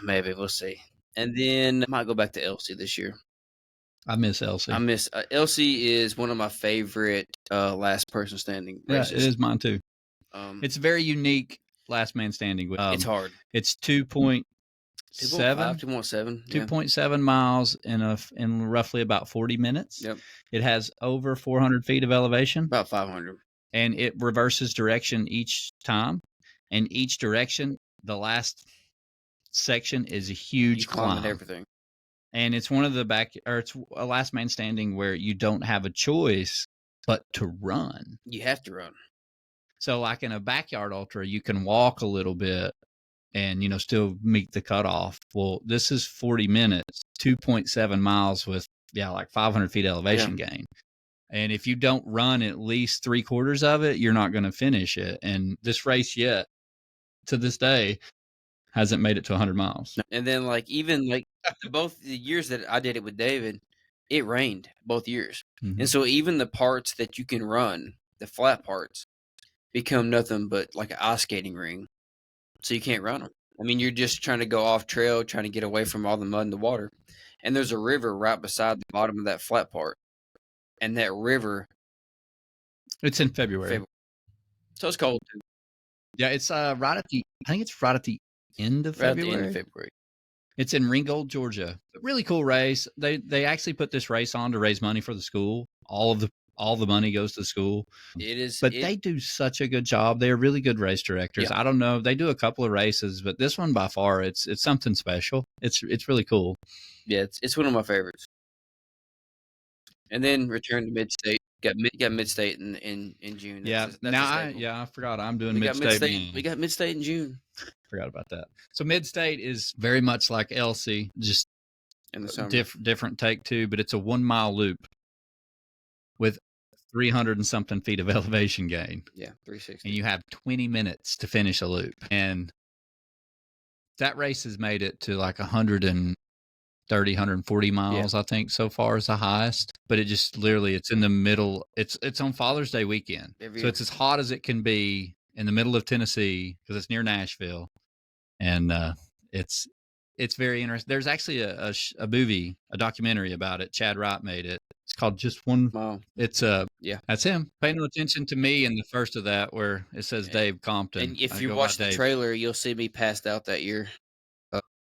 Maybe. We'll see. And then I might go back to LC this year. I miss LC. LC is one of my favorite last person standing races. Yeah, it is mine too. It's a very unique last man standing. It's hard. It's 2.7 2.7 miles in roughly about 40 minutes. Yep. It has over 400 feet of elevation. About 500. And it reverses direction each time. And each direction, the last section is a huge climb. And everything. And it's it's a last man standing where you don't have a choice but to run. You have to run. So like in a backyard ultra, you can walk a little bit and, still meet the cutoff. Well, this is 40 minutes, 2.7 miles with, like 500 feet elevation gain. And if you don't run at least 3/4 of it, you're not going to finish it. And this race yet, to this day, hasn't made it to 100 miles. And then both the years that I did it with David, it rained both years. Mm-hmm. And so even the parts that you can run, the flat parts, become nothing but like an ice skating ring. So you can't run them. I mean, you're just trying to go off trail, trying to get away from all the mud and the water. And there's a river right beside the bottom of that flat part. And that river... It's in February. So it's cold too. Yeah, it's I think it's right at the end of February. Right at the end of February. It's in Ringgold, Georgia. Really cool race. They actually put this race on to raise money for the school. All the money goes to the school. They do such a good job. They're really good race directors. Yeah. I don't know. They do a couple of races, but this one by far, it's something special. It's really cool. Yeah, it's one of my favorites. And then return to Mid-State. Got Mid-State in June. That's I forgot I'm doing Mid-State. We got Mid-State in June. Forgot about that. So Mid-State is very much like LC, just in the summer. Different take too, but it's a 1 mile loop with 300 and something feet of elevation gain. Yeah, 360. And you have 20 minutes to finish a loop. And that race has made it to like 130, 140 miles, I think, so far is the highest. But it just literally, it's in the middle. It's on Father's Day weekend. So it's as hot as it can be in the middle of Tennessee because it's near Nashville. And it's very interesting. There's actually a movie, a documentary about it. Chad Wright made it. It's called Just One. Wow. It's that's him. Pay no attention to me in the first of that where it says Dave Compton. And if you watch the trailer, you'll see me passed out that year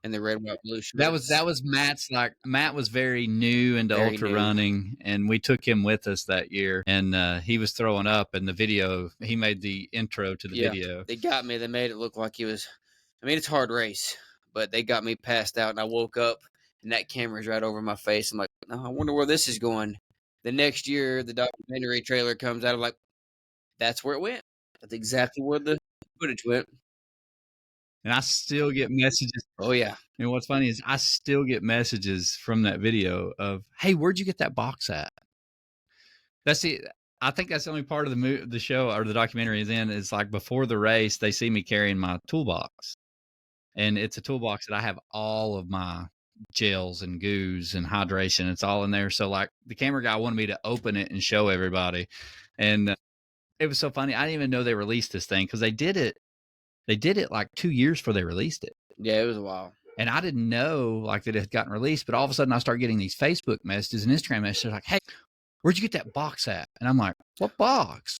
in the red, white, blue shirts. That was Matt's. Matt was very new into ultra running, and we took him with us that year. And he was throwing up in the video. He made the intro to the video. They got me. They made it look like he was. I mean, it's a hard race, but they got me passed out, and I woke up, and that camera's right over my face. I'm like, oh, I wonder where this is going. The next year, the documentary trailer comes out. I'm like, that's where it went. That's exactly where the footage went. And I still get messages. Oh, yeah. And what's funny is I still get messages from that video of, hey, where'd you get that box at? I think that's the only part of the show or the documentary is in is like before the race, they see me carrying my toolbox. And it's a toolbox that I have all of my gels and goos and hydration. It's all in there. So like the camera guy wanted me to open it and show everybody. And it was so funny. I didn't even know they released this thing because they did it like 2 years before they released it. Yeah, it was a while. And I didn't know like that it had gotten released, but all of a sudden I start getting these Facebook messages and Instagram messages like, hey, where'd you get that box at? And I'm like, what box?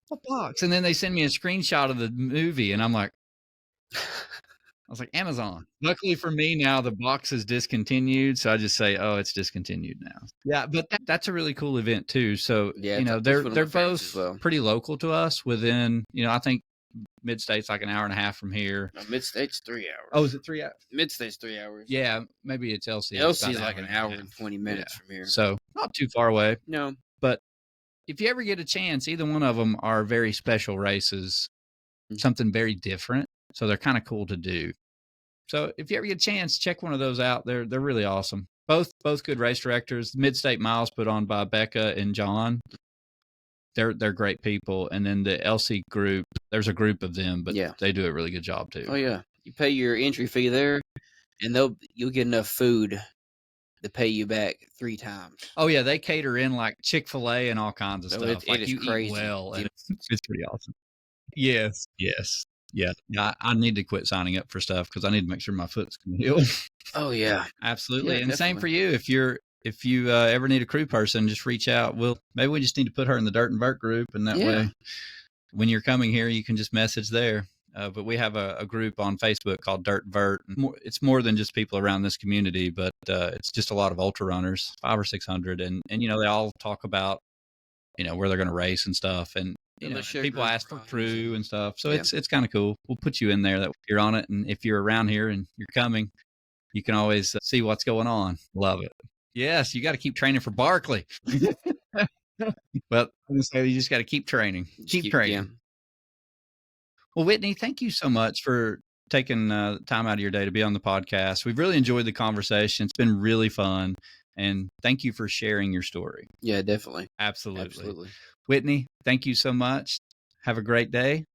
What box? And then they send me a screenshot of the movie and I'm like, I was like, Amazon. Luckily for me now, the box is discontinued. So I just say, oh, it's discontinued now. Yeah, but that's a really cool event too. So, they're both pretty local to us within, I think Mid-State's like an hour and a half from here. No, Mid-State's 3 hours. Oh, is it 3 hours? Mid-State's 3 hours. Yeah, maybe it's LC. LC's like an hour and 20 minutes from here. So not too far away. No. But if you ever get a chance, either one of them are very special races, something very different. So they're kind of cool to do. So if you ever get a chance, check one of those out. They're really awesome. Both good race directors. Mid-State Miles put on by Becca and John. They're great people. And then the LC group, there's a group of them, but they do a really good job too. Oh yeah. You pay your entry fee there and you'll get enough food to pay you back 3 times. Oh yeah. They cater in like Chick-fil-A and all kinds of stuff. It is crazy. Eat well. And it's pretty awesome. Yes. Yes. Yeah. Yeah. I need to quit signing up for stuff because I need to make sure my foot's going to heal. Oh yeah. Absolutely. Yeah, And same definitely. for you. If you ever need a crew person, just reach out. Maybe we just need to put her in the Dirt and Vert group, and that way, when you're coming here, you can just message there. But we have a group on Facebook called Dirt and Vert. It's more than just people around this community, but it's just a lot of ultra runners, 500 or 600, and they all talk about where they're going to race and stuff, and people ask for crew and stuff. So it's kind of cool. We'll put you in there that you're on it, and if you're around here and you're coming, you can always see what's going on. Love it. Yes, you got to keep training for Barkley. Well, I'm going to say you just got to keep training. Keep training. Yeah. Well, Whitney, thank you so much for taking time out of your day to be on the podcast. We've really enjoyed the conversation. It's been really fun. And thank you for sharing your story. Yeah, definitely. Absolutely. Absolutely. Whitney, thank you so much. Have a great day.